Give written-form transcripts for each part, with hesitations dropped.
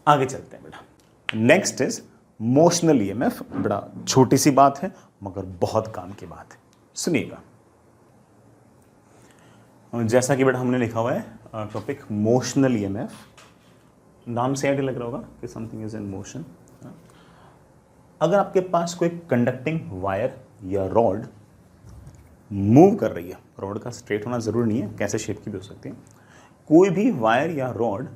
आगे चलते हैं बेटा। Next is motional EMF. बड़ा छोटी सी बात है मगर बहुत काम की बात है, सुनिएगा। जैसा कि बेटा हमने लिखा हुआ है टॉपिक मोशनल ईएमएफ, नाम से आइडिया लग रहा होगा कि समथिंग इज इन मोशन। अगर आपके पास कोई कंडक्टिंग वायर या रॉड मूव कर रही है, रॉड का स्ट्रेट होना जरूरी नहीं है, कैसे शेप की भी हो सकती है, कोई भी वायर या रॉड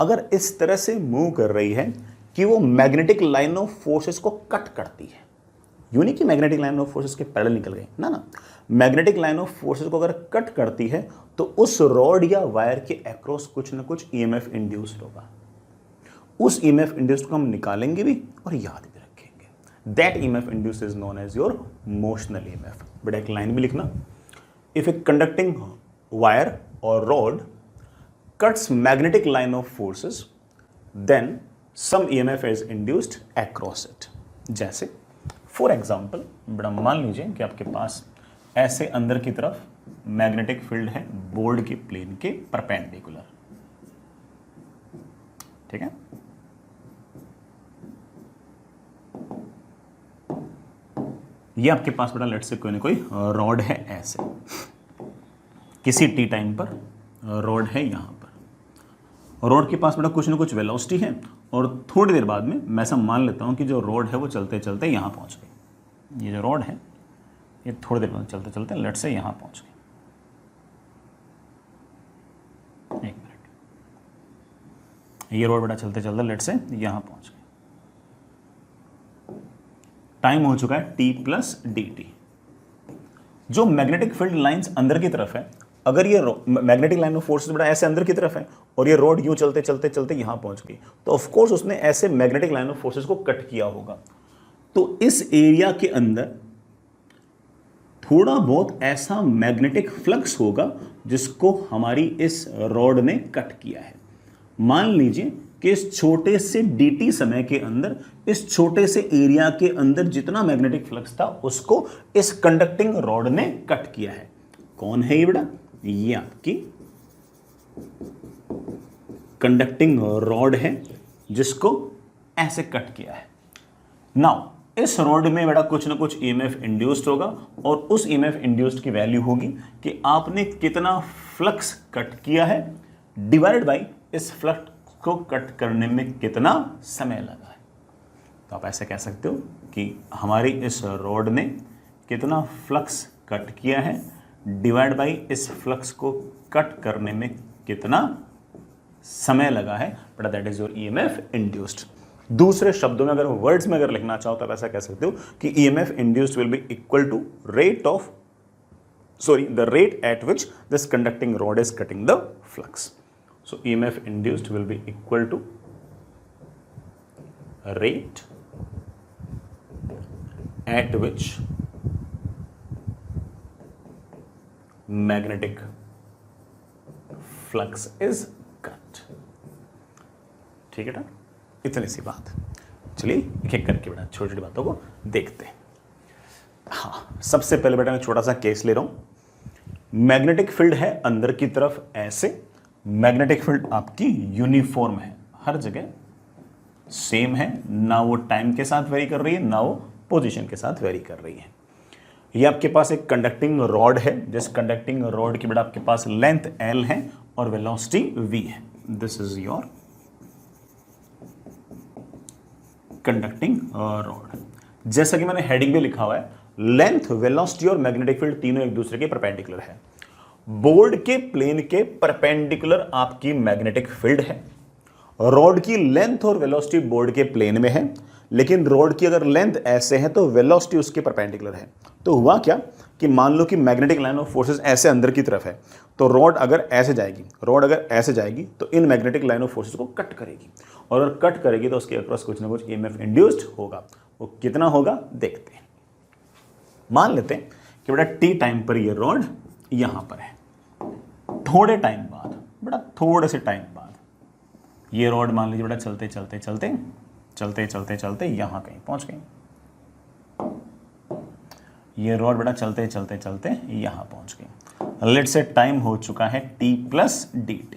अगर इस तरह से मूव कर रही है कि वो मैग्नेटिक लाइन ऑफ फोर्सेस को कट करती है, यूं नहीं कि मैग्नेटिक लाइन ऑफ फोर्सेस के पैरेलल निकल गए, ना, मैग्नेटिक लाइन ऑफ फोर्सेस को अगर कट करती है तो उस रॉड या वायर के अक्रॉस कुछ ना कुछ ईएमएफ इंड्यूस्ड होगा। उस ईएमएफ इंड्यूस्ड को हम निकालेंगे भी और याद भी रखेंगे। That EMF induced is known as your motional EMF. But एक लाइन भी लिखना, if a conducting wire or rod cuts magnetic line of forces then some EMF is induced across it. जैसे फॉर एग्जाम्पल बड़ा मान लीजिए कि आपके पास ऐसे अंदर की तरफ मैग्नेटिक फील्ड है बोर्ड के प्लेन के परपेंडिकुलर, ठीक है। ये आपके पास बेटा लेट से कोई ना कोई रॉड है, ऐसे किसी टी टाइम पर रॉड है यहां पर, रॉड के पास बेटा कुछ ना कुछ वेलोसिटी है और थोड़ी देर बाद में मैं ऐसा मान लेता हूं कि जो रॉड है वो चलते चलते यहां पहुंच गई। ये जो रॉड है ये थोड़ी देर बाद चलते चलते लेट से यहां पहुंच गई। एक मिनट, ये रॉड बेटा चलते चलते लेट से यहां पहुंच गई। टाइम हो चुका है t प्लस dt। जो मैग्नेटिक फील्ड लाइंस अंदर की तरफ है, अगर ये मैग्नेटिक लाइन ऑफ फोर्सेस बड़ा ऐसे अंदर की तरफ है और ये रोड यूं चलते चलते चलते यहां पहुंच गई, तो ऑफ कोर्स उसने ऐसे मैग्नेटिक लाइन ऑफ फोर्सेस को कट किया होगा। तो इस एरिया के अंदर थोड़ा बहुत ऐसा मैग्नेटिक फ्लक्स होगा जिसको हमारी इस रॉड ने कट किया है। मान लीजिए कि इस छोटे से dt समय के अंदर, इस छोटे से एरिया के अंदर जितना मैग्नेटिक फ्लक्स था उसको इस कंडक्टिंग रॉड ने कट किया है। कौन है ये बेटा? ये आपकी कंडक्टिंग रॉड है जिसको ऐसे कट किया है। नाउ इस रॉड में बेटा कुछ ना कुछ ईएमएफ इंड्यूस्ड होगा और उस ईएमएफ इंड्यूस्ड की वैल्यू होगी कि आपने कितना फ्लक्स कट किया है डिवाइडेड बाय इस फ्लक्स को कट करने में कितना समय लगा है। तो आप ऐसे कह सकते हो कि हमारी इस रॉड ने कितना फ्लक्स कट किया है डिवाइड बाय इस फ्लक्स को कट करने में कितना समय लगा है, but that is your EMF induced. दूसरे शब्दों में अगर वर्ड्स में अगर लिखना चाहो तो आप ऐसा कह सकते हो कि EMF induced will be equal to the rate at which this conducting rod is cutting the flux. So EMF induced will be equal to rate at which magnetic flux is cut. ठीक है ना, इतनी सी बात। चलिए एक एक करके बेटा छोटी छोटी बातों को देखते हैं। हाँ, सबसे पहले बेटा मैं छोटा सा केस ले रहा हूं। मैग्नेटिक फील्ड है अंदर की तरफ ऐसे, मैग्नेटिक फील्ड आपकी यूनिफॉर्म है, हर जगह सेम है, ना वो टाइम के साथ वेरी कर रही है ना वो पोजीशन के साथ वेरी कर रही है। ये आपके पास एक कंडक्टिंग रॉड है, जिस कंडक्टिंग रॉड की बेटा आपके पास लेंथ L है और वेलोसिटी V है। This is your conducting rod. जैसा कि मैंने हेडिंग में लिखा हुआ है, लेंथ, वेलोसिटी और मैग्नेटिक फील्ड तीनों एक दूसरे के परपेंडिकुलर है। बोर्ड के प्लेन के परपेंडिकुलर आपकी मैग्नेटिक फील्ड है। रॉड की लेंथ और वेलोसिटी बोर्ड के प्लेन में है, लेकिन रॉड की अगर लेंथ ऐसे है तो वेलोसिटी उसके परपेंडिकुलर है। तो हुआ क्या कि मान लो कि मैग्नेटिक लाइन ऑफ फोर्सेस ऐसे अंदर की तरफ है, तो रॉड अगर ऐसे जाएगी तो in magnetic line of forces को कट करेगी, और अगर कट करेगी तो उसके अक्रॉस कुछ ना कुछ ईएमएफ इंड्यूस्ड होगा। वो कितना होगा देखते हैं। मान लेते हैं कि बेटा टी टाइम पर ये रॉड यहां पर है, थोड़े टाइम बाद, बेटा थोड़े से टाइम बाद ये रॉड मान लीजिए बेटा चलते यहां कहीं पहुंच गई। ये रॉड बेटा चलते यहां पहुंच गई। लेट्स से टाइम हो चुका है t प्लस dt।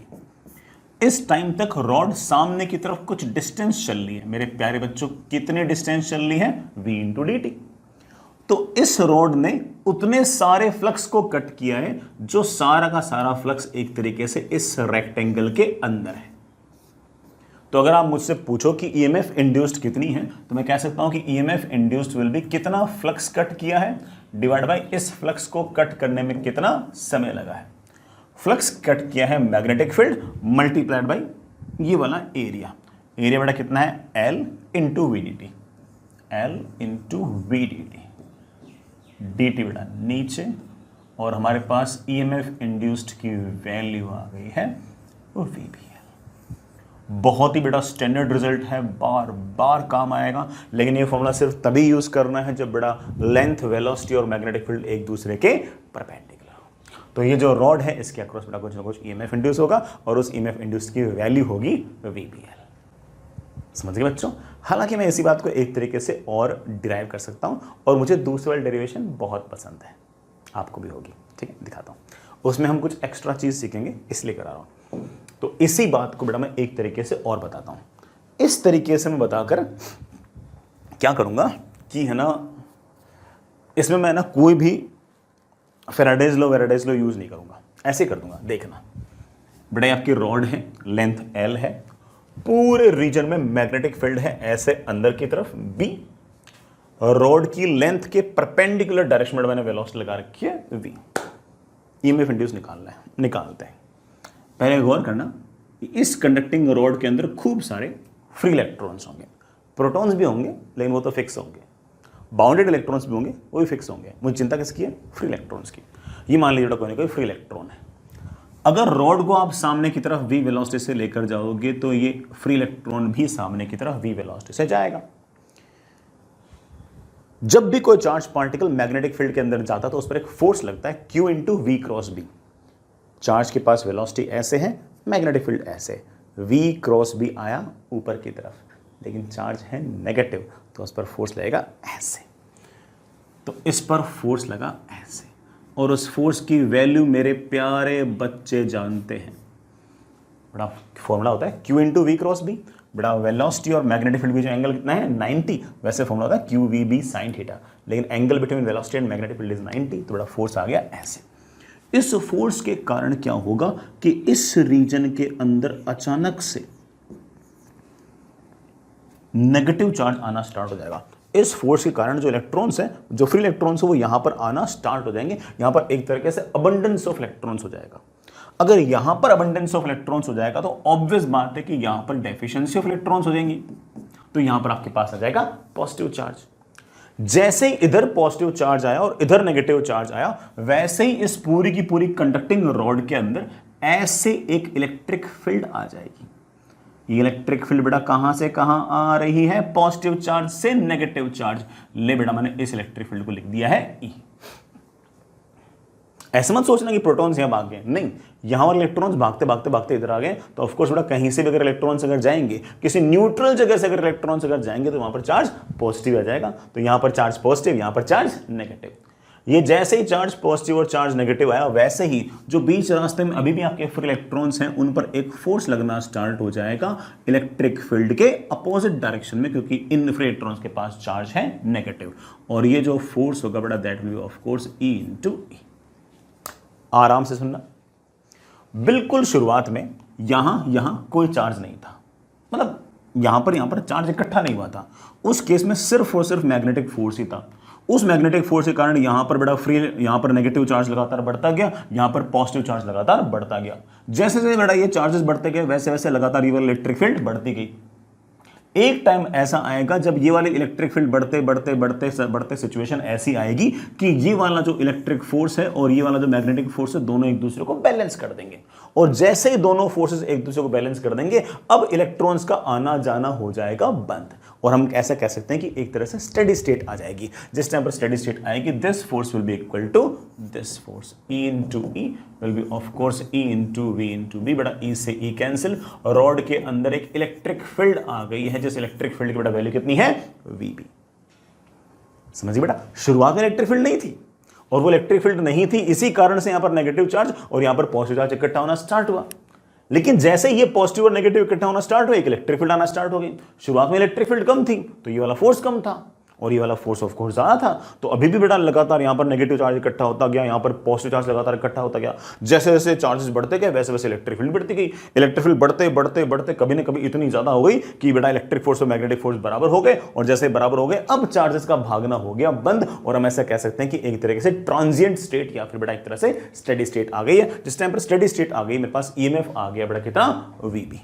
इस टाइम तक रॉड सामने की तरफ कुछ डिस्टेंस चल रही है। मेरे प्यारे बच्चों, कितने डिस्टेंस चल रही है? v into D T. तो इस रॉड ने उतने सारे फ्लक्स को कट किया है जो सारा का सारा फ्लक्स एक तरीके से इस रेक्टेंगल के अंदर है। तो अगर आप मुझसे पूछो कि ईएमएफ इंड्यूस्ड कितनी है, तो मैं कह सकता हूं कि ईएमएफ इंड्यूस्ड विल बी कितना फ्लक्स कट किया है डिवाइड बाय इस फ्लक्स को कट करने में कितना समय लगा है। फ्लक्स कट किया है मैग्नेटिक फील्ड मल्टीप्लाइड बाय ये वाला एरिया। एरिया बड़ा कितना है? L into V D T. L into V D T. D T बड़ा नीचे, और हमारे पास ईएमएफ इंड्यूस्ड की वैल्यू आ गई है वो वी बी। बहुत ही बेटा स्टैंडर्ड रिजल्ट है, बार बार काम आएगा, लेकिन ये फॉर्मूला सिर्फ तभी यूज करना है जब बड़ा लेंथ, वेलोसिटी और मैग्नेटिक फील्ड एक दूसरे के परपेंडिकुलर हो। तो ये जो रॉड है इसके अक्रॉस बेटा कुछ ना कुछ ईएमएफ इंड्यूस होगा और उस ईएमएफ इंड्यूस की वैल्यू होगी वीबीएल। समझ गए बच्चों? हालांकि मैं इसी बात को एक तरीके से और डिराइव कर सकता हूं, और मुझे दूसरी वाली डेरिवेशन बहुत पसंद है, आपको भी होगी। ठीक है, दिखाता हूं। उसमें हम कुछ एक्स्ट्रा चीज सीखेंगे, इसलिए करा रहा हूं। तो इसी बात को बेटा मैं एक तरीके से और बताता हूं। इस तरीके से मैं बताकर क्या करूंगा कि है ना, इसमें मैं ना कोई भी फैराडेज लॉ यूज नहीं करूंगा, ऐसे कर दूंगा। देखना बेटा, आपकी रॉड है, लेंथ L है, पूरे रीजन में मैग्नेटिक फील्ड है ऐसे अंदर की तरफ B। रॉड की लेंथ के परपेंडिकुलर डायरेक्शन में मैंने वेलोसिटी लगा रखी है V। ईएमएफ इंड्यूस निकालना है, निकालते हैं। पहले गौर करना कि इस कंडक्टिंग रॉड के अंदर खूब सारे फ्री इलेक्ट्रॉन्स होंगे, प्रोटॉन्स भी होंगे लेकिन वो तो फिक्स होंगे, बाउंडेड इलेक्ट्रॉन्स भी होंगे वो भी फिक्स होंगे। मुझे चिंता किसकी है? फ्री इलेक्ट्रॉन्स की। ये मान लीजिए कोई ना कोई फ्री इलेक्ट्रॉन है। अगर रॉड को आप सामने की तरफ v वेलोसिटी से लेकर जाओगे तो ये फ्री इलेक्ट्रॉन भी सामने की तरफ v वेलोसिटी से जाएगा। जब भी कोई चार्ज पार्टिकल मैग्नेटिक फील्ड के अंदर जाता है तो उस पर एक फोर्स लगता है Q into V cross B. Charge के पास वेलोसिटी ऐसे है, मैग्नेटिक फील्ड ऐसे, v क्रॉस बी आया ऊपर की तरफ, लेकिन चार्ज है नेगेटिव तो उस पर फोर्स लगेगा ऐसे। तो इस पर फोर्स लगा ऐसे, और उस फोर्स की वैल्यू मेरे प्यारे बच्चे जानते हैं। बड़ा फॉर्मूला होता है Q into V cross B. बड़ा वेलोसिटी और मैग्नेटिक फील्ड का जो एंगल कितना है? 90। वैसे फॉर्मूला होता है Q V B sine theta, लेकिन angle between velocity and magnetic field is 90। तो बड़ा फोर्स आ गया ऐसे। इस फोर्स के कारण क्या होगा कि इस रीजन के अंदर अचानक से नेगेटिव चार्ज आना स्टार्ट हो जाएगा। इस फोर्स के कारण जो इलेक्ट्रॉन्स हैं, जो फ्री इलेक्ट्रॉन्स हैं, वो यहां पर आना स्टार्ट हो जाएंगे। यहां पर एक तरीके से अबंडेंस ऑफ इलेक्ट्रॉन्स हो जाएगा। अगर यहां पर अबंडेंस ऑफ इलेक्ट्रॉन्स हो जाएगा तो ऑब्वियस बात है कि यहां पर डेफिशिएंसी ऑफ इलेक्ट्रॉन्स हो जाएंगी। तो यहां पर आपके पास आ जाएगा पॉजिटिव चार्ज। जैसे ही इधर पॉजिटिव चार्ज आया और इधर नेगेटिव चार्ज आया, वैसे ही इस पूरी की पूरी कंडक्टिंग रॉड के अंदर ऐसे एक इलेक्ट्रिक फील्ड आ जाएगी। ये इलेक्ट्रिक फील्ड बेटा कहां से कहां आ रही है? पॉजिटिव चार्ज से नेगेटिव चार्ज। ले बेटा, मैंने इस इलेक्ट्रिक फील्ड को लिख दिया है E। ऐसे मत सोचना कि प्रोटॉन्स यहां भाग गए, नहीं, यहां और इलेक्ट्रॉन्स भागते भागते भागते इधर आ गए। तो ऑफ कोर्स बेटा कहीं से भी अगर इलेक्ट्रॉन्स अगर जाएंगे, किसी न्यूट्रल जगह से अगर इलेक्ट्रॉन्स अगर जाएंगे तो वहां पर चार्ज पॉजिटिव आ जाएगा। तो यहां पर चार्ज पॉजिटिव, यहां पर चार्ज नेगेटिव। ये जैसे ही चार्ज पॉजिटिव और चार्ज नेगेटिव आया, वैसे ही जो बीच रास्ते में अभी भी आपके फ्री इलेक्ट्रॉन्स हैं उन पर एक फोर्स लगना स्टार्ट हो जाएगा इलेक्ट्रिक फील्ड के अपोजिट डायरेक्शन में, क्योंकि इन फ्री इलेक्ट्रॉन्स के पास चार्ज है नेगेटिव। और ये जो फोर्स होगा बेटा, that will be of course E into E। आराम से सुनना। बिल्कुल शुरुआत में यहां कोई चार्ज नहीं था, मतलब यहां पर चार्ज इकट्ठा नहीं हुआ था। उस केस में सिर्फ और सिर्फ मैग्नेटिक फोर्स ही था। उस मैग्नेटिक फोर्स के कारण यहां पर बड़ा फ्री, यहां पर नेगेटिव चार्ज लगातार बढ़ता गया, यहां पर पॉजिटिव चार्ज लगातार बढ़ता गया। जैसे जैसे बड़ा ये चार्जेस बढ़ते गए, वैसे वैसे लगातार ये इलेक्ट्रिक फील्ड बढ़ती गई। एक टाइम ऐसा आएगा जब ये वाले इलेक्ट्रिक फील्ड बढ़ते सिचुएशन ऐसी आएगी कि ये वाला जो इलेक्ट्रिक फोर्स है और ये वाला जो मैग्नेटिक फोर्स है, दोनों एक दूसरे को बैलेंस कर देंगे। और जैसे ही दोनों फोर्सेस एक दूसरे को बैलेंस कर देंगे, अब इलेक्ट्रॉन्स का आना जाना हो जाएगा बंद। और हम ऐसा कह सकते हैं कि एक तरह से स्टेडी स्टेट आ जाएगी। जिस टाइम पर स्टेडी स्टेट आएगी, this force will be equal to this force, E into E will be of course E into V into B। बड़ा E से E कैंसिल। रॉड के अंदर एक इलेक्ट्रिक फील्ड आ गई है, जिस इलेक्ट्रिक फील्ड की बेटा वैल्यू कितनी है? VB। समझिए बेटा, शुरुआत में इलेक्ट्रिक फील्ड नहीं थी, और वो इलेक्ट्रिक फील्ड नहीं थी, इसी कारण से यहां पर नेगेटिव चार्ज और यहां पर पॉजिटिव चार्ज इकट्ठा होना स्टार्ट हुआ। लेकिन जैसे ही ये पॉजिटिव और नेगेटिव इकट्ठा होना स्टार्ट हुआ, एक इलेक्ट्रिक फील्ड आना स्टार्ट हो गई। शुरुआत में इलेक्ट्रिक फील्ड कम थी तो ये वाला फोर्स कम था और ये वाला फोर्स ऑफ कोर्स ज्यादा था, तो अभी भी बेटा लगातार यहां पर नेगेटिव चार्ज इकट्ठा होता गया, यहां पर पॉजिटिव चार्ज लगातार इकट्ठा होता गया। जैसे जैसे चार्जेस बढ़ते गए वैसे वैसे इलेक्ट्रिक फील्ड बढ़ती गई। इलेक्ट्रिक फील्ड बढ़ते बढ़ते बढ़ते कभी ना कभी इतनी ज्यादा हो गई कि बेटा इलेक्ट्रिक फोर्स और मैग्नेटिक फोर्स बराबर हो गए, और जैसे बराबर हो गए अब चार्जेस का भागना हो गया बंद, और हम ऐसा कह सकते हैं कि एक तरीके से ट्रांजिएंट स्टेट या फिर बेटा एक तरह से स्टेडी स्टेट आ गई है। जिस टाइम पर स्टेडी स्टेट आ गई मेरे पास ईएमएफ आ गया बेटा कितना, वीबी।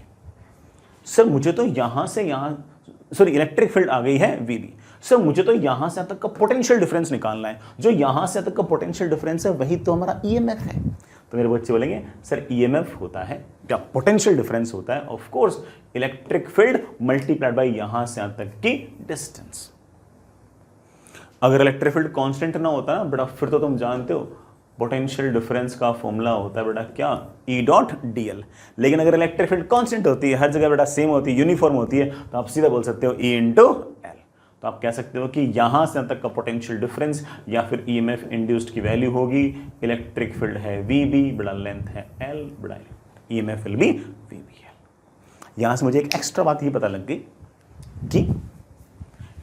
सर मुझे तो यहां से यहां, सॉरी इलेक्ट्रिक फील्ड आ गई है वीबी। सर मुझे तो यहां से तक का पोटेंशियल डिफरेंस निकालना है, जो यहां से तक का पोटेंशियल डिफरेंस है वही तो हमारा ईएमएफ है। तो मेरे बच्चे बोलेंगे सर ईएमएफ होता है क्या, पोटेंशियल डिफरेंस होता है of course electric field multiplied by यहां से यहां तक की डिस्टेंस। अगर इलेक्ट्रिक फील्ड कांस्टेंट ना होता ना बेटा, फिर तो तुम जानते हो पोटेंशियल डिफरेंस का फॉर्मूला होता है बेटा क्या, ई डॉट डी एल। लेकिन अगर इलेक्ट्रिक फील्ड कांस्टेंट होती है, हर जगह बेटा सेम होती है, यूनिफॉर्म होती है, तो आप सीधा बोल सकते हो ई इंटू एल। तो आप कह सकते हो कि यहां से तक का पोटेंशियल डिफरेंस या फिर ईएमएफ इंड्यूस्ड की वैल्यू होगी, इलेक्ट्रिक फील्ड है वीबी, बड़ा लेंथ है एल, बड़ा EMF will be VB L. यहां से मुझे एक एक्स्ट्रा बात ये पता लग गई कि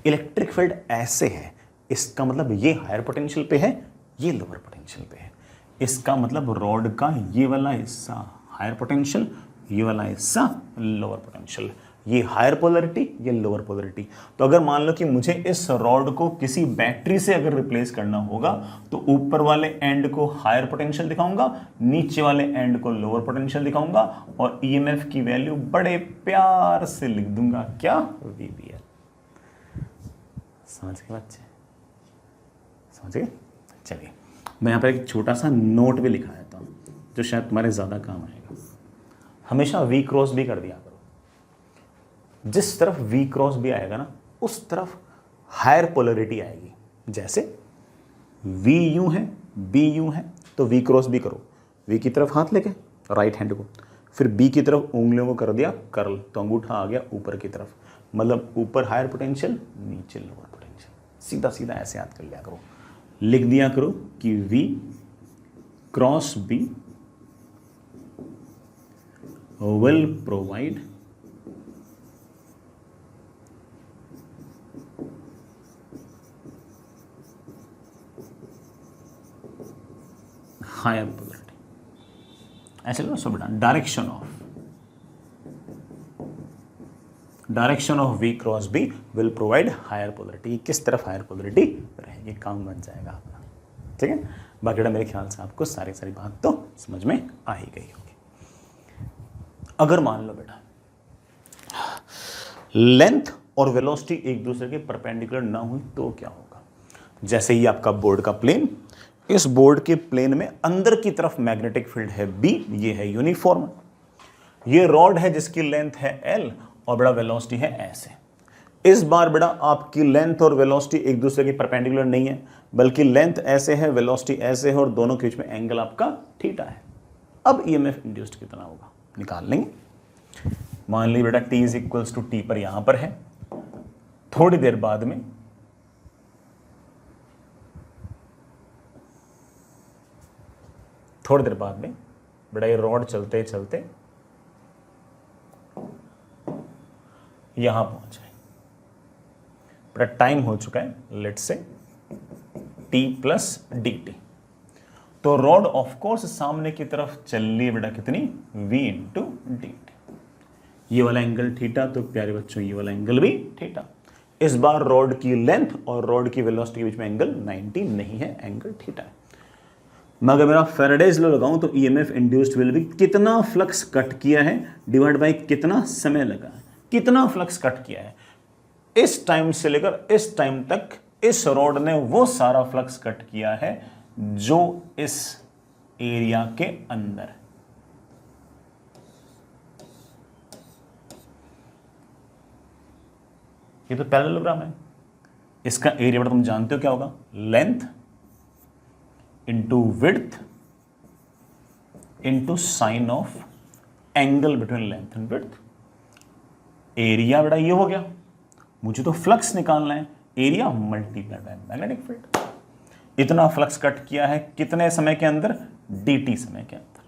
इलेक्ट्रिक फील्ड ऐसे है, इसका मतलब ये हायर पोटेंशियल पे है, ये लोअर पोटेंशियल पे है। इसका मतलब रॉड का ये वाला हिस्सा हायर पोटेंशियल, ये वाला हिस्सा लोअर पोटेंशियल, ये हायर पोलरिटी, ये लोअर पोलरिटी। तो अगर मान लो कि मुझे इस रॉड को किसी बैटरी से अगर रिप्लेस करना होगा तो ऊपर वाले एंड को हायर पोटेंशियल दिखाऊंगा, नीचे वाले एंड को लोअर पोटेंशियल दिखाऊंगा, और ईएमएफ की वैल्यू बड़े प्यार से लिख दूंगा क्या, वीबीएल। समझ गए बच्चे, समझ गए। चलिए मैं यहाँ पर एक छोटा सा नोट भी लिखा देता हूँ जो शायद तुम्हारे ज़्यादा काम आएगा। हमेशा वी क्रॉस भी कर दिया करो, जिस तरफ वी क्रॉस भी आएगा ना उस तरफ हायर पोलरिटी आएगी। जैसे वी यूं है, बी यूं है, तो वी क्रॉस भी करो, वी की तरफ हाथ लेके राइट हैंड को, फिर बी की तरफ उंगलियों को कर दिया कर्ल, तो अंगूठा आ गया ऊपर की तरफ, मतलब ऊपर हायर पोटेंशियल, नीचे लोअर पोटेंशियल। सीधा सीधा ऐसे याद कर लिया करो, लिख दिया करो कि V cross B will provide higher polarity. ऐसे लो सब बेटा, direction of V cross B will provide higher polarity. किस तरफ हायर पोलरिटी रहेगी, काम बन जाएगा अपना। ठीक है, बाकी मेरे ख्याल से आपको सारी बात तो समझ में आ ही गई होगी। अगर मान लो बेटा लेंथ और वेलोसिटी एक दूसरे के परपेंडिकुलर ना हुई तो क्या होगा। जैसे ही आपका बोर्ड का प्लेन, इस बोर्ड के प्लेन में अंदर की तरफ मैग्नेटिक फील्ड है B, ये है यूनिफॉर्म, ये रॉड है जिसकी लेंथ है L और बड़ा वेलोसिटी है ऐसे। इस बार बेटा आपकी लेंथ और वेलोसिटी एक दूसरे के परपेंडिकुलर नहीं है, बल्कि लेंथ ऐसे है, वेलोसिटी ऐसे है, और दोनों के बीच में एंगल आपका थीटा है। अब ईएमएफ इंड्यूस्ड कितना होगा निकाल लेंगे। मान ली बेटा T is equals to T पर यहां पर है, थोड़ी देर बाद में बेटा ये रॉड चलते चलते यहां पहुंच गए। बड़ा टाइम हो चुका है let's say t plus D T. तो रॉड ऑफ कोर्स सामने की तरफ चल रही है बेटा कितनी, v इंटू डी टी। ये वाला एंगल थीटा, तो प्यारे बच्चों ये वाला एंगल भी थीटा। इस बार रॉड की लेंथ और रॉड की वेलोसिटी के बीच में एंगल 90 नहीं है, एंगल थीटा है। मैं अगर मेरा फेराडेज लॉ लगाऊं तो ईएमएफ इंड्यूस्ड विल बी, कितना फ्लक्स कट किया है डिवाइड बाय कितना समय लगा है, कितना फ्लक्स कट किया है। इस टाइम से लेकर इस टाइम तक इस रॉड ने वो सारा फ्लक्स कट किया है जो इस एरिया के अंदर। ये तो पैरेललोग्राम है, इसका एरिया बेटा तुम जानते हो क्या होगा, length into width into sine of angle between length and width. Area बेटा ये हो गया, मुझे तो फ्लक्स निकालना है, area multiplied by magnetic field. इतना फ्लक्स कट किया है कितने समय के अंदर, dt समय के अंदर।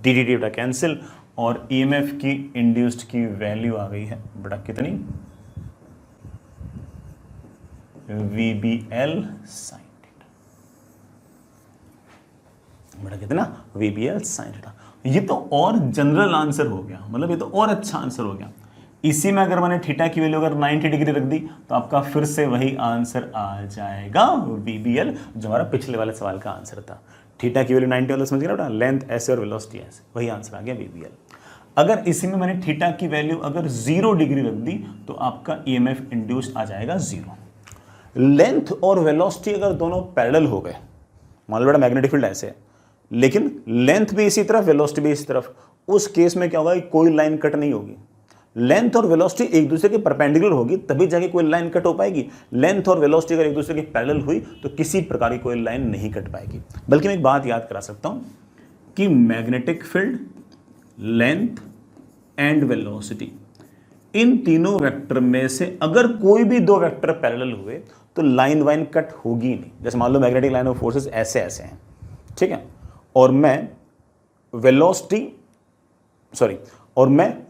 dt बेटा कैंसिल, और ईएमएफ की इंड्यूस्ड की वैल्यू आ गई है बड़ा कितनी, VBL sin थीटा, बड़ा कितना, VBL sin थीटा। ये तो और जनरल आंसर हो गया, मतलब ये तो और अच्छा आंसर हो गया। इसी में अगर मैंने थीटा की वैल्यू अगर 90 डिग्री रख दी तो आपका फिर से वही आंसर आ जाएगा VBL, जो हमारा पिछले वाले सवाल का आंसर था। थीटा की वैल्यू 90 वाला समझ गया बेटा, लेंथ ऐसे और वेलोसिटी ऐसे, वही आंसर आ गया VBL। अगर इसी में मैंने थीटा की वैल्यू अगर 0 डिग्री रख दी तो आपका EMF इंड्यूस्ड आ जाएगा 0। लेंथ और वेलोसिटी अगर दोनों पैरेलल हो गए, मान लो बेटा मैग्नेटिक फील्ड ऐसे है लेकिन लेंथ भी इसी तरफ वेलोसिटी भी इसी तरफ, उस केस में क्या होगा कि कोई लाइन कट नहीं होगी। लेंथ और वेलोसिटी एक दूसरे के परपेंडिकुलर होगी तभी जाके कोई लाइन कट हो पाएगी। लेंथ और वेलोसिटी अगर एक दूसरे के पैरेलल हुई तो किसी प्रकार की कोई लाइन नहीं कट पाएगी। बल्कि मैं एक बात याद करा सकता हूं कि magnetic field, length and velocity, इन तीनों वेक्टर में से अगर कोई भी दो वेक्टर पैरेलल हुए तो लाइन वाइन कट होगी नहीं। जैसे मान लो मैग्नेटिक लाइन ऑफ फोर्सेस ऐसे ऐसे हैं, ठीक है, और मैं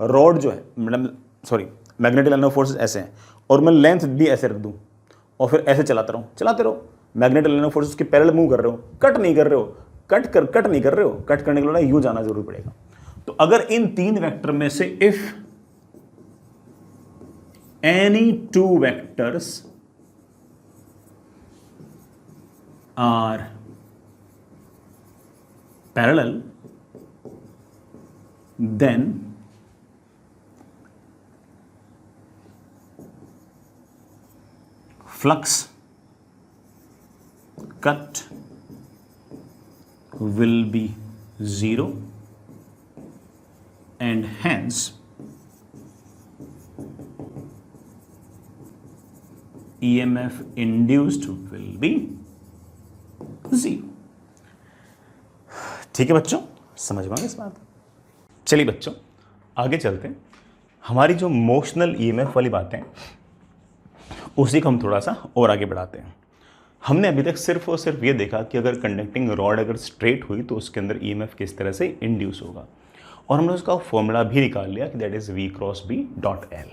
रॉड जो है मैग्नेटिक लाइन ऑफ फोर्सेस ऐसे हैं और मैं लेंथ भी ऐसे रख दूं और फिर ऐसे चलाते रहो, मैग्नेटिक लाइन ऑफ फोर्सेस के पैरेलल मूव कर रहे हो, कट नहीं कर रहे हो, कट करने के लिए यूं जाना जरूरी पड़ेगा। तो अगर इन तीन वेक्टर में से if any two vectors are parallel, then flux cut will be 0 and hence EMF induced will be 0। ठीक है बच्चों, समझ में आ गया इस बात। चलिए बच्चों आगे चलते हैं। हमारी जो मोशनल ईएमएफ वाली बातें उसी को हम थोड़ा सा और आगे बढ़ाते हैं। हमने अभी तक सिर्फ और सिर्फ ये देखा कि अगर कंडक्टिंग रॉड अगर स्ट्रेट हुई तो उसके अंदर ईएमएफ किस तरह से इंड्यूस होगा, और हमने उसका फॉर्मूला भी निकाल लिया कि दैट इज V×B.L।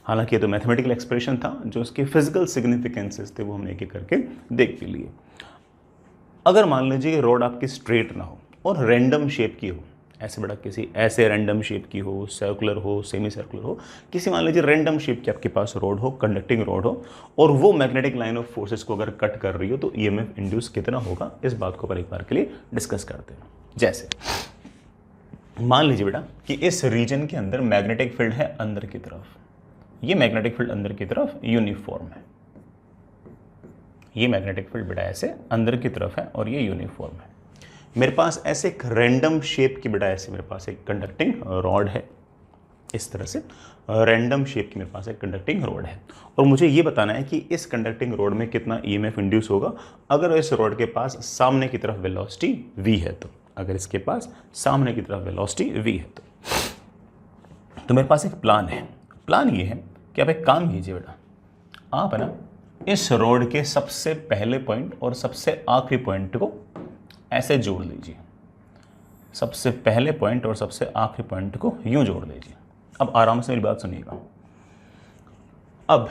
हालांकि ये तो मैथमेटिकल एक्सप्रेशन था, जो उसके फिजिकल सिग्निफिकेंसेस थे वो हमने एक एक करके देख भी लिए। अगर मान लीजिए कि रॉड आपकी स्ट्रेट ना हो और रैंडम शेप की हो, ऐसे बड़ा किसी ऐसे रैंडम शेप की हो, सर्कुलर हो, सेमी सर्कुलर हो, किसी मान लीजिए रैंडम शेप की आपके पास रोड हो, कंडक्टिंग रोड हो, और वो मैग्नेटिक लाइन ऑफ फोर्सेस को अगर कट कर रही हो तो ईएमएफ इंड्यूस कितना होगा, इस बात को पर एक बार के लिए डिस्कस करते हैं। जैसे मान लीजिए बेटा कि इस रीजन के अंदर मैग्नेटिक फील्ड है अंदर की तरफ, ये मैग्नेटिक फील्ड अंदर की तरफ यूनिफॉर्म है, ये मैग्नेटिक फील्ड बेटा ऐसे अंदर की तरफ है और ये यूनिफॉर्म है। मेरे पास ऐसे एक रैंडम शेप की बेटा ऐसे मेरे पास एक कंडक्टिंग रॉड है, इस तरह से रैंडम शेप की मेरे पास एक कंडक्टिंग रॉड है, और मुझे ये बताना है कि इस कंडक्टिंग रॉड में कितना ईएमएफ इंड्यूस होगा अगर इस रॉड के पास सामने की तरफ वेलोसिटी v है तो, अगर इसके पास सामने की तरफ वेलोसिटी v है तो मेरे पास एक प्लान है। प्लान ये है कि आप एक काम कीजिए बेटा, आप है ना इस रॉड के सबसे पहले पॉइंट और सबसे आखिरी पॉइंट को ऐसे जोड़ लीजिए, सबसे पहले पॉइंट और सबसे आखिरी पॉइंट को यूं जोड़ लीजिए। अब आराम से मेरी बात सुनिएगा। अब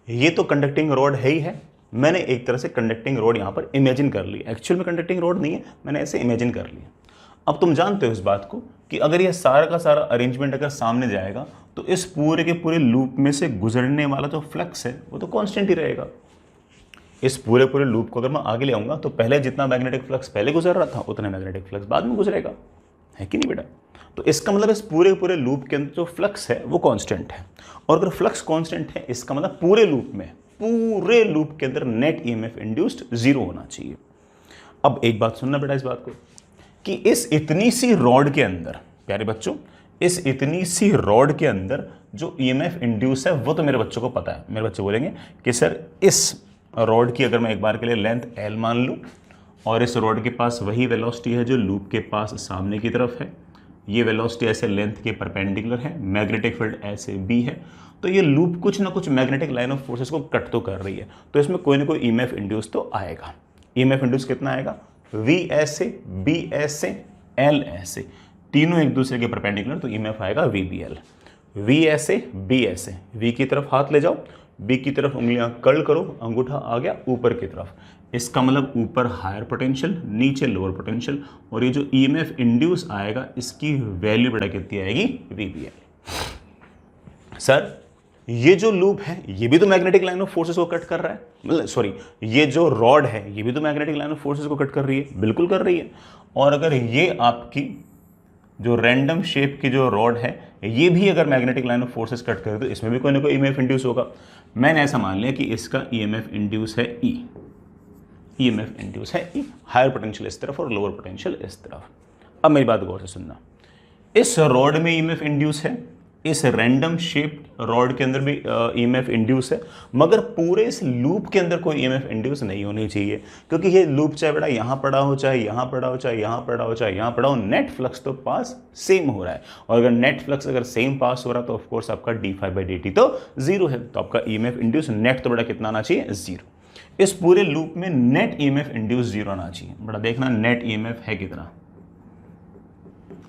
ये तो कंडक्टिंग रॉड है ही है, मैंने एक तरह से कंडक्टिंग रॉड यहां पर इमेजिन कर ली, एक्चुअल में कंडक्टिंग रॉड नहीं है, मैंने ऐसे इमेजिन कर लिया। अब तुम जानते हो इस बात को कि अगर ये सारा का सारा अरेंजमेंट अगर सामने जाएगा तो इस पूरे के पूरे लूप में से गुजरने वाला जो फ्लक्स है वो तो कांस्टेंट ही रहेगा। इस पूरे लूप को अगर मैं आगे ले आऊंगा तो पहले जितना मैग्नेटिक फ्लक्स पहले गुजर रहा था उतना मैग्नेटिक फ्लक्स बाद में गुजरेगा, है कि नहीं बेटा। तो इसका मतलब इस पूरे लूप के अंदर जो फ्लक्स है वो कांस्टेंट है, और अगर फ्लक्स कांस्टेंट है इसका मतलब पूरे लूप के अंदर नेट ईएमएफ इंड्यूस्ड 0 होना चाहिए। अब एक बात सुनना बेटा इस बात को कि इस इतनी सी रॉड के अंदर, प्यारे बच्चों, इस इतनी सी रॉड के अंदर जो ईएमएफ इंड्यूस है वो तो मेरे बच्चों को पता है। मेरे बच्चे बोलेंगे कि सर इस रॉड की अगर मैं एक बार के लिए लेंथ L मान लूँ और इस रॉड के पास वही वेलोसिटी है जो लूप के पास सामने की तरफ है, ये वेलोसिटी ऐसे लेंथ के परपेंडिकुलर है, मैग्नेटिक फील्ड ऐसे B है, तो ये लूप कुछ ना कुछ मैग्नेटिक लाइन ऑफ फोर्सेस को कट तो कर रही है, तो इसमें कोई ना कोई ईएमएफ इंड्यूस तो आएगा। ईएमएफ इंड्यूस कितना आएगा, V ऐसे, B ऐसे, L ऐसे। तीनों एक दूसरे के परपेंडिकुलर, तो ईएमएफ आएगा VBL। V ऐसे, B ऐसे, V की तरफ हाथ ले जाओ, B की तरफ उंगलियां कर्ल करो, अंगूठा आ गया ऊपर की तरफ, इसका मतलब ऊपर हायर पोटेंशियल, नीचे लोअर पोटेंशियल, और ये जो ईएमएफ इंड्यूस आएगा इसकी वैल्यू बेटा कितनी आएगी, VBL। सर ये जो लूप है ये भी तो मैग्नेटिक लाइन ऑफ फोर्सेस को कट कर रहा है, मतलब सॉरी ये जो रॉड है ये भी तो मैग्नेटिक लाइन ऑफ फोर्सेस को कट कर रही है, बिल्कुल कर रही है। और अगर ये आपकी जो रैंडम शेप की जो रॉड है ये भी अगर magnetic line of forces cut करे तो इसमें भी कोई ना कोई ईएमएफ इंड्यूस होगा। मैंने ऐसा मान लिया कि इसका ईएमएफ इंड्यूस है ई, ईएमएफ इंड्यूस है ई, हायर पोटेंशियल इस तरफ और लोअर पोटेंशियल इस तरफ। अब मेरी बात गौर से सुनना, इस रॉड में ईएमएफ इंड्यूस है, इस रैंडम शेप्ड रॉड के अंदर भी ईएमएफ इंड्यूस है, मगर पूरे इस लूप के अंदर कोई ईएमएफ इंड्यूस नहीं होनी चाहिए, क्योंकि ये लूप चाहे बड़ा यहाँ पड़ा हो, चाहे यहाँ पड़ा हो, चाहे यहाँ पड़ा हो, चाहे यहाँ पड़ा हो, नेट फ्लक्स तो पास सेम हो रहा है। और अगर नेट फ्लक्स अगर सेम पास हो रहा है तो ऑफकोर्स आपका d∅dt तो जीरो है, तो आपका ईएमएफ इंड्यूस नेट तो बड़ा कितना आना चाहिए, जीरो। इस पूरे लूप में नेट ईएमएफ इंड्यूस जीरो आना चाहिए। बड़ा देखना नेट ईएमएफ है कितना,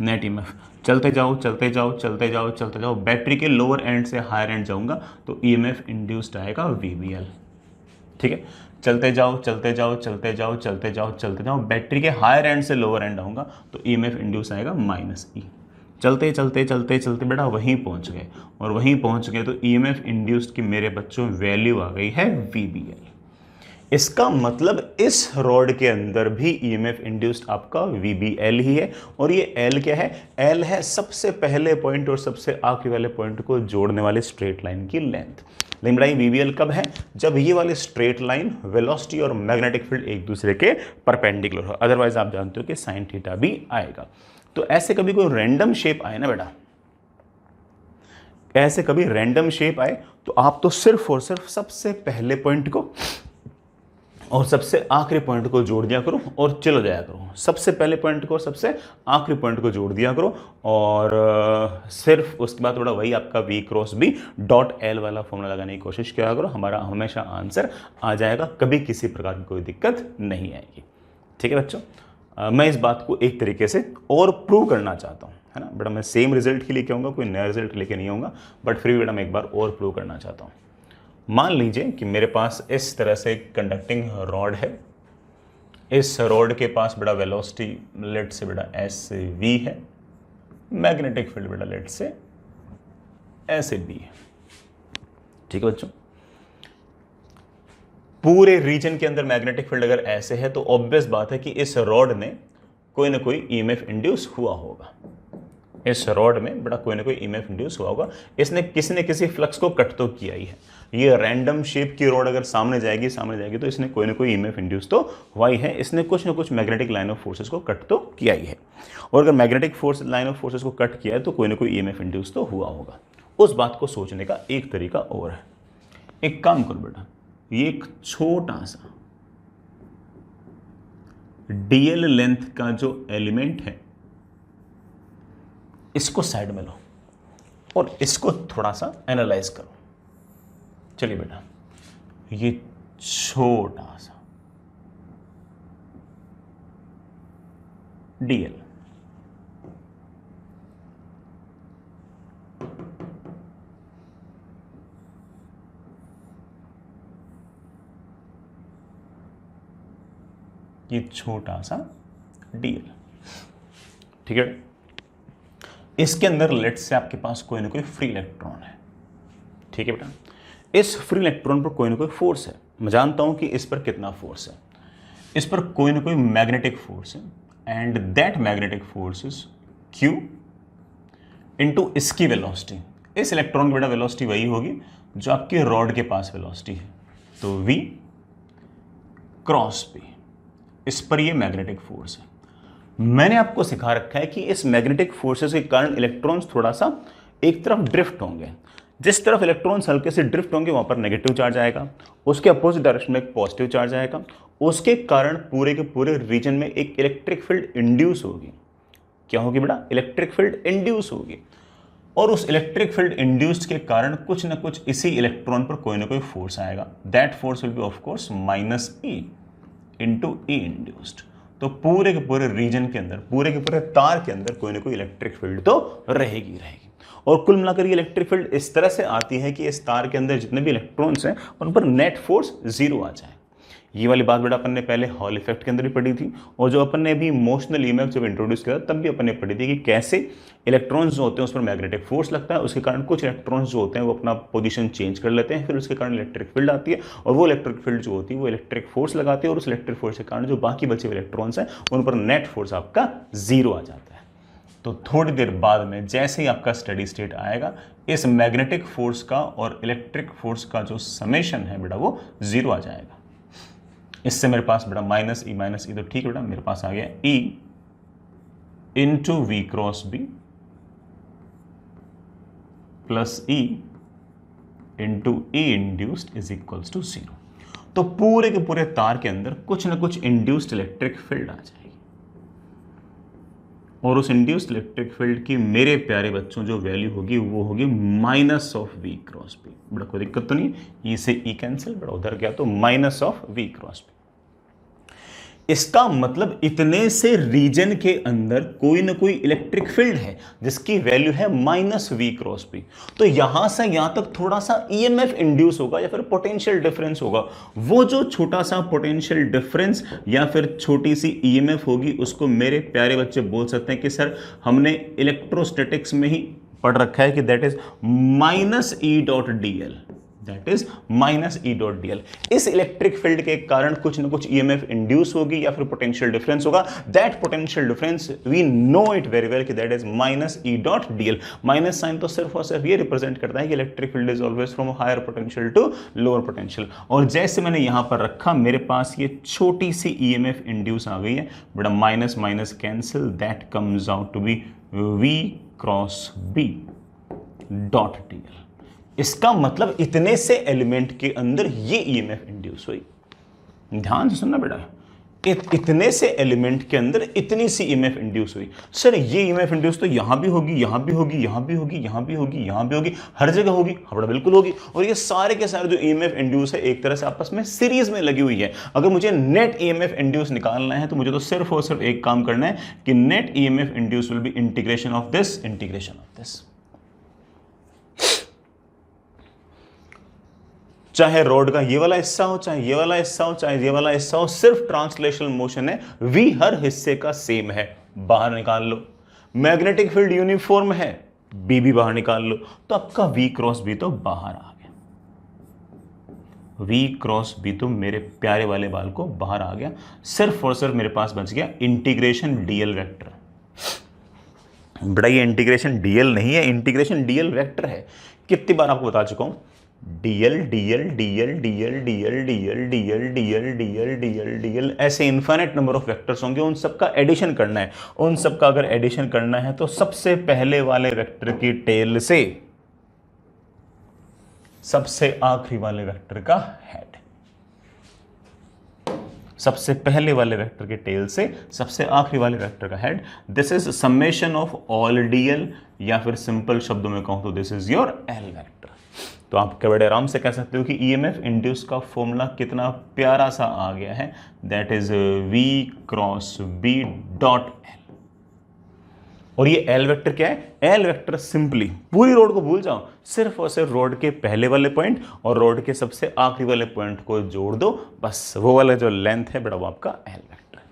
नेट ईएमएफ चलते जाओ चलते जाओ चलते जाओ चलते जाओ, बैटरी के लोअर एंड से हायर एंड जाऊंगा तो ईएमएफ इंड्यूस्ड आएगा VBL। ठीक है, चलते जाओ चलते जाओ चलते जाओ चलते जाओ चलते जाओ, बैटरी के हायर एंड से लोअर एंड आऊंगा तो ईएमएफ इंड्यूस आएगा -E। चलते चलते चलते चलते बेटा वहीं पहुंच गए, और वहीं पहुंच गए तो ईएमएफ इंड्यूस्ड की मेरे बच्चों वैल्यू आ गई है VBL। इसका मतलब इस रॉड के अंदर भी ईएमएफ इंड्यूस्ड आपका VBL ही है, और ये L क्या है, L है सबसे पहले पॉइंट और सबसे आखिरी वाले पॉइंट को जोड़ने वाले स्ट्रेट लाइन की लेंथ। लेकिन बताइए VBL कब है, जब ये वाली स्ट्रेट लाइन वेलोसिटी और मैग्नेटिक फील्ड एक दूसरे के परपेंडिकुलर हो, अदरवाइज आप जानते हो कि साइन थीटा भी आएगा। तो ऐसे कभी कोई रैंडम शेप आए ना बेटा, ऐसे कभी रैंडम शेप आए तो आप तो सिर्फ और सिर्फ सबसे पहले पॉइंट को और सबसे आखिरी पॉइंट को जोड़ दिया करो और चलो जाया करो। सबसे पहले पॉइंट को और सबसे आखिरी पॉइंट को जोड़ दिया करो, और सिर्फ उसके बाद थोड़ा वही आपका V cross B dot L वाला फॉर्मूला लगाने की कोशिश किया करो, हमारा हमेशा आंसर आ जाएगा, कभी किसी प्रकार की कोई दिक्कत नहीं आएगी। ठीक है बच्चों, मैं इस बात को एक तरीके से और प्रूव करना चाहता हूँ, है ना बेटा। मैं सेम रिजल्ट के लेके आऊँगा, कोई नया रिजल्ट लेके नहीं आऊँगा, बट फिर भी बेटा मैं एक बार और प्रूव करना चाहता हूँ। मान लीजिए कि मेरे पास इस तरह से कंडक्टिंग रॉड है, इस रॉड के पास बेटा वेलोसिटी लेट से बेटा SV है, मैग्नेटिक फील्ड बेटा लेट से SB है। ठीक है बच्चों, पूरे रीजन के अंदर मैग्नेटिक फील्ड अगर ऐसे है तो ऑब्वियस बात है कि इस रॉड में कोई ना कोई ईएमएफ इंड्यूस हुआ होगा, इस रॉड में बड़ा कोई ना कोई ईएमएफ इंड्यूस हुआ होगा, इसने किसी न किसी फ्लक्स को कट तो किया ही है। ये रैंडम शेप की रॉड अगर सामने जाएगी तो इसने कोई ना कोई ईएमएफ इंड्यूस तो हुआ ही है, इसने कुछ ना कुछ मैग्नेटिक लाइन ऑफ फोर्सेस को कट तो किया ही है। और अगर magnetic force line of forces को कट किया है तो कोई ना कोई ईएमएफ इंड्यूस तो हुआ होगा। उस बात को सोचने का एक तरीका और है, एक काम करो बेटा, ये एक छोटा सा DL लेंथ का जो एलिमेंट है इसको साइड में लो और इसको थोड़ा सा एनालाइज करो। चलिए बेटा, ये छोटा सा DL, ये छोटा सा DL, ठीक है। इसके अंदर लेट से आपके पास कोई ना कोई फ्री इलेक्ट्रॉन है, ठीक है बेटा। इस फ्री इलेक्ट्रॉन पर कोई ना कोई फोर्स है, मैं जानता हूं कि इस पर कितना फोर्स है, इस पर कोई ना कोई मैग्नेटिक फोर्स है, and that magnetic force is Q into इसकी वेलोसिटी। इस इलेक्ट्रॉन की बेटा वेलोसिटी वही होगी जो आपके रॉड के पास वेलोसिटी है, तो V क्रॉस P, इस पर ये मैग्नेटिक फोर्स है। मैंने आपको सिखा रखा है कि इस मैग्नेटिक फोर्सेस के कारण इलेक्ट्रॉन्स थोड़ा सा एक तरफ ड्रिफ्ट होंगे, जिस तरफ इलेक्ट्रॉन्स हल्के से ड्रिफ्ट होंगे वहां पर नेगेटिव चार्ज आएगा, उसके अपोजिट डायरेक्शन में एक पॉजिटिव चार्ज आएगा, उसके कारण पूरे के पूरे रीजन में एक इलेक्ट्रिक फील्ड इंड्यूस होगी। क्या होगी बेटा? इलेक्ट्रिक फील्ड इंड्यूस होगी, और उस इलेक्ट्रिक फील्ड इंड्यूस्ड के कारण कुछ ना कुछ इसी इलेक्ट्रॉन पर कोई ना कोई फोर्स आएगा। That force will be of course -E into E induced. तो पूरे के पूरे रीजन के अंदर, पूरे के पूरे तार के अंदर कोई ना कोई इलेक्ट्रिक फील्ड तो रहेगी रहेगी। और कुल मिलाकर ये इलेक्ट्रिक फील्ड इस तरह से आती है कि इस तार के अंदर जितने भी इलेक्ट्रॉन्स हैं उन पर नेट फोर्स 0 आ जाए। ये वाली बात बेटा अपन ने पहले हॉल इफेक्ट के अंदर भी पढ़ी थी, और जो अपन ने अभी इमोशनल ईएमएफ जब इंट्रोड्यूस किया तब भी अपन ने पढ़ी थी कि कैसे इलेक्ट्रॉन्स जो होते हैं उस पर मैग्नेटिक फोर्स लगता है, उसके कारण कुछ इलेक्ट्रॉन्स जो होते हैं वो अपना पोजीशन चेंज कर लेते हैं, फिर उसके कारण इलेक्ट्रिक फील्ड आती है, और वो इलेक्ट्रिक फील्ड जो होती है वो इलेक्ट्रिक फोर्स लगाती है, और उस इलेक्ट्रिक फोर्स के कारण जो बाकी बचे हुए इलेक्ट्रॉन्स हैं उन पर नेट फोर्स आपका 0 आ जाता है। तो थोड़ी देर बाद में जैसे ही आपका स्टेडी स्टेट आएगा, इस मैग्नेटिक फोर्स का और इलेक्ट्रिक फोर्स का जो समेशन है बेटा वो 0 आ जाएगा। इससे मेरे पास बेटा माइनस ई तो ठीक है बेटा, मेरे पास आ गया E into V cross B plus E into E induced is equals to 0। तो पूरे के पूरे तार के अंदर कुछ ना कुछ इंड्यूस्ड इलेक्ट्रिक फील्ड आ जाएगी, और उस इंड्यूस्ड इलेक्ट्रिक फील्ड की मेरे प्यारे बच्चों जो वैल्यू होगी वो होगी minus of V cross B. बड़ा कोई दिक्कत तो नहीं, ई से ई कैंसिल, बड़ा उधर गया तो minus of V cross B. इसका मतलब इतने से रीजन के अंदर कोई ना कोई इलेक्ट्रिक फील्ड है जिसकी वैल्यू है माइनस वी क्रॉस बी। तो यहां से यहां तक थोड़ा सा ईएमएफ इंड्यूस होगा या फिर पोटेंशियल डिफरेंस होगा। वो जो छोटा सा पोटेंशियल डिफरेंस या फिर छोटी सी ईएमएफ होगी उसको मेरे प्यारे बच्चे बोल सकते हैं कि सर हमने इलेक्ट्रोस्टैटिक्स में ही पढ़ रखा है कि that is minus E dot D L, that is minus E dot D L. इस इलेक्ट्रिक फील्ड के कारण कुछ ना कुछ ईएमएफ इंड्यूस होगी या फिर पोटेंशियल डिफरेंस होगा। That potential difference we know it very well कि that is minus E dot D L. Minus sign तो सिर्फ और सिर्फ ये रिप्रेजेंट करता है कि electric field is always from higher potential to lower potential. और जैसे मैंने यहां पर रखा, मेरे पास ये छोटी सी ईएमएफ इंड्यूस आ गई है बेटा, minus minus cancel, that comes out to be V cross B dot D L. इसका मतलब इतने से एलिमेंट के अंदर ये ईएमएफ इंड्यूस हुई। ध्यान से सुनना बेटा, इतने से एलिमेंट के अंदर इतनी सी ईएमएफ इंड्यूस हुई। सर ये ईएमएफ इंड्यूस तो यहां भी होगी, यहां भी होगी, यहां भी होगी, यहां भी होगी, यहां भी होगी, हर जगह होगी। हाँ बिल्कुल होगी। और ये सारे के सारे जो ईएमएफ इंड्यूस है एक तरह से आपस में सीरीज में लगी हुई है। अगर मुझे नेट ईएमएफ इंड्यूस निकालना है तो मुझे तो सिर्फ और सिर्फ एक काम करना है कि net EMF induce will be integration of this, integration of this. चाहे रोड का ये वाला हिस्सा हो, चाहे ये वाला हिस्सा हो, चाहे ये वाला हिस्सा हो, सिर्फ ट्रांसलेशनल मोशन है। वी हर हिस्से का सेम है, बाहर निकाल लो। मैग्नेटिक फील्ड यूनिफॉर्म है, बी भी बाहर निकाल लो, तो आपका वी क्रॉस बी तो बाहर आ गया। वी क्रॉस बी तो मेरे प्यारे वाले बाल को बाहर आ गया। सिर्फ और सिर्फ मेरे पास बच गया इंटीग्रेशन डीएल वेक्टर। बड़ा ये इंटीग्रेशन डीएल नहीं है, इंटीग्रेशन डीएल वेक्टर है। कितनी बार आपको बता चुका हूं, DL DL DL DL DL DL DL DL DL DL DL, ऐसे इनफाइनाइट नंबर ऑफ वेक्टर्स होंगे, उन सबका एडिशन करना है। उन सबका अगर एडिशन करना है तो सबसे पहले वाले वेक्टर की टेल से सबसे आखिरी वाले वेक्टर का हेड, सबसे पहले वाले वेक्टर के टेल से सबसे आखिरी वाले वेक्टर का head, this is summation of all DL, या फिर सिंपल शब्दों में कहूं तो this is your L vector. तो आप बड़े आराम से कह सकते हो कि ईएमएफ इंड्यूस का फॉर्मूला कितना प्यारा सा आ गया है, that is V cross B dot L. और ये एल वेक्टर क्या है? एल वेक्टर सिंपली, पूरी रोड को भूल जाओ, सिर्फ और सिर्फ रोड के पहले वाले पॉइंट और रोड के सबसे आखिरी वाले पॉइंट को जोड़ दो, बस वो वाला जो लेंथ है बेटा वो आपका एल वेक्टर है।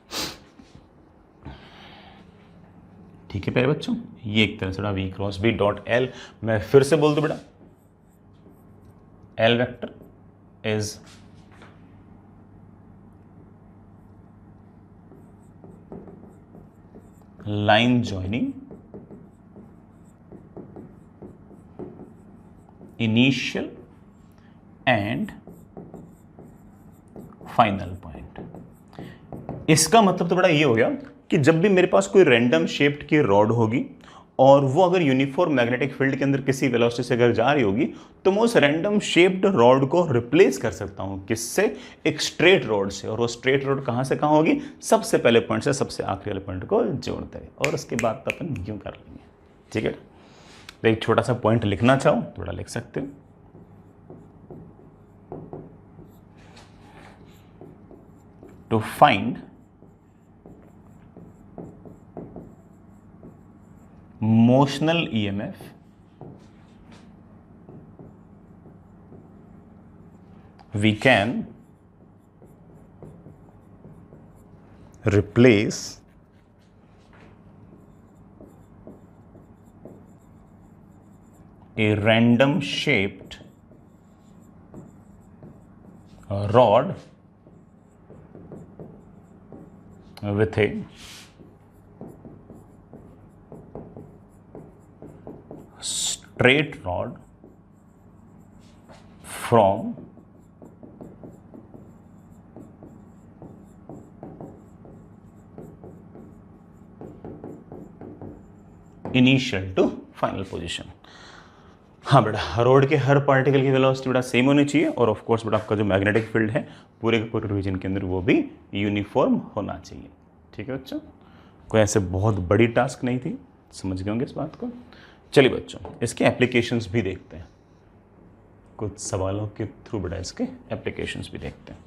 ठीक है प्यारे बच्चों, ये एक तरह से V cross B dot L. मैं फिर से बोल दूं बेटा, L vector is line joining initial and final point। इसका मतलब तो बड़ा ये हो गया कि जब भी मेरे पास कोई रैंडम शेप्ड की रॉड होगी और वो अगर यूनिफॉर्म मैग्नेटिक फील्ड के अंदर किसी वेलोसिटी से अगर जा रही होगी तो मैं उस रैंडम शेप्ड रॉड को रिप्लेस कर सकता हूं किससे? एक स्ट्रेट रॉड से। और वो स्ट्रेट रॉड कहां से कहां होगी? सबसे पहले पॉइंट से सबसे आखिरी वाले पॉइंट को जोड़ते हैं, और उसके बाद तो अपन यूं कर लेंगे। ठीक है, तो एक छोटा सा पॉइंट लिखना चाहो थोड़ा लिख सकते हो। To find motional EMF we can replace a random shaped rod with a straight rod from initial to final position. हाँ बेटा, रोड के हर पार्टिकल की वेलोसिटी बेटा सेम होनी चाहिए और ऑफ कोर्स बेटा आपका जो मैग्नेटिक फील्ड है पूरे के पूरे रीजन के अंदर वो भी यूनिफॉर्म होना चाहिए। ठीक है बच्चों, कोई ऐसे बहुत बड़ी टास्क नहीं थी, समझ गए होंगे इस बात को। चलिए बच्चों, इसके एप्लीकेशंस भी देखते हैं, कुछ सवालों के थ्रू बेटा इसके एप्लीकेशंस भी देखते हैं।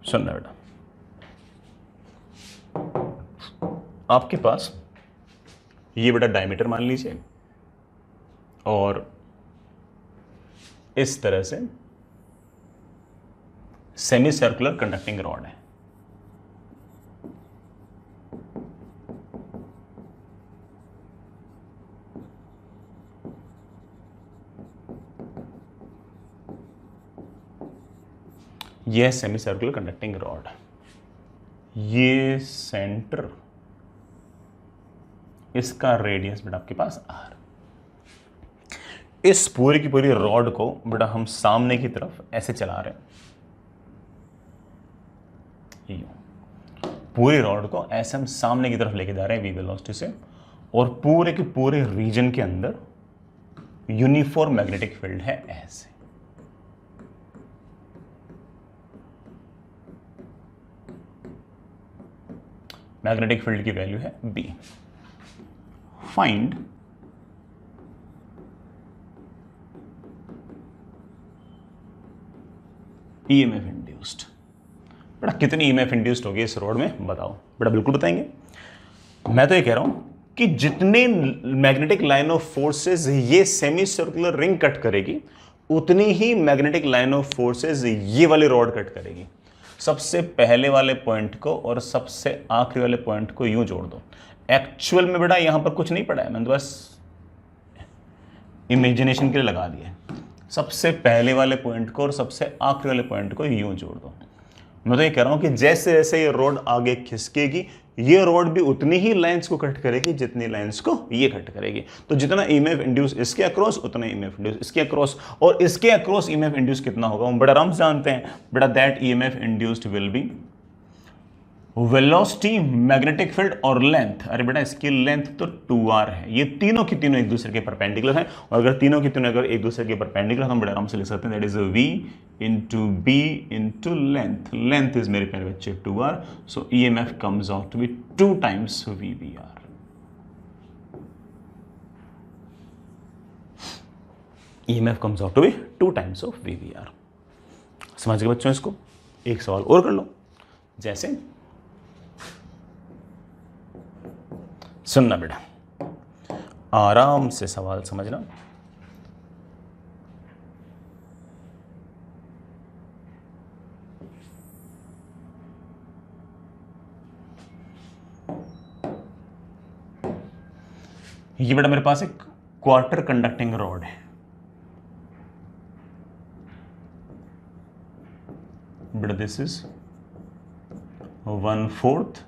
सुनना बेटा, आपके पास ये बेटा डायमीटर मान लीजिए और इस तरह से सेमी सर्कुलर कंडक्टिंग रॉड है। यह सेमी सर्कुलर कंडक्टिंग रॉड, ये सेंटर, इसका रेडियस बेटा आपके पास आर। इस पूरी की पूरी रॉड को बेटा हम सामने की तरफ ऐसे चला रहे हैं, पूरी रॉड को ऐसे हम सामने की तरफ लेके जा रहे हैं वी वेलोसिटी से, और पूरे के पूरे रीजन के अंदर यूनिफॉर्म मैग्नेटिक फील्ड है ऐसे। मैग्नेटिक फील्ड की वैल्यू है बी। Find EMF induced. बेटा कितनी ईएमएफ इंड्यूस्ड होगी इस रोड में बताओ। बेटा बिल्कुल बताएंगे। मैं तो ये कह रहा हूं कि जितने मैग्नेटिक लाइन ऑफ फोर्सेस ये सेमी सर्कुलर रिंग कट करेगी उतनी ही मैग्नेटिक लाइन ऑफ फोर्सेस ये वाली रॉड कट करेगी। सबसे पहले वाले पॉइंट को और सबसे आखिरी वाले पॉइंट को यूं जोड़ दो। एक्चुअल में बेटा यहां पर कुछ नहीं पड़ा है, मैंने तो बस इमेजिनेशन के लिए लगा दिया। सबसे पहले वाले पॉइंट को और सबसे आखिरी वाले पॉइंट को यूं जोड़ दो। मैं तो ये कह रहा हूं कि जैसे जैसे ये रोड आगे खिसकेगी ये रोड भी उतनी ही लाइंस को कट करेगी जितनी लाइंस को ये कट करेगी। तो जितना ईएमएफ इंड्यूस इसके अक्रॉस उतना ईएमएफ इंड्यूस इसके अक्रॉस, और इसके अक्रॉस ईएमएफ इंड्यूस कितना होगा हम बड़ा आराम से जानते हैं बेटा। That EMF induced will B velocity, magnetic field और लेंथ। अरे बेटा इसकी लेंथ तो 2r है। ये तीनों की तीनों एक दूसरे के परपेंडिकुलर हैं, और अगर तीनों की तीनों अगर एक दूसरे के परपेंडिकुलर हम बड़े आराम से लिख सकते हैं that is v into B into length. Length is मेरे प्यारे बच्चे 2r, so EMF comes out to be 2 times VBR। EMF comes out to be 2 times of VBR। समझ गए बच्चों इसको। एक सवाल और कर लो, जैसे सुनना बेटा, आराम से सवाल समझना। ये बेटा मेरे पास एक क्वार्टर कंडक्टिंग रॉड है। बेटा दिस इज 1/4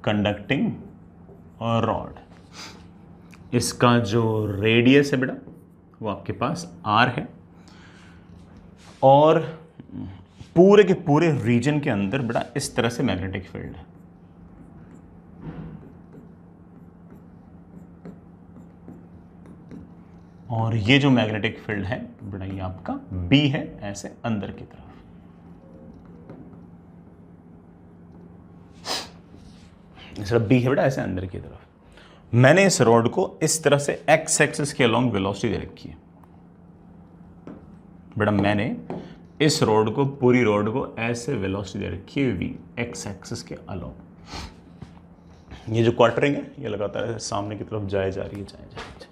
कंडक्टिंग रॉड। इसका जो रेडियस है बेटा वो आपके पास r है, और पूरे के पूरे रीजन के अंदर बेटा इस तरह से मैग्नेटिक फील्ड है। और ये जो मैग्नेटिक फील्ड है बेटा ये आपका B है, ऐसे अंदर की तरफ। सिर्फ B है बेटा ऐसे अंदर की तरफ। मैंने इस रॉड को इस तरह से x एक्सिस के अलोंग वेलोसिटी दे रखी है। बेटा मैंने इस रोड को, पूरी रोड को ऐसे वेलोसिटी दे रखी है v, एक्स एक्सिस के अलोंग। ये जो क्वार्टरिंग है ये लगातार सामने की तरफ जाए जा रही है, जाए जा रही है।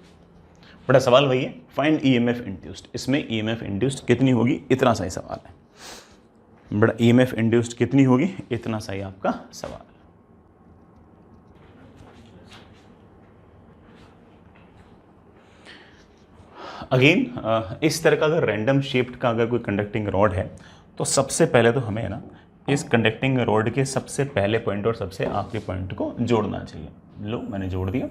बड़ा सवाल वही है, फाइंड ईएमएफ इंड्यूस्ड। इसमें ईएमएफ इंड्यूस्ड कितनी होगी, इतना सा ही सवाल है। बड़ा ईएमएफ इंड्यूस्ड कितनी होगी, इतना सा ही आपका सवाल है। अगेन इस तरह का अगर रैंडम शेप्ड का अगर कोई कंडक्टिंग रॉड है तो सबसे पहले तो हमें ना इस कंडक्टिंग रॉड के सबसे पहले पॉइंट और सबसे आखिरी पॉइंट को जोड़ना चाहिए। लो मैंने जोड़ दिया।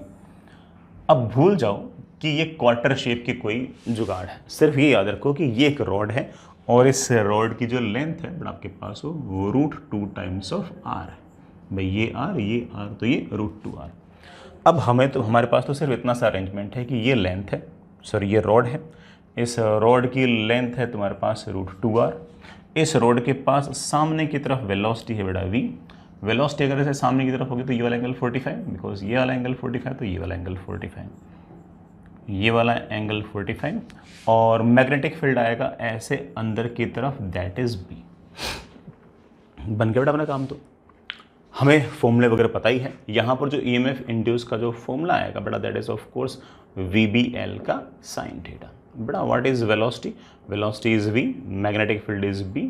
अब भूल जाओ कि ये क्वार्टर शेप की कोई जुगाड़ है, सिर्फ ये याद रखो कि ये एक रॉड है और इस रॉड की जो लेंथ है बड़ा आपके पास वो √2 टाइम्स ऑफ आर है। भाई ये आर तो ये √2r। अब हमें तो हमारे पास तो सिर्फ इतना सा अरेंजमेंट है कि ये लेंथ है, सॉरी ये रॉड है, इस रॉड की लेंथ है तुम्हारे पास √2r। इस रॉड के पास सामने की तरफ वेलोसिटी है बेटा v। वेलोसिटी अगर ऐसे सामने की तरफ होगी तो ये वाला एंगल 45, बिकॉज ये वाला एंगल 45 तो ये वाला एंगल 45, ये वाला एंगल 45, और मैग्नेटिक फील्ड आएगा ऐसे अंदर की तरफ, दैट इज b। बन गया बेटा अपना काम। तो हमें फॉर्मूले वगैरह पता ही है। यहाँ पर जो ईएमएफ इंड्यूस का जो फॉर्मूला आएगा बेटा that is of course VBL का साइन थीटा। बेटा what is velocity, velocity is v, magnetic field is b,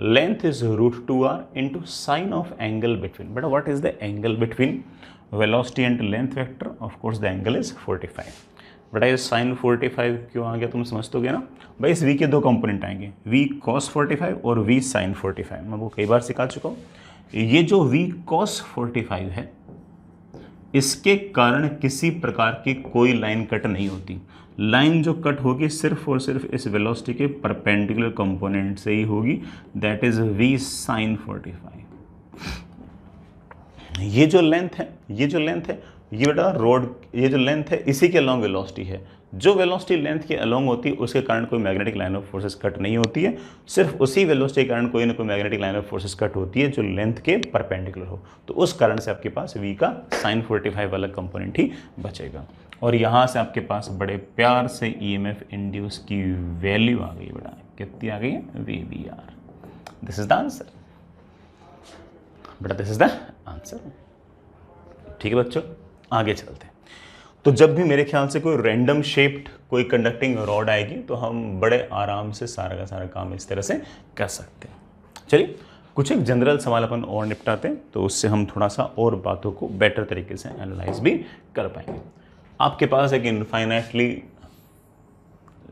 length is √2r into sine of angle between. बेटा what is the angle between velocity and length vector, of course the angle is 45। बेटा ये sign 45 क्यों आ गया तुम समझते ना भाई, इस v के दो कंपोनेंट आएंगे, v cos 45 और v sin 45। मैं वो कई बार सिखा चुका हूँ। ये जो v cos 45 है इसके कारण किसी प्रकार की कोई लाइन कट नहीं होती। लाइन जो कट होगी सिर्फ और सिर्फ इस वेलोसिटी के परपेंडिकुलर कंपोनेंट से ही होगी, दैट इज v sin 45। ये जो लेंथ है ये बेटा रोड, ये जो लेंथ है इसी के अलोंग वेलोसिटी है। जो वेलोसिटी लेंथ के अलोंग होती है उसके कारण कोई magnetic line of forces cut नहीं होती है, सिर्फ उसी वेलोसिटी के कारण कोई ना कोई magnetic line of forces cut होती है जो लेंथ के परपेंडिकुलर हो। तो उस कारण से आपके पास v का sin 45 वाला कंपोनेंट ही बचेगा। और यहाँ से आपके पास बड़े प्यार से ईएमएफ इंड्यूस की वैल्यू आ गई बेटा, कितनी आ गई है, VBR। This is the answer बेटा, दिस इज द आंसर। ठीक है बच्चों, आगे चलते हैं। तो जब भी मेरे ख्याल से कोई रैंडम शेप्ड कोई कंडक्टिंग रॉड आएगी तो हम बड़े आराम से सारा का सारा काम इस तरह से कर सकते हैं। चलिए कुछ एक जनरल सवाल अपन और निपटाते हैं, तो उससे हम थोड़ा सा और बातों को बेटर तरीके से एनालाइज भी कर पाएंगे। आपके पास एक इनफाइनाइटली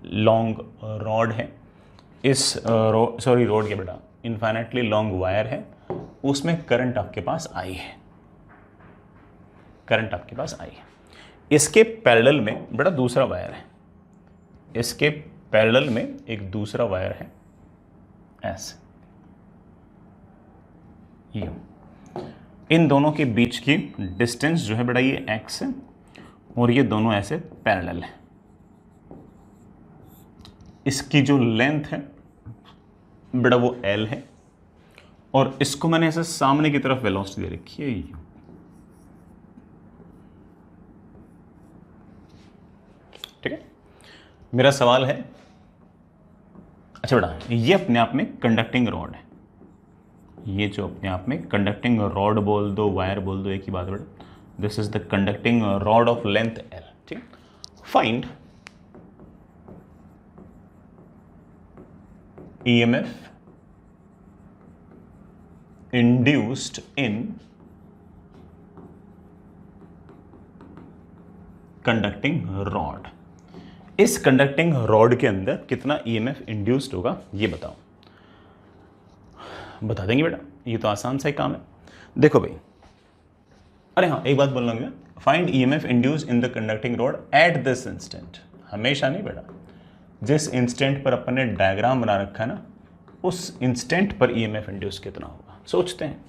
लॉन्ग रॉड है, इस रोड के बेटा इनफाइनाइटली लॉन्ग वायर है, उसमें करंट आपके पास आई है, करंट आपके पास आई है। इसके पैरेलल में बड़ा दूसरा वायर है, इसके पैरेलल में एक दूसरा वायर है ऐसे, ये इन दोनों के बीच की डिस्टेंस जो है बेटा ये x है और ये दोनों ऐसे पैरेलल है। इसकी जो लेंथ है बेटा वो L है और इसको मैंने ऐसे सामने की तरफ वेलोसिटी दे रखी है u। ठीक है, मेरा सवाल है, अच्छा बेटा ये अपने आप में कंडक्टिंग रॉड है, ये जो अपने आप में कंडक्टिंग रॉड बोल दो, वायर बोल दो, एक ही बात है बेटा। This is the conducting rod of length L। ठीक, find EMF induced in conducting rod. इस कंडक्टिंग रॉड के अंदर कितना EMF इंड्यूस्ड होगा ये बताओ। बता देंगे बेटा, ये तो आसान सा ही काम है। देखो भाई, अरे हाँ एक बात बोलना है, find EMF induced in the conducting rod at this instant. हमेशा नहीं बेटा, जिस इंस्टेंट पर अपन ने डायग्राम बना रखा है ना उस इंस्टेंट पर EMF इंड्यूस कितना होगा। सोचते हैं,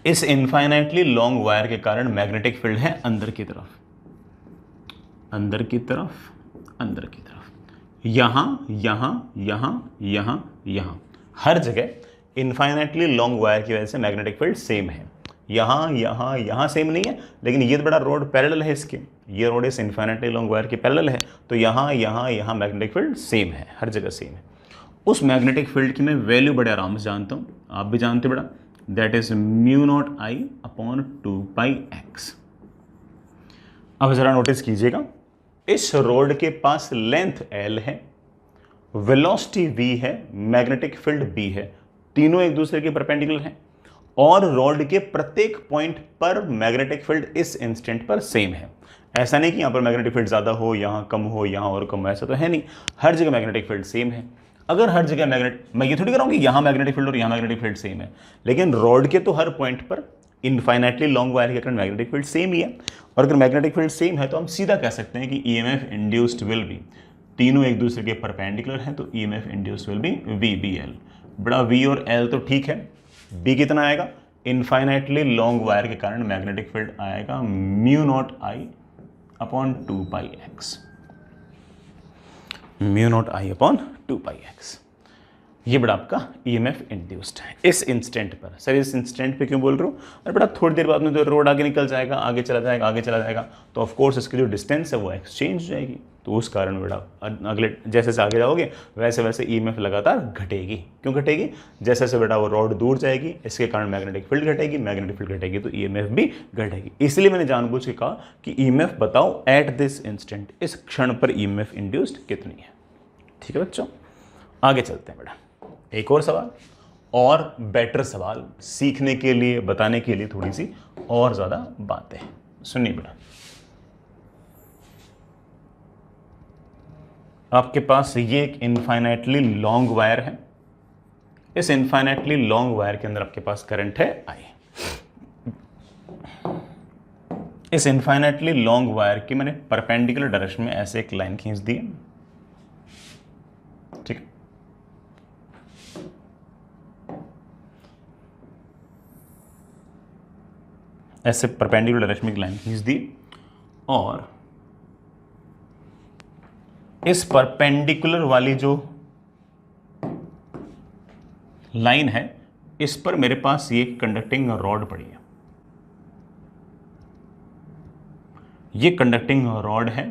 इस इनफाइनाइटली लॉन्ग वायर के कारण मैग्नेटिक फील्ड है अंदर की तरफ, अंदर की तरफ, अंदर की तरफ, यहां यहां यहां यहां यहां, हर जगह इनफाइनाइटली लॉन्ग वायर की वजह से मैग्नेटिक फील्ड सेम है। यहां यहां यहां सेम नहीं है, लेकिन ये तो बड़ा रोड पैरेलल है इसके, ये रोड इस इनफाइनाइटली लॉन्ग वायर के पैरेलल है, तो यहां यहां यहां मैग्नेटिक फील्ड सेम है, हर जगह सेम है। उस मैग्नेटिक फील्ड की मैं वैल्यू बड़े आराम से जानता हूँ, आप भी जानते हो बेटा, that is mu naught I upon 2πx। अब जरा नोटिस कीजिएगा, इस रोड के पास लेंथ L है, वेलोसिटी v है, मैग्नेटिक फील्ड B है, तीनों एक दूसरे के परपेंडिकुलर हैं और रोड के प्रत्येक पॉइंट पर मैग्नेटिक फील्ड इस इंस्टेंट पर सेम है। ऐसा नहीं कि यहां पर मैग्नेटिक फील्ड ज्यादा हो, यहां कम हो, यहां और कम हो, ऐसा तो है नहीं, हर जगह मैग्नेटिक फील्ड सेम है। अगर हर जगह मैं ये थोड़ी कह रहा हूं कि यहां मैग्नेटिक फील्ड और यहां मैग्नेटिक फील्ड सेम है, लेकिन रोड के तो हर पॉइंट पर इनफाइनाइटली लॉन्ग वायर के कारण मैग्नेटिक फील्ड सेम ही है। और अगर मैग्नेटिक फील्ड सेम है तो हम सीधा कह सकते हैं कि ईएमएफ इंड्यूस्ड विल बी, तीनों एक दूसरे के परपेंडिकुलर हैं तो EMF induced will be V B L. बड़ा वी और एल तो ठीक है, बी कितना आएगा, इनफाइनाइटली लॉन्ग वायर के कारण मैग्नेटिक फील्ड आएगा म्यू नॉट आई अपॉन 2πx, म्यू नॉट आई अपॉन 2πx। ये बड़ा आपका ईएमएफ इंड्यूस्ड है इस इंस्टेंट पर। सर इस इंस्टेंट पे क्यों बोल रहा हूँ, और बड़ा थोड़ी देर बाद में तो रोड आगे निकल जाएगा, आगे चला जाएगा, आगे चला जाएगा, तो ऑफ कोर्स इसकी जो डिस्टेंस है वो एक्सचेंज हो जाएगी, तो उस कारण बड़ा अगले जैसे जैसे आगे जाओगे वैसे वैसे ईएमएफ लगातार घटेगी। क्यों घटेगी, जैसे जैसे बेटा वो रोड दूर जाएगी इसके कारण मैग्नेटिक फील्ड घटेगी, मैग्नेटिक फील्ड घटेगी तो ईएमएफ भी घटेगी। इसलिए मैंने जानबूझ के कहा कि ईएमएफ बताओ एट दिस इंस्टेंट, इस क्षण पर ईएमएफ इंड्यूस्ड कितनी है। ठीक है बच्चों, आगे चलते हैं बेटा, एक और सवाल और बेटर सवाल सीखने के लिए, बताने के लिए थोड़ी सी और ज्यादा बातें सुनिए बेटा। आपके पास ये एक इनफाइनाइटली लॉन्ग वायर है, इस इनफाइनाइटली लॉन्ग वायर के अंदर आपके पास करंट है आई। इस इनफाइनाइटली लॉन्ग वायर की मैंने परपेंडिकुलर डायरेक्शन में ऐसे एक लाइन खींच दी है, ठीक है। ऐसे परपेंडिकुलर डायरेक्शन में लाइन खींच दी और इस परपेंडिकुलर वाली जो लाइन है इस पर मेरे पास ये कंडक्टिंग रॉड पड़ी है, ये कंडक्टिंग रॉड है।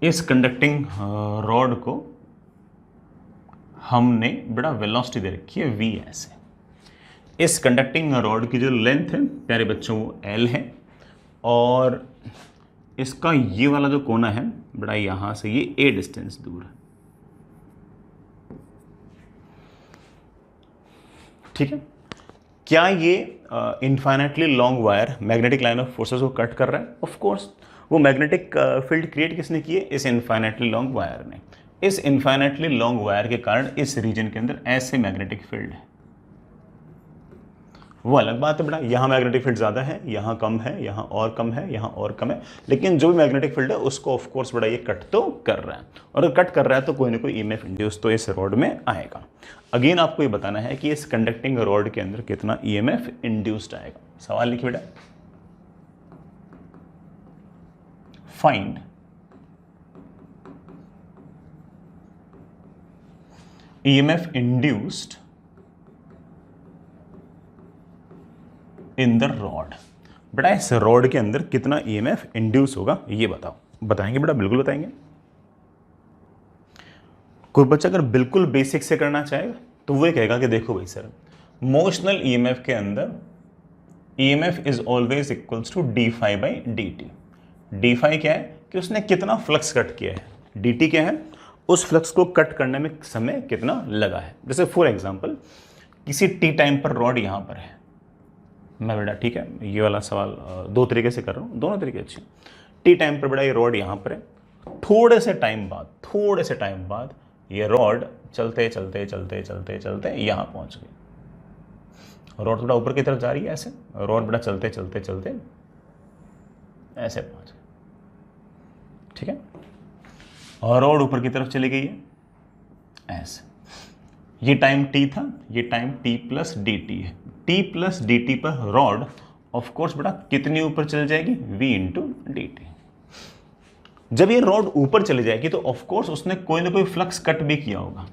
इस कंडक्टिंग रॉड को हमने बड़ा वेलोसिटी दे रखी है वी ऐसे। इस कंडक्टिंग रॉड की जो लेंथ है प्यारे बच्चों वो एल है और इसका ये वाला जो कोना है बड़ा यहां से ये ए डिस्टेंस दूर है, ठीक है। क्या ये infinitely long wire magnetic line of forces को कट कर रहा है? ऑफ कोर्स, वो मैग्नेटिक फील्ड क्रिएट किसने की है? इस इनफाइनाइटली लॉन्ग वायर ने। इस इनफाइनाइटली लॉन्ग वायर के कारण इस रीजन के अंदर ऐसे मैग्नेटिक फील्ड है, वो अलग बात है बेटा, यहाँ मैग्नेटिक फील्ड ज़्यादा है, यहाँ कम है, यहाँ और कम है, यहाँ और कम है, लेकिन जो भी मैग्नेटिक फील्ड है उसको ऑफ कोर्स बड़ा ये कट तो कर रहा है, और अगर कट कर रहा है तो कोई ना कोई ईएमएफ इंड्यूस तो इस रॉड में आएगा। अगेन आपको ये बताना है कि इस कंडक्टिंग रॉड के अंदर कितना ईएमएफ इंड्यूस्ड आएगा। सवाल लिखिए बेटा, find EMF induced in the rod. बेटा इस रॉड के अंदर कितना ईएमएफ इंड्यूस होगा ये बताओ। बताएंगे बेटा, बिल्कुल बताएंगे। कोई बच्चा अगर बिल्कुल बेसिक से करना चाहेगा तो वो कहेगा कि देखो भाई सर, मोशनल ईएमएफ के अंदर EMF is always equals to D phi by D T. D phi क्या है कि उसने कितना फ्लक्स कट किया है, डी टी क्या है उस फ्लक्स को कट करने में समय कितना लगा है। जैसे फॉर एग्जांपल किसी टी टाइम पर रॉड यहां पर है, मैं बेटा ठीक है ये वाला सवाल दो तरीके से कर रहा हूँ, दोनों तरीके अच्छे। टी टाइम पर बेटा ये रॉड यहाँ पर है, थोड़े से टाइम बाद ये रॉड चलते चलते चलते चलते चलते यहाँ पहुँच गई। रॉड थोड़ा ऊपर की तरफ जा रही है ऐसे, रॉड बेटा चलते चलते चलते ऐसे पहुँच गई, ठीक है। और रॉड ऊपर की तरफ चली गई है ऐसे। ये टाइम टी था, ये time T plus D T है। टी प्लस डी टी पर रॉड ऑफ कोर्स बेटा कितनी ऊपर चल जाएगी? v into D T. जब ये रॉड ऊपर चली जाएगी तो ऑफ कोर्स उसने कोई ना कोई फ्लक्स कट भी किया होगा।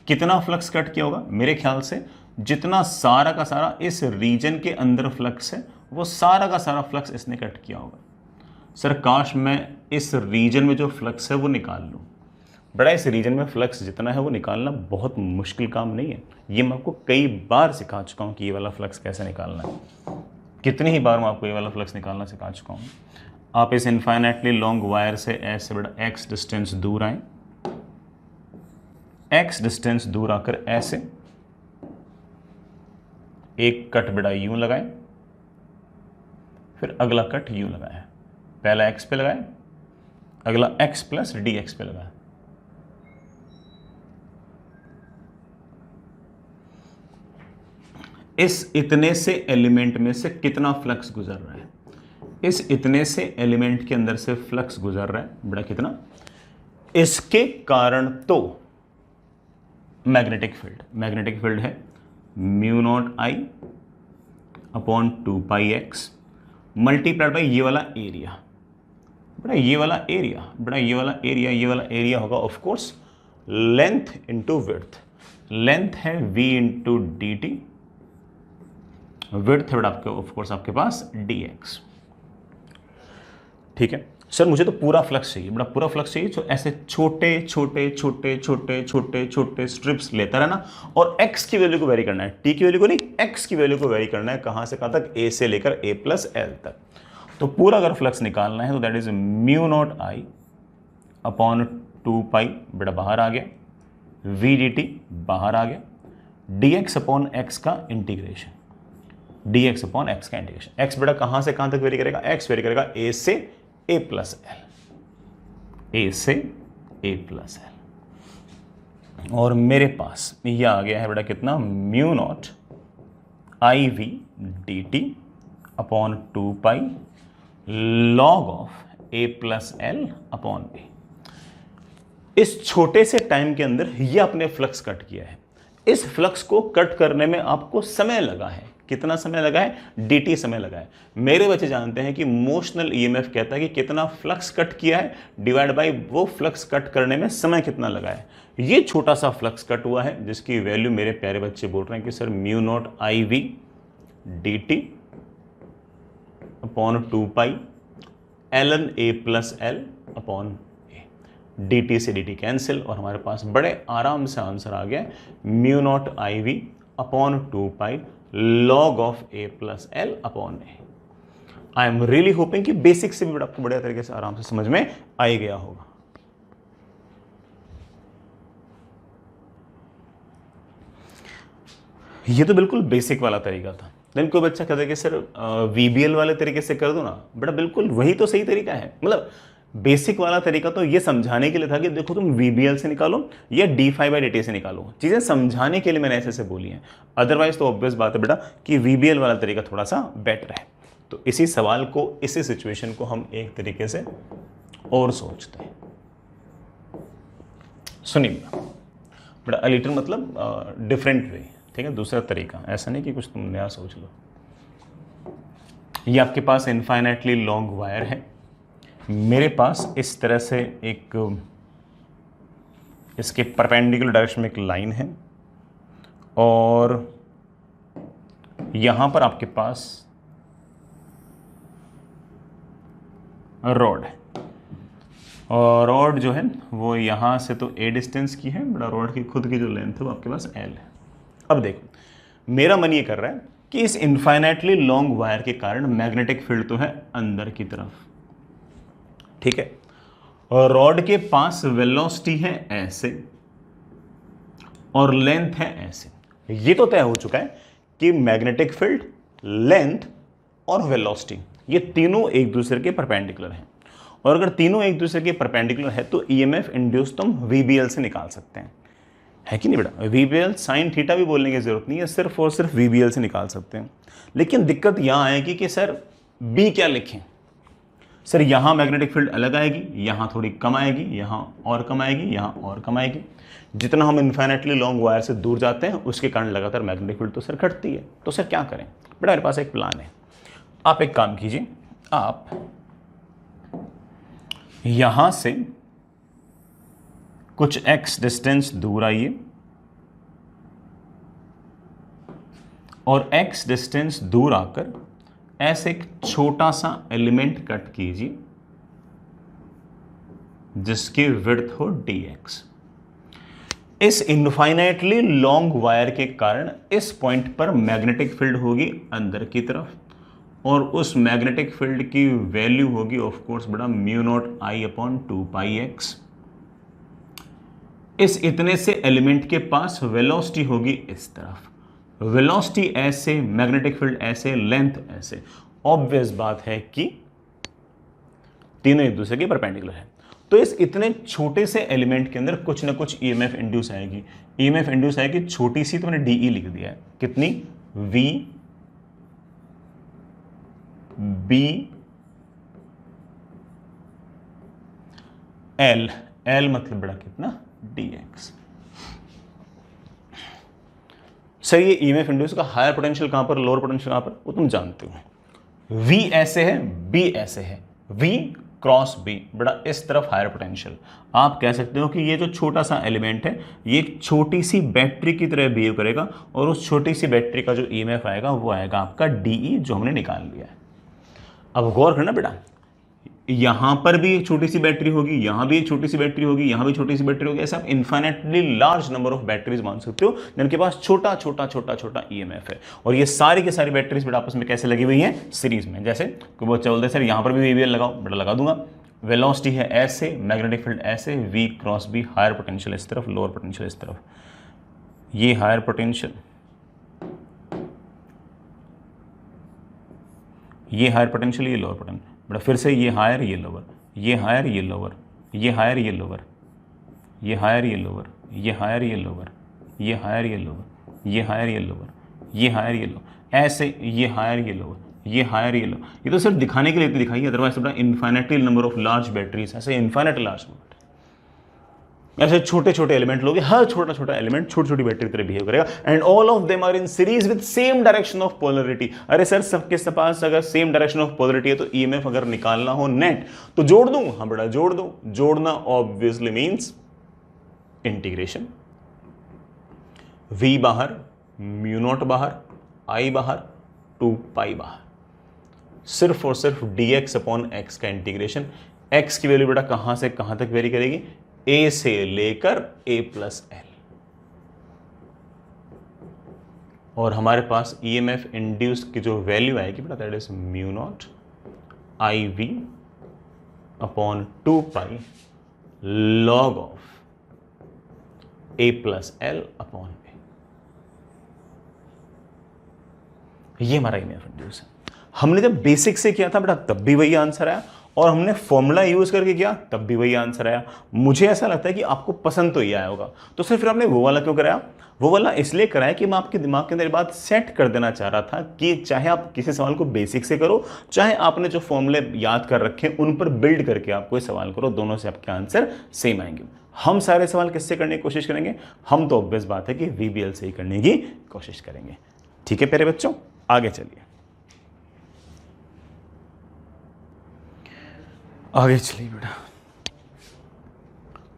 कितना फ्लक्स कट किया होगा? मेरे ख्याल से जितना सारा का सारा इस रीजन के अंदर फ्लक्स है वो सारा का सारा फ्लक्स इसने कट किया होगा। सर काश मैं इस रीजन में जो फ्लक्स है वो निकाल लूँ। बड़ा इस रीजन में फ्लक्स जितना है वो निकालना बहुत मुश्किल काम नहीं है। ये मैं आपको कई बार सिखा चुका हूँ कि ये वाला फ्लक्स कैसे निकालना है। कितनी ही बार मैं आपको ये वाला फ्लक्स निकालना सिखा चुका हूँ। आप इस इनफाइनाइटली लॉन्ग वायर से ऐसे बड़ा एक्स डिस्टेंस दूर आए, एक्स डिस्टेंस दूर आकर ऐसे एक कट बड़ा यूं लगाए, फिर अगला कट यूं लगाए। पहला एक्स पे लगाए, अगला एक्स प्लस डी एक्स पे लगाए। इस इतने से एलिमेंट में से कितना फ्लक्स गुजर रहा है? इस इतने से एलिमेंट के अंदर से फ्लक्स गुजर रहा है बड़ा कितना? इसके कारण तो मैग्नेटिक फील्ड है mu naught I upon 2 x multiplied by ये वाला एरिया। बड़ा ये वाला एरिया होगा of course length into width. Length है v into D T, width है बड़ा आपके ऑफ कोर्स आपके पास dx। ठीक है सर, मुझे तो पूरा फ्लक्स चाहिए, बड़ा पूरा फ्लक्स चाहिए जो ऐसे छोटे छोटे छोटे छोटे छोटे छोटे स्ट्रिप्स लेता रहना और x की वैल्यू को वेरी करना है, t की वैल्यू को नहीं, x की वैल्यू को वेरी करना है। कहां से कहां तक? a से लेकर a प्लस एल तक। तो पूरा अगर फ्लक्स निकालना है तो that is mu naught I upon 2 पाई, बेटा बाहर आ गया, v dt बाहर आ गया, dx अपॉन x का इंटीग्रेशन, dx अपॉन x का इंटीग्रेशन। x बेटा कहां से कहां तक वेरी करेगा? x वेरी करेगा a से a प्लस एल, a से a प्लस एल। और मेरे पास यह आ गया है बेटा कितना? Mu naught I V D T upon 2 pi log of a plus L upon b। इस छोटे से टाइम के अंदर यह आपने फ्लक्स कट किया है। इस फ्लक्स को कट करने में आपको समय लगा है। कितना समय लगा है? dt समय लगा है। मेरे बच्चे जानते हैं कि मोशनल ईएमएफ कहता है कि कितना फ्लक्स कट किया है डिवाइड बाय वो फ्लक्स कट करने में समय कितना लगा है। ये छोटा सा फ्लक्स कट हुआ है जिसकी वैल्यू मेरे प्यारे बच्चे बोल रहे हैं कि sir mu naught I V D T upon 2 pi ln a plus L upon D T से डी टी कैंसिल और हमारे पास बड़े आराम से आंसर आ गया mu naught I V upon 2 pi log of a plus L upon A. I am really hoping कि बेसिक से भी आपको बढ़िया तरीके से आराम से समझ में आ ही गया होगा। ये तो बिल्कुल बेसिक वाला तरीका था। देन कोई बच्चा कहता है कि सर वीबीएल वाले तरीके से कर दो ना। बेटा बिल्कुल वही तो सही तरीका है। मतलब बेसिक वाला तरीका तो ये समझाने के लिए था कि देखो तुम वीबीएल से निकालो या d5/dt से निकालो। चीजें समझाने के लिए मैंने ऐसे बोली हैं। अदरवाइज तो ऑब्वियस बात है बेटा कि वीबीएल वाला तरीका थोड़ा सा बेटर है। तो इसी सवाल को, इसी सिचुएशन को हम एक तरीके से और सोचते हैं। सुनिए बेटा, अ लिटिल मतलब डिफरेंट वे, ठीक है, दूसरा तरीका। ऐसा नहीं कि कुछ तुम नया सोच लो। ये आपके पास इनफाइनाइटली लॉन्ग वायर है। मेरे पास इस तरह से एक इसके परपेंडिकुलर डायरेक्शन में एक लाइन है और यहां पर आपके पास रॉड है और रॉड जो है वो यहां से तो a डिस्टेंस की है, बड़ा रॉड की खुद की जो लेंथ है वो आपके पास l है। अब देखो, मेरा मन ये कर रहा है कि इस इनफाइनाइटली लॉन्ग वायर के कारण मैग्नेटिक फील्ड तो है अंदर की तरफ, ठीक है, और रॉड के पास वेलोसिटी है ऐसे और लेंथ है ऐसे। ये तो तय हो चुका है कि मैग्नेटिक फील्ड, लेंथ और वेलोसिटी ये तीनों एक दूसरे के परपेंडिकुलर हैं। और अगर तीनों एक दूसरे के परपेंडिकुलर है तो ईएमएफ इंड्यूस तुम वीबीएल से निकाल सकते हैं, है कि नहीं बेटा? वीबीएल साइन थीटा भी बोलने की जरूरत नहीं है, सिर्फ और सिर्फ वीबीएल से निकाल सकते हैं। लेकिन दिक्कत यहां आएगी कि सर बी क्या लिखें? सर यहां मैग्नेटिक फील्ड अलग आएगी, यहां थोड़ी कम आएगी, यहां और कम आएगी, यहां और कम आएगी। जितना हम इनफाइनाइटली लॉन्ग वायर से दूर जाते हैं उसके कारण लगातार मैग्नेटिक फील्ड तो सर घटती है। तो सर क्या करें? बेटा मेरे पास एक प्लान है। आप एक काम कीजिए, आप यहां से कुछ x डिस्टेंस दूर आइए और x डिस्टेंस दूर आकर ऐसे एक छोटा सा एलिमेंट कट कीजिए जिसकी विड्थ हो dx। इस इनफाइनाइटली लॉन्ग वायर के कारण इस पॉइंट पर मैग्नेटिक फील्ड होगी अंदर की तरफ, और उस मैग्नेटिक फील्ड की वैल्यू होगी ऑफ कोर्स बड़ा म्यू नॉट आई अपॉन 2πx। इस इतने से एलिमेंट के पास वेलोसिटी होगी इस तरफ, वेलोसिटी ऐसे, मैग्नेटिक फील्ड ऐसे, लेंथ ऐसे। ऑब्वियस बात है कि तीनों एक दूसरे के परपेंडिकुलर है। तो इस इतने छोटे से एलिमेंट के अंदर कुछ ना कुछ ईएमएफ इंड्यूस आएगी। ईएमएफ इंड्यूस आएगी छोटी सी, तो मैंने डीई लिख दिया है, कितनी, वी बी एल, एल मतलब बड़ा कितना, dx। सर ये ईएमएफ इंड्यूस का हायर पोटेंशियल कहां पर, लोअर पोटेंशियल कहां पर, वो तुम जानते हो। V ऐसे है, B ऐसे है, V क्रॉस B बड़ा इस तरफ हायर पोटेंशियल। आप कह सकते हो कि ये जो छोटा सा एलिमेंट है ये एक छोटी सी बैटरी की तरह बिहेव करेगा, और उस छोटी सी बैटरी का जो ईएमएफ आएगा वो आएगा आपका DE, जो हमने निकाल लिया है। अब गौर करना बेटा, यहां पर भी एक छोटी सी बैटरी होगी, यहां भी एक छोटी सी बैटरी होगी, यहां भी छोटी सी बैटरी होगी। ऐसा आप infinitely large number of batteries मान सकते हो जिनके पास छोटा छोटा छोटा छोटा ईएमएफ है, और ये सारी की सारी बैटरीज बेटा आपस में कैसे लगी हुई हैं, सीरीज में। जैसे कोई बच्चा बोलते हैं सर यहां पर भी वीवीएल लगाओ, बेटा लगा दूंगा। वेलोसिटी है ऐसे, मैग्नेटिक फील्ड ऐसे, V cross B, higher potential इस तरफ, लोअर पोटेंशियल इस तरफ। ये हायर पोटेंशियल, ये हायर पोटेंशियल, ये लोअर पोटेंशियल। बड़ा फिर से ये हायर, ये लोअर, ये हायर, ये लोअर, ये हायर, ये लोअर, ये हायर, ये लोअर, ये हायर, ये लोअर, ये हायर, ये लोअर, ये हायर, ये लोअर, ये हायर, ये लोअर, ऐसे ये हायर, ये लोअर, ये हायर, ये लोअर। ये तो सिर्फ दिखाने के लिए दिखाई है, अदरवाइज बड़ा infinitely number of large batteries, ऐसे इन्फाइनेट लार्ज, ऐसे छोटे छोटे एलिमेंट लोगे, हर छोटा छोटा एलिमेंट छोटी छोटी बैटरी की तरह बिहेव करेगा, and all of them are in series with same direction of polarity. अरे सर सबके पास अगर सेम डायरेक्शन ऑफ पोलरिटी है तो ईएमएफ अगर निकालना हो नेट तो जोड़ दूं, हाँ बेटा जोड़ दूं। जोड़ना ऑब्वियसली मींस इंटीग्रेशन, v बाहर, म्यू नॉट बाहर, i बाहर, 2π बाहर, सिर्फ और सिर्फ dx अपॉन x का इंटीग्रेशन। x की वैल्यू बेटा कहां से कहां तक वेरी करेगी, a से लेकर a प्लस एल, और हमारे पास ईएमएफ इंड्यूस की जो वैल्यू आएगी बेटा that is mu naught I V upon 2π log of a plus L upon A. ये हमारा ईएमएफ इंड्यूस है। हमने जब बेसिक से किया था बेटा तब भी वही आंसर आया, और हमने फॉर्मूला यूज करके किया तब भी वही आंसर आया। मुझे ऐसा लगता है कि आपको पसंद तो ये आया होगा, तो फिर हमने वो वाला क्यों कराया, वो वाला इसलिए कराया कि मैं आपके दिमाग के अंदर बात सेट कर देना चाह रहा था कि चाहे आप किसी सवाल को बेसिक से करो, चाहे आपने जो फॉर्मूले याद कर रखे हैं उन पर बिल्ड करके आप कोई सवाल करो, दोनों से आपके आंसर सेम आएंगे। हम सारे सवाल किससे करने की कोशिश करेंगे, हम तो ऑब्वियस बात है कि वीबीएल से ही करने की कोशिश करेंगे। ठीक है प्यारे बच्चों, आगे चलिए, आगे चलिए बेटा।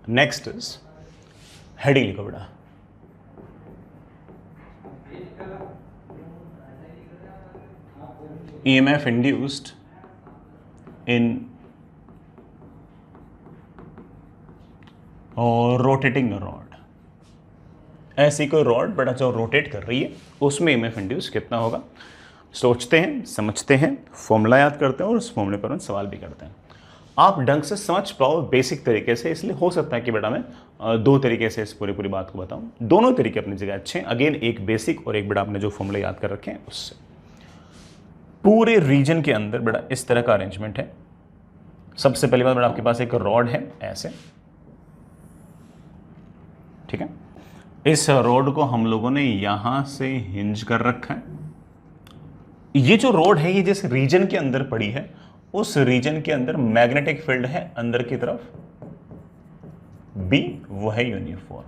नेक्स्ट इज हेडिंग लिखो बेटा, EMF induced in rotating rod. ऐसी कोई रॉड बेटा जो रोटेट कर रही है उसमें ईएमएफ इंड्यूस कितना होगा। सोचते हैं, समझते हैं, फॉर्मूला याद करते हैं और उस फॉर्मूले पर सवाल भी करते हैं। आप ढंग से समझ पाओ बेसिक तरीके से, इसलिए हो सकता है कि बेटा मैं दो तरीके से इस पूरी बात को बताऊं। दोनों तरीके अपनी जगह अच्छे हैं। अगेन एक बेसिक और एक बेटा आपने जो फॉर्मूले याद कर रखे हैं उससे। पूरे रीजन के अंदर बेटा इस तरह का अरेंजमेंट है। सबसे पहली बात बेटा आपके पास एक रॉड है ऐसे, ठीक है। इस रॉड को हम लोगों ने यहां से हिंज कर रखा है। ये जो रॉड है ये जिस रीजन के अंदर पड़ी है उस रीजन के अंदर मैग्नेटिक फील्ड है अंदर की तरफ B, वो है यूनिफॉर्म।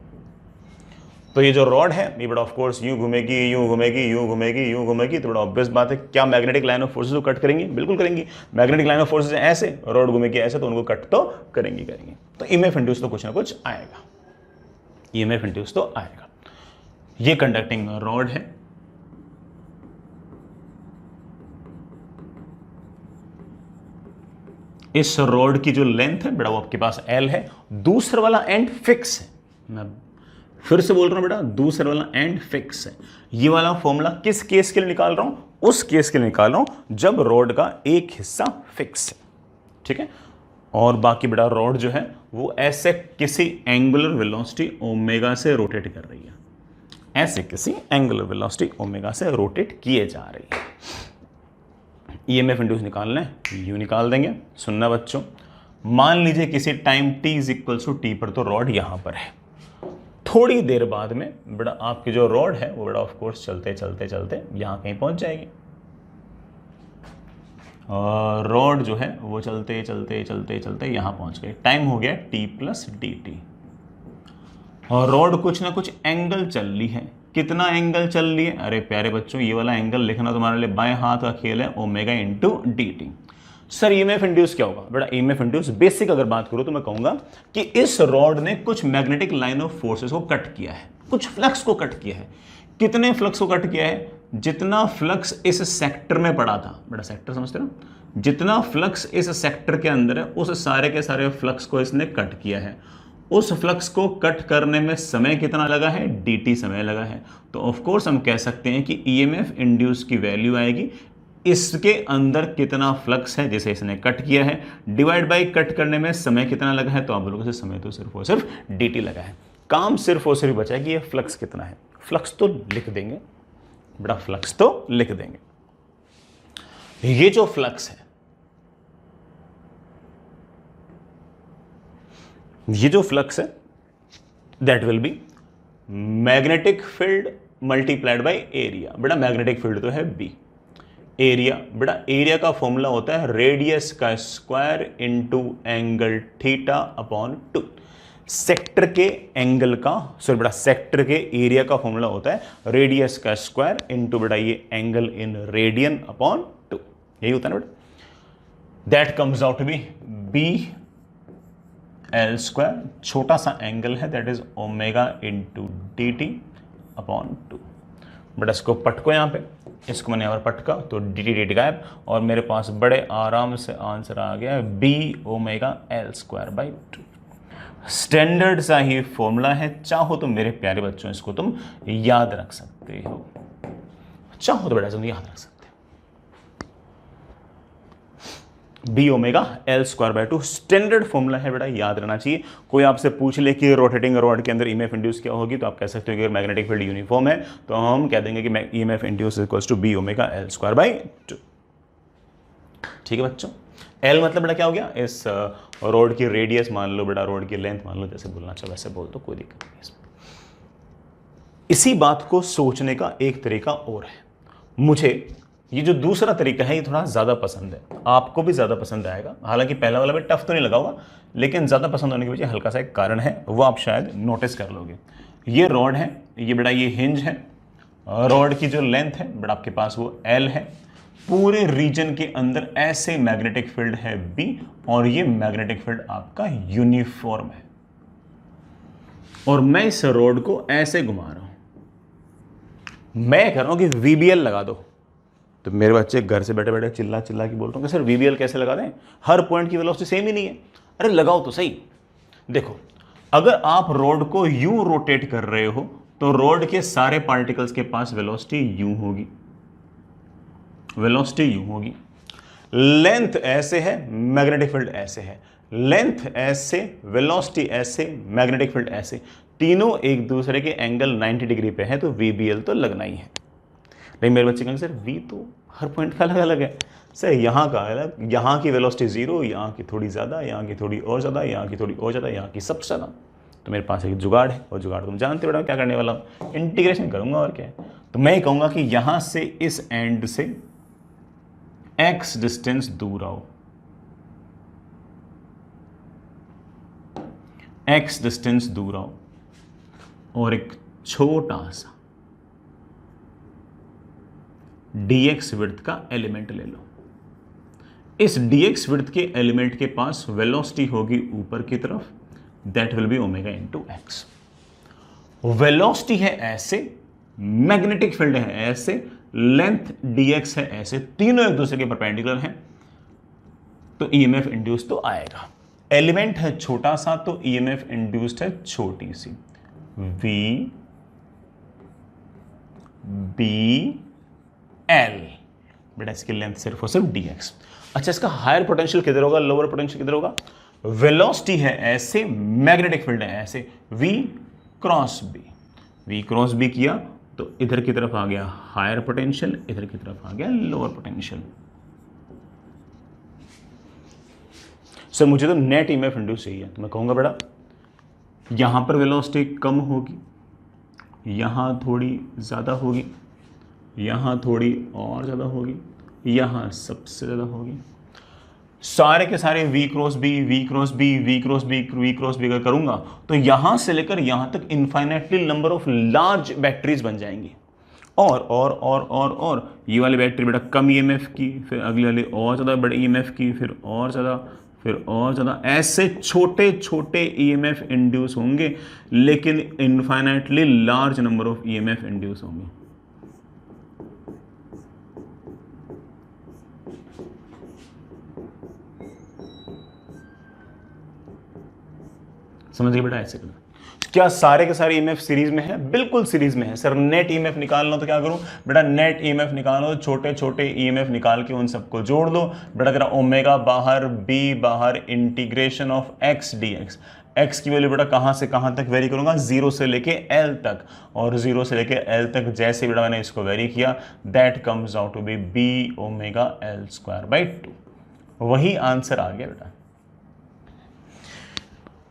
तो ये जो रॉड है ये बड़ा ऑफ कोर्स यूं घूमेगी, यूं घूमेगी, यूं घूमेगी, यूं घूमेगी। तो बड़ा ऑब्वियस बात है क्या मैग्नेटिक लाइन ऑफ फोर्सेस को कट करेंगी, बिल्कुल करेंगी। मैग्नेटिक लाइन ऑफ फोर्सेस ऐसे, रॉड घूमेगी ऐसे, तो उनको कट तो करेंगी। तो ईएमएफ इंड्यूस तो कुछ ना कुछ आएगा, ईएमएफ इंड्यूस तो आएगा। ये कंडक्टिंग रॉड है, इस रॉड की जो लेंथ है बेटा वो आपके पास L है, दूसरा वाला एंड फिक्स है। मैं फिर से बोल रहा हूं बेटा, दूसरा वाला एंड फिक्स है। ये वाला फॉर्मूला किस केस के लिए निकाल रहा हूं? उस केस के लिए निकाल रहा हूं जब रॉड का एक हिस्सा फिक्स है, ठीक है। और बाकी बेटा रॉड जो है वो ऐसे किसी एंगुलर वेलोसिटी ओमेगा से रोटेट कर रही है, ऐसे किसी एंगुलर वेलोसिटी ओमेगा से रोटेट किए जा रही है। ईएमएफ इंड्यूस निकालना है, यू निकाल देंगे। सुनना बच्चों, मान लीजिए किसी time t is equal to T पर तो रॉड यहां पर है, थोड़ी देर बाद में बेटा आपकी जो रॉड है वो बेटा ऑफ कोर्स चलते चलते चलते यहां कहीं पहुंच जाएगी। और रॉड जो है वो चलते चलते चलते चलते यहां पहुंच गई, टाइम हो गया t प्लस डी टी। और रॉड कुछ ना कुछ एंगल चल रही है, कितना एंगल चल रही है? अरे प्यारे बच्चों, ये वाला एंगल लिखना तुम्हारे लिए बाएं हाथ का खेल है, omega into D T. Sir EMF induce क्या होगा? बेटा ईएमएफ इंड्यूस बेसिक अगर बात करूं तो मैं कहूंगा कि इस रॉड ने कुछ मैग्नेटिक लाइन ऑफ फोर्सेस को कट किया है, कुछ फ्लक्स को कट किया है। कितने फ्लक्स को कट किया है? जितना फ्लक्स इस सेक्टर में पड़ा था, बेटा सेक्टर समझते हो, जितना फ्लक्स इस सेक्टर के अंदर है उस सारे के सारे फ्लक्स को इसने कट किया है। उस फ्लक्स को कट करने में समय कितना लगा है? dt समय लगा है। तो ऑफ कोर्स हम कह सकते हैं कि ईएमएफ इंड्यूस की वैल्यू आएगी इसके अंदर कितना फ्लक्स है जिसे इसने कट किया है, डिवाइड बाय कट करने में समय कितना लगा है। तो आप बोलोगे समय तो सिर्फ और सिर्फ dt लगा है। काम सिर्फ और सिर्फ बचा है कि ये फ्लक्स कितना है। फ्लक्स तो लिख देंगे बेटा, फ्लक्स तो लिख देंगे। ये जो फ्लक्स है, ये जो फ्लक्स है that will B magnetic field multiplied by area. बेटा मैग्नेटिक फील्ड तो है B, एरिया बेटा एरिया का फॉर्मूला होता है रेडियस का square into angle theta upon 2। Sector के एंगल का सॉरी बेटा सेक्टर के एरिया का फॉर्मूला होता है रेडियस का स्क्वायर इनटू बेटा ये एंगल इन रेडियन अपॉन 2, यही होता है ना बेटा। That comes out to be B L square, छोटा सा एंगल है that is omega into D T upon 2। But इसको पटको यहाँ पे, इसको मैंने यहाँ पर पटका तो डी टी गायब और मेरे पास बड़े आराम से आंसर आ गया B omega L square by 2। Standard सा ही फॉर्मूला है, चाहो तो मेरे प्यारे बच्चों इसको तुम याद रख सकते हो, चाहो तो बेटा तुम याद रख सकते हो। B omega L square by 2 standard formula है बेटा, याद रहना चाहिए। कोई आपसे पूछ ले कि रोटेटिंग रॉड के अंदर ईएमएफ इंड्यूस क्या होगी तो आप कह सकते हो कि मैग्नेटिक फील्ड यूनिफॉर्म है तो हम कह देंगे कि EMF induce equals to B omega L square by 2। ठीक है बच्चों, L मतलब बेटा क्या हो गया? इस रॉड की रेडियस मान लो बेटा, रॉड की लेंथ मान लो, जैसे बोलना चाहो वैसे बोल दो, कोई दिक्कत नहीं इसमें। इसी बात को सोचने का एक तरीका और है, मुझे ये जो दूसरा तरीका है ये थोड़ा ज़्यादा पसंद है, आपको भी ज़्यादा पसंद आएगा। हालांकि पहला वाला भी टफ तो नहीं लगा होगा, लेकिन ज़्यादा पसंद होने के पीछे हल्का सा एक कारण है, वो आप शायद नोटिस कर लोगे। ये रॉड है, ये बेटा ये हिंज है, रॉड की जो लेंथ है बेटा आपके पास वो L है। पूरे रीजन के अंदर ऐसे मैग्नेटिक फील्ड है B और ये मैग्नेटिक फील्ड आपका यूनिफॉर्म है। और मैं इस रॉड को ऐसे घुमा रहा हूं, मैं कह रहा हूं कि VBL लगा दो, तो मेरे बच्चे घर से बैठे बैठे चिल्ला चिल्ला के बोलते हैं कि सर VBL कैसे लगा दें, हर पॉइंट की वेलोसिटी सेम ही नहीं है। अरे लगाओ तो सही। देखो अगर आप रॉड को यूं रोटेट कर रहे हो तो रॉड के सारे पार्टिकल्स के पास वेलोसिटी यूं होगी, वेलोसिटी यूं होगी। लेंथ ऐसे है, मैग्नेटिक फील्ड ऐसे है, लेंथ ऐसे, वेलोसिटी ऐसे, मैग्नेटिक फील्ड ऐसे, तीनों एक दूसरे के एंगल 90 डिग्री पे है तो VBL तो लगना ही है। लेकिन मेरे बच्चे कहेंगे सर V तो हर पॉइंट का अलग अलग है। सर यहाँ का अलग, यहाँ की वेलोसिटी 0, यहाँ की थोड़ी ज़्यादा, यहाँ की थोड़ी और ज़्यादा, यहाँ की थोड़ी और ज़्यादा, यहाँ की सबसे ज़्यादा। तो मेरे पास एक जुगाड़ है और जुगाड़ तुम जानते हो बेटा क्या करने वाला हूँ, इंटीग्रेशन करूँगा और क्या है। तो मैं कहूँगा कि यहाँ से इस एंड से x डिस्टेंस दूर आओ, x डिस्टेंस दूर आओ और एक छोटा सा dx विड्थ का एलिमेंट ले लो। इस dx विड्थ के एलिमेंट के पास वेलोसिटी होगी ऊपर की तरफ, that will B omega into x. Velocity है ऐसे, मैग्नेटिक फील्ड है ऐसे, लेंथ dx है ऐसे, तीनों एक दूसरे के परपेंडिकुलर हैं। तो ईएमएफ इंड्यूस तो आएगा। एलिमेंट है छोटा सा तो ईएमएफ इंड्यूस्ड है छोटी सी, वी बी एल, बेटा इसकी लेंथ सिर्फ और सिर्फ dx। अच्छा, इसका हायर पोटेंशियल किधर होगा, लोअर पोटेंशियल किधर होगा? वेलोसिटी है ऐसे, मैग्नेटिक फील्ड है ऐसे, v क्रॉस बी किया तो इधर की तरफ आ गया हायर पोटेंशियल, इधर की तरफ आ गया लोअर पोटेंशियल। सर मुझे तो नेट ईएमएफ इंड्यूस चाहिए, तो मैं कहूंगा बेटा यहां पर वेलोसिटी कम होगी, यहां थोड़ी ज्यादा होगी, यहां थोड़ी और ज्यादा होगी, यहां सबसे ज्यादा होगी। सारे के सारे v क्रॉस बी अगर करूंगा तो यहां से लेकर यहां तक infinitely number of large batteries बन जाएंगी। और ये वाली बैटरी बेटा कम ईएमएफ की, फिर अगली वाली और ज़्यादा बड़े ईएमएफ की, फिर और ज़्यादा, ऐसे छोटे छोटे ईएमएफ इंड्यूस होंगे, लेकिन infinitely large number of EMF induce होंगे। समझिए बेटा, ऐसे करना। क्या सारे के सारे ईएमएफ सीरीज में है? बिल्कुल सीरीज में है। सर नेट ईएमएफ निकालना तो क्या करूं बेटा, नेट ईएमएफ निकालो, छोटे छोटे ईएमएफ निकाल के उन सबको जोड़ दो बेटा। तेरा ओमेगा बाहर, बी बाहर, integration of X DX. X की वैल्यू बेटा कहां से कहां तक वेरी करूंगा, 0 से लेके एल तक, और 0 से लेके एल तक जैसे बेटा मैंने इसको वेरी किया, that comes out to be B omega L square by 2। वही आंसर आ गया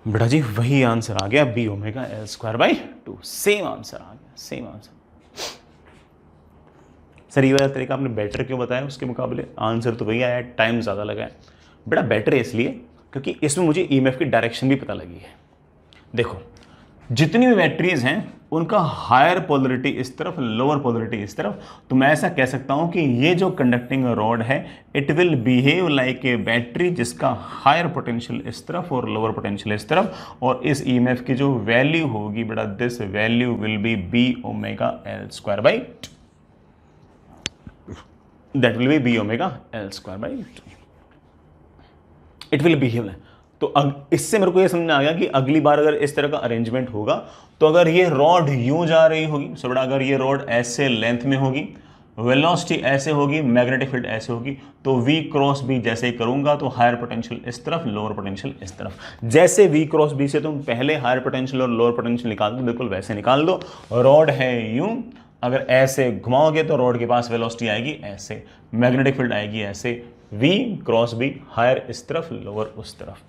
बेटा जी, वही आंसर आ गया, B omega L square by 2। Same answer आ गया, सेम आंसर। सर ये वाला तरीका आपने बेटर क्यों बताया उसके मुकाबले? आंसर तो वही आया, टाइम ज़्यादा लगा है बेटा। बेटर इसलिए क्योंकि इसमें मुझे ईएमएफ की डायरेक्शन भी पता लगी है। देखो जितनी भी बैटरीज हैं उनका हायर पोलरिटी इस तरफ, लोअर पोलरिटी इस तरफ, तो मैं ऐसा कह सकता हूं कि ये जो कंडक्टिंग रॉड है it will behave like a battery जिसका हायर पोटेंशियल इस तरफ और लोअर पोटेंशियल इस तरफ, और इस ईएमएफ की जो वैल्यू होगी बेटा, this value will be B omega L square by 2, that will be B omega L square by 2, it will behave. तो इससे मेरे को ये समझ आ गया कि अगली बार अगर इस तरह का अरेंजमेंट होगा तो अगर ये रॉड यूं जा रही होगी, सो बेटा अगर ये रॉड ऐसे लेंथ में होगी, वेलोसिटी ऐसे होगी, मैग्नेटिक फील्ड ऐसे होगी, तो V क्रॉस B जैसे ही करूंगा तो हायर पोटेंशियल इस तरफ, लोअर पोटेंशियल इस तरफ। जैसे V क्रॉस B से तुम पहले हायर पोटेंशियल और लोअर पोटेंशियल निकाल दो, बिल्कुल वैसे निकाल दो। रॉड है यूं, अगर ऐसे घुमाओगे तो रॉड के पास वेलोसिटी आएगी ऐसे, मैग्नेटिक फील्ड आएगी ऐसे, V क्रॉस B हायर इस तरफ, लोअर उस तरफ,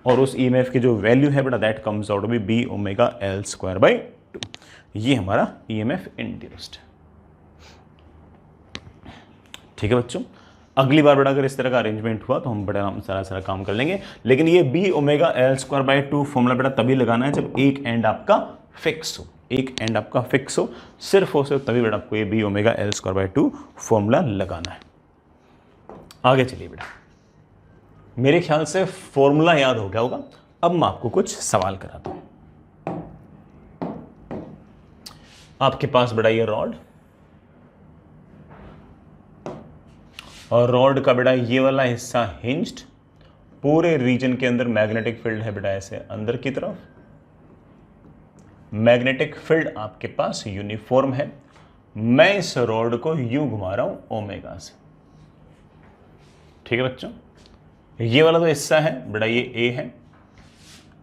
और उस ईएमएफ की जो वैल्यू है बेटा that comes out B B omega L square by 2। ये हमारा ईएमएफ इंड्यूस्ड। ठीक है बच्चों, अगली बार बेटा अगर इस तरह का अरेंजमेंट हुआ तो हम बड़ा सारा काम कर लेंगे, लेकिन ये B omega L square by 2 formula बेटा तभी लगाना है जब एक एंड आपका फिक्स हो, एक एंड आपका फिक्स हो, सिर्फ और सिर्फ तभी बेटा आपको ये B omega L square by 2 formula लगाना है। आगे चलिए बेटा, मेरे ख्याल से फॉर्मूला याद हो गया होगा। अब मैं आपको कुछ सवाल कराता हूं। आपके पास बेटा ये रॉड, और रॉड का बेटा ये वाला हिस्सा हिंज्ड, पूरे रीजन के अंदर मैग्नेटिक फील्ड है बेटा ऐसे अंदर की तरफ, मैग्नेटिक फील्ड आपके पास यूनिफॉर्म है। मैं इस रॉड को यूं घुमा रहा हूं ओमेगा से। ठीक है बच्चों, ये वाला तो हिस्सा है बेटा ये ए है,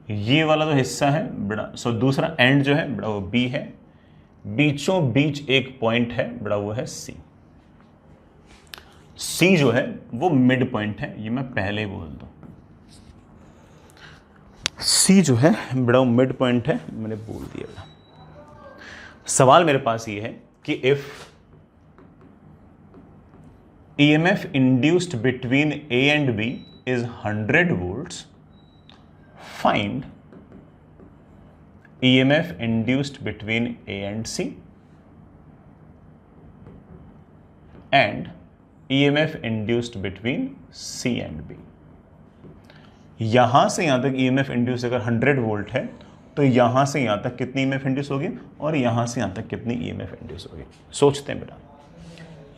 ये वाला तो हिस्सा है बेटा, सो दूसरा एंड जो है बेटा वो बी है, बीचों बीच एक पॉइंट है बेटा वो है सी। सी जो है वो मिड पॉइंट है, ये मैं पहले ही बोल दूं। सी जो है बेटा वो मिड पॉइंट है, मैंने बोल दिया बेटा। सवाल मेरे पास ये है कि if EMF induced between A and B is 100 volts, find EMF induced between A and C and EMF induced between C and B। यहां से यहां तक EMF इंड्यूस अगर 100 वोल्ट है तो यहां से यहां तक कितनी EMF इंड्यूस होगी और यहां से यहां तक कितनी EMF इंड्यूस होगी। सोचते हैं बेटा,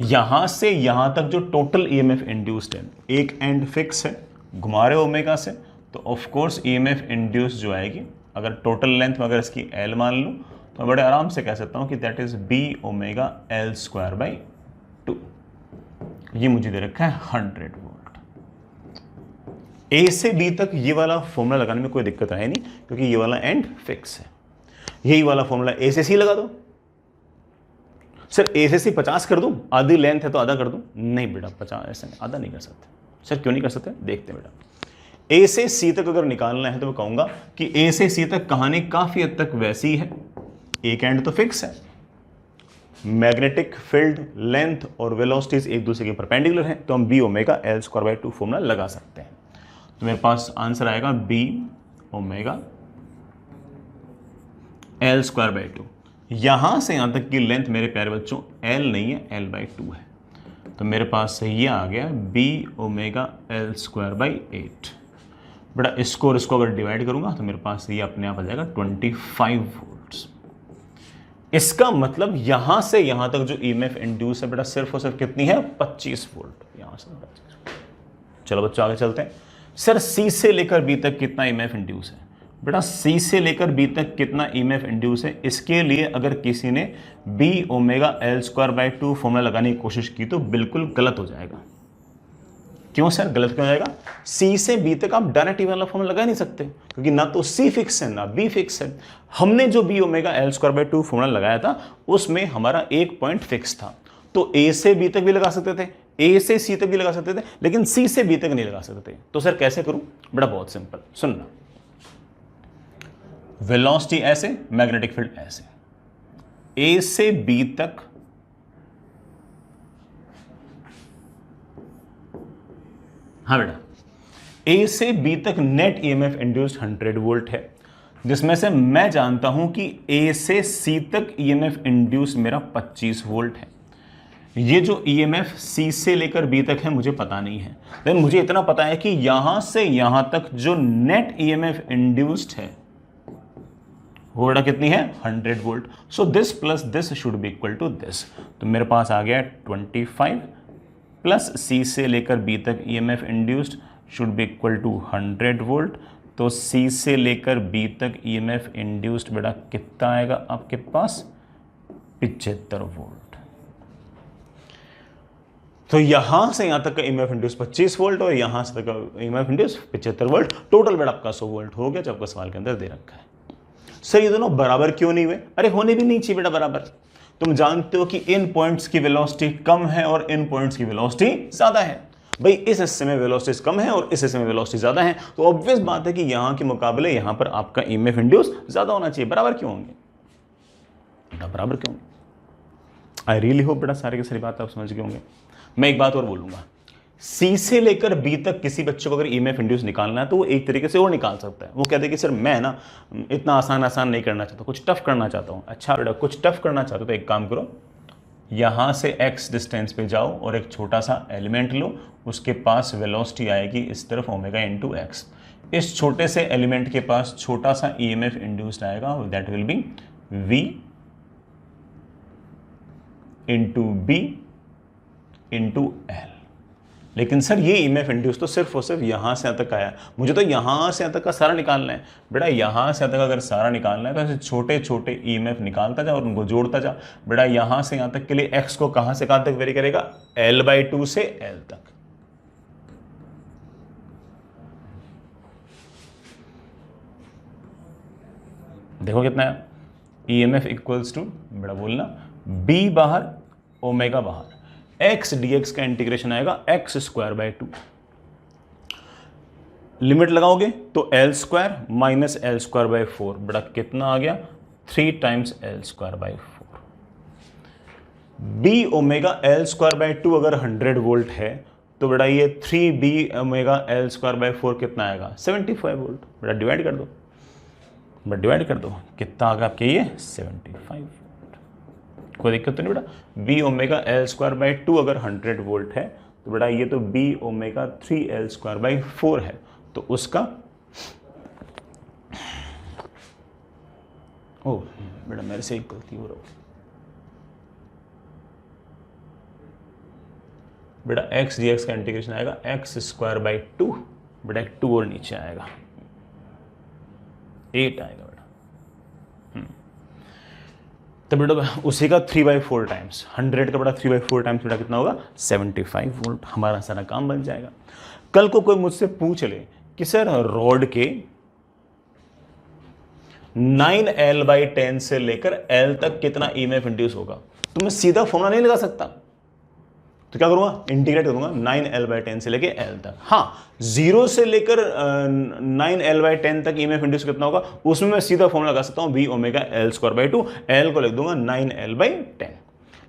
यहां से यहां तक जो टोटल ईएमएफ इंड्यूस्ड है, एक एंड फिक्स है, घुमा रहे ओमेगा से, तो ऑफ कोर्स ईएमएफ इंड्यूस जो आएगी, अगर टोटल लेंथ में अगर इसकी एल मान लूँ तो मैं बड़े आराम से कह सकता हूँ कि that is B omega L square by 2। ये मुझे दे रखा है 100 वोल्ट। ए से बी तक ये वाला फॉर्मूला लगाने में कोई दिक्कत है नहीं, क्योंकि ये वाला एंड फिक्स है। यही वाला फॉर्मूला ए से सी लगा दो। सर ए से सी 50 कर दूं, आधी लेंथ है तो आधा कर दूं? नहीं बेटा, 50 ऐसा नहीं, आधा नहीं कर सकते। सर क्यों नहीं कर सकते? देखते हैं बेटा। ए से सी तक अगर निकालना है तो मैं कहूंगा कि ए से सी तक कहानी काफी हद तक वैसी है, एक एंड तो फिक्स है, मैग्नेटिक फील्ड लेंथ और वेलोसिटीज एक दूसरे के परपेंडिकुलर हैं, तो हम B omega L square by 2 formula लगा सकते हैं। तो मेरे पास आंसर आएगा B omega L square by 2। यहां से यहां तक की लेंथ मेरे प्यारे बच्चों एल नहीं है, एल बाई 2 है, तो मेरे पास ये आ गया B omega L square by 8। बेटा इसको और इसको अगर डिवाइड करूंगा तो मेरे पास ये अपने आप आ जाएगा 25 वोल्ट्स। इसका मतलब यहां से यहां तक जो ईएमएफ इंड्यूस है बेटा सिर्फ और सिर्फ कितनी है? 25 वोल्ट। यहां से 25। चलो बच्चों आगे चलते हैं। सर सी से लेकर बी तक कितना ईएमएफ इंड्यूस है? बेटा सी से लेकर बी तक कितना ईएमएफ इंड्यूस है, इसके लिए अगर किसी ने B omega L square by 2 formula लगाने की कोशिश की तो बिल्कुल गलत हो जाएगा। क्यों सर गलत क्यों हो जाएगा? सी से बी तक आप डायरेक्ट वाला फॉर्मूला लगा नहीं सकते, क्योंकि ना तो सी फिक्स है ना बी फिक्स है। हमने जो B omega L square by 2 formula लगाया था उसमें हमारा एक पॉइंट फिक्स था, तो ए से बी तक भी लगा सकते थे, ए से सी तक भी लगा सकते थे, लेकिन सी से बी तक नहीं लगा सकते थे। तो सर कैसे करूं? बड़ा बहुत सिंपल, सुनना। वेलोसिटी ऐसे, मैग्नेटिक फील्ड ऐसे, ए से बी तक हाँ बेटा, ए से बी तक नेट ईएमएफ इंड्यूस्ड 100 वोल्ट है, जिसमें से मैं जानता हूं कि ए से सी तक ईएमएफ इंड्यूस्ड मेरा 25 वोल्ट है। ये जो ईएमएफ सी से लेकर बी तक है मुझे पता नहीं है, लेकिन मुझे इतना पता है कि यहां से यहां तक जो नेट ईएमएफ इंड्यूस्ड है वो बेटा कितनी है? 100 volt. So this plus this should be equal to this. तो मेरे पास आ गया 25 प्लस सी से लेकर बी तक EMF induced should be equal to 100 volt. तो सी से लेकर बी तक ईएमएफ इंड्यूस्ड बेटा कितना आएगा आपके पास? 75 वोल्ट। तो यहां से यहां तक का ईएमएफ इंड्यूस 25 वोल्ट और यहां से तक का ईएमएफ इंड्यूस 75 वोल्ट, टोटल बेटा आपका 100 वोल्ट हो गया, जो आपका सवाल के अंदर दे रखा है। सर ये दोनों बराबर क्यों नहीं हुए? अरे होने भी नहीं चाहिए बेटा बराबर। तुम जानते हो कि इन पॉइंट्स की वेलोसिटी कम है और इन पॉइंट्स की वेलोसिटी ज्यादा है। भाई इस हिस्से में वेलोसिटी कम है और इस हिस्से में वेलोसिटी ज्यादा है, तो ऑब्वियस बात है कि यहां के मुकाबले यहां पर आपका ईएमएफ इंड्यूस ज्यादा होना चाहिए। बराबर क्यों होंगे बेटा? बराबर क्यों? आई रियली होप बेटा सारी की सारी बात आप समझ गए होंगे। मैं एक बात और बोलूंगा, सी से लेकर बी तक किसी बच्चे को अगर ईएमएफ इंड्यूस निकालना है तो वो एक तरीके से और निकाल सकता है। वो कहते हैं कि सर मैं ना इतना आसान नहीं करना चाहता, कुछ टफ करना चाहता हूँ। अच्छा बेटा कुछ टफ करना चाहते हो तो एक काम करो, यहाँ से x डिस्टेंस पे जाओ और एक छोटा सा एलिमेंट लो, उसके पास वेलोसिटी आएगी इस तरफ ओमेगा इंटू एक्स। इस छोटे से एलिमेंट के पास छोटा सा ईएमएफ इंड्यूस्ड आएगा, that will be v into B into L. लेकिन सर ये ईएमएफ इंड्यूस तो सिर्फ और सिर्फ यहां से यहां तक आया, मुझे तो यहां से यहां तक का सारा निकालना है। बेटा यहां से यहां तक अगर सारा निकालना है तो ऐसे छोटे छोटे ईएमएफ निकालता जा और उनको जोड़ता जा। बेटा यहां से यहां तक के लिए एक्स को कहां से कहां तक वेरी करेगा? L/2 से L तक। देखो कितना है? ईएमएफ इक्वल्स टू बेटा बोलना बी बाहर ओमेगा बाहर, एक्स dx का इंटीग्रेशन आएगा एक्स स्क्वायर बाई 2। लिमिट लगाओगे तो L square minus L square by 4, बड़ा कितना आ गया? 3 times L square by 4। B omega L square by 2 अगर 100 वोल्ट है तो बेटा ये 3 B omega L square by 4 कितना आएगा? 75 वोल्ट। बेटा डिवाइड कर दो, बट डिवाइड कर दो, कितना आ गया आपके? ये 75। कोई दिक्कत तो नहीं बेटा। B omega L square by 2 अगर 100 वोल्ट है तो बेटा ये तो B omega 3 L square by 4 है, तो उसका ओ बेटा मेरे से एक गलती हो रही। बेटा एक्स डी एक्स का इंटीग्रेशन आएगा एक्स स्क्वायर बाई 2, बेटा एक 2 और नीचे आएगा 8 आएगा बेटा। तो बेटा उसी का 3/4 टाइम्स 100 का बेटा 3/4 टाइम्स बेटा कितना होगा 75 वोल्ट। हमारा सारा काम बन जाएगा। कल को कोई मुझसे पूछ ले कि सर रॉड के 9L/10 से लेकर L तक कितना EMF इंड्यूस होगा, तो मैं सीधा फॉर्मूला नहीं लगा सकता, तो क्या करूंगा, इंटीग्रेट करूंगा 9L/10 से लेकर L तक। हाँ, 0 से लेकर 9L/10 तक EMF इंड्यूस कितना होगा, उसमें मैं सीधा फॉर्मूला लगा सकता हूं B⍵L²/2, L को लिख दूंगा 9L/10।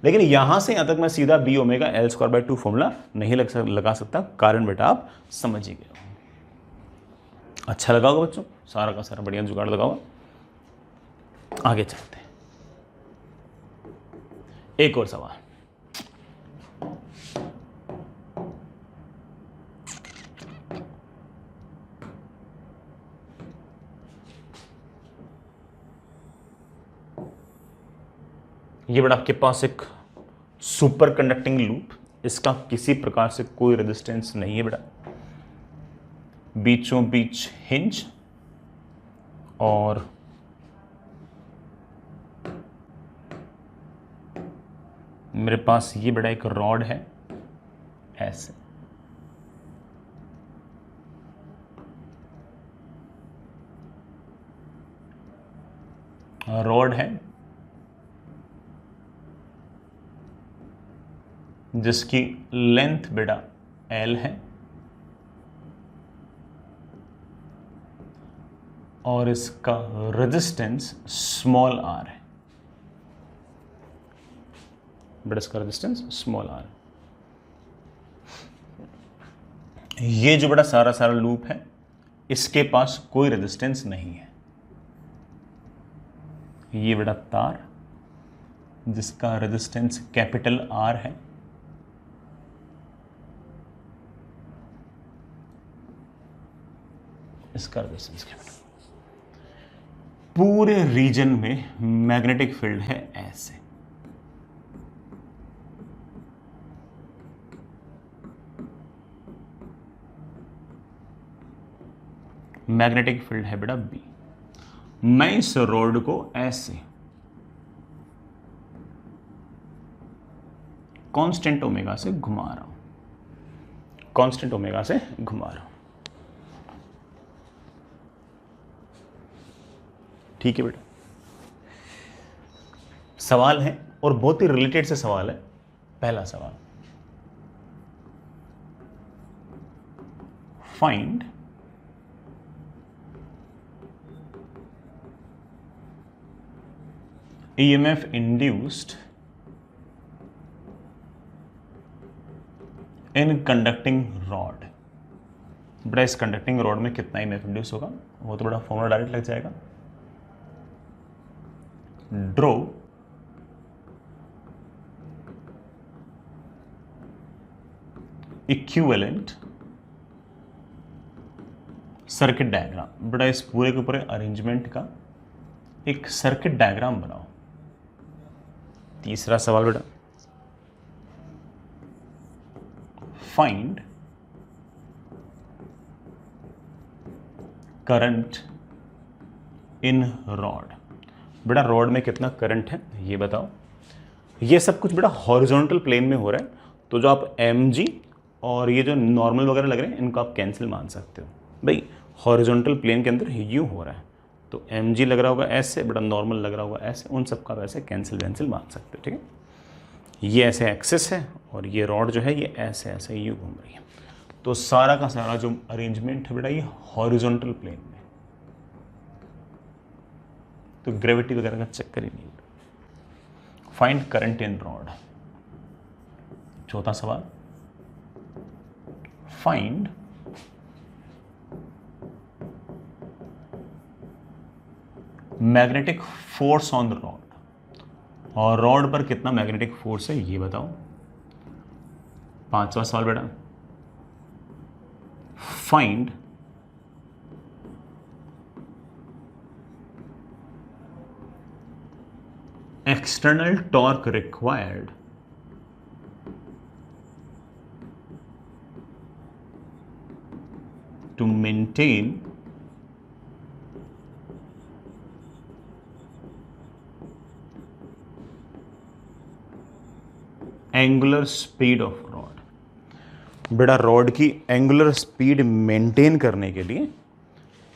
लेकिन यहां से यहां तक मैं सीधा B⍵L²/2 फॉर्मूला नहीं लगा सकता, कारण बेटा आप समझ ही गए हो। अच्छा लगा होगा बच्चों, सारा का सारा बढ़िया जुगाड़ लगा हुआ। आगे चलते हैं, एक और सवाल। ये बड़ा आपके पास एक सुपर कंडक्टिंग लूप, इसका किसी प्रकार से कोई रेजिस्टेंस नहीं है बेटा, बीचों बीच हिंज और मेरे पास ये बड़ा एक रॉड है ऐसे, रॉड है जिसकी लेंथ बेटा L है और इसका रेजिस्टेंस स्मॉल r है, बेटा इसका रेजिस्टेंस स्मॉल r। ये जो बड़ा सारा सारा लूप है इसके पास कोई रेजिस्टेंस नहीं है। ये बड़ा तार जिसका रेजिस्टेंस कैपिटल R है, इसका रेजिस्टेंस कैपिटल। पूरे रीजन में मैग्नेटिक फील्ड है ऐसे, मैग्नेटिक फील्ड है बेटा B। मैं इस रॉड को ऐसे कांस्टेंट ओमेगा से घुमा रहा हूं, कांस्टेंट ओमेगा से घुमा रहा हूं, ठीक है बेटा। सवाल है और बहुत ही रिलेटेड से सवाल है। पहला सवाल, find EMF induced in conducting rod. बड़ा इस कंडक्टिंग रॉड में कितना EMF इंड्यूस होगा, वो तो बड़ा फॉर्मूला डायरेक्ट लग जाएगा। Draw equivalent circuit diagram. बड़ा इस पूरे के पूरे अरेंजमेंट का एक सर्किट डायग्राम बनाओ। तीसरा सवाल बेटा, फाइंड करंट इन रॉड। बेटा रॉड में कितना करंट है ये बताओ। ये सब कुछ बेटा हॉरिजॉन्टल प्लेन में हो रहा है, तो जो आप mg और ये जो नॉर्मल वगैरह लग रहे हैं इनको आप कैंसिल मान सकते हो। भाई हॉरिजॉन्टल प्लेन के अंदर यूं हो रहा है, तो mg लग रहा होगा ऐसे, बड़ा नॉर्मल लग रहा होगा ऐसे, उन सब का वैसे कैंसिल मान सकते हो, ठीक है। ये ऐसे एक्सिस है और ये रॉड जो है ये ऐसे ऐसे यूं घूम रही है, तो सारा का सारा जो अरेंजमेंट है बेटा ये हॉरिजॉन्टल प्लेन में, तो ग्रेविटी वगैरह का चक्कर ही नहीं। Find current in rod. चौथा सवाल, find magnetic force on the rod. और रॉड पर कितना मैग्नेटिक फोर्स है ये बताओ। पांचवा सवाल बेटा, find external torque required to maintain angular speed of rod. बेटा रॉड की एंगुलर स्पीड मेंटेन करने के लिए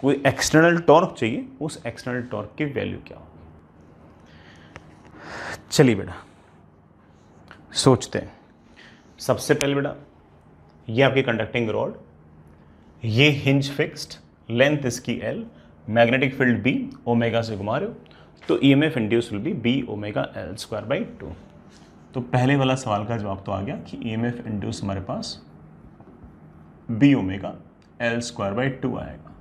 कोई एक्सटर्नल टॉर्क चाहिए, उस एक्सटर्नल टॉर्क की वैल्यू क्या होगी। चलिए बेटा सोचते हैं। सबसे पहले बेटा ये आपकी कंडक्टिंग रॉड, ये हिंज फिक्स्ड, लेंथ इसकी L, magnetic field B, omega से घुमा रहे हो, तो EMF induce will be B omega L²/2। तो पहले वाला सवाल का जवाब तो आ गया कि EMF इंड्यूस हमारे पास B ओमेगा L²/2 आएगा।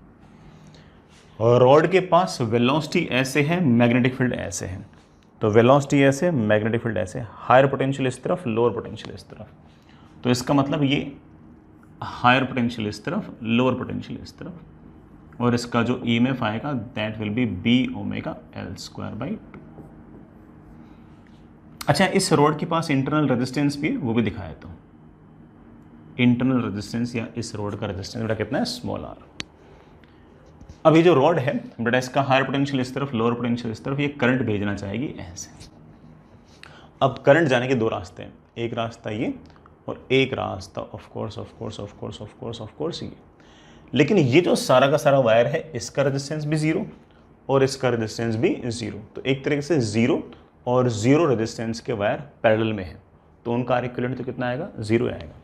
और रॉड के पास वेलोसिटी ऐसे है, मैग्नेटिक फील्ड ऐसे है, तो वेलोसिटी ऐसे, मैग्नेटिक फील्ड ऐसे, हायर पोटेंशियल इस तरफ, लोअर पोटेंशियल इस तरफ, तो इसका मतलब ये हायर पोटेंशियल इस तरफ, लोअर पोटेंशियल इस तरफ, और इसका जो EMF आएगा that will B B omega L²/2। अच्छा, इस रोड के पास इंटरनल रेजिस्टेंस भी है, वो भी दिखाया तो इंटरनल रेजिस्टेंस या इस रोड का रेजिस्टेंस बेटा कितना है, स्मॉल r। अब ये जो रॉड है बेटा, इसका हायर पोटेंशियल इस तरफ, लोअर पोटेंशियल इस तरफ, ये करंट भेजना चाहेगी ऐसे। अब करंट जाने के दो रास्ते हैं, एक रास्ता ये और एक रास्ता ऑफ कोर्स ये। लेकिन ये जो सारा का सारा वायर है, इसका रेजिस्टेंस भी जीरो और इसका रेजिस्टेंस भी जीरो, तो एक तरीके से जीरो और जीरो रेजिस्टेंस के वायर पैरेलल में है, तो उनका आर इक्विवेलेंट तो कितना आएगा, जीरो आएगा।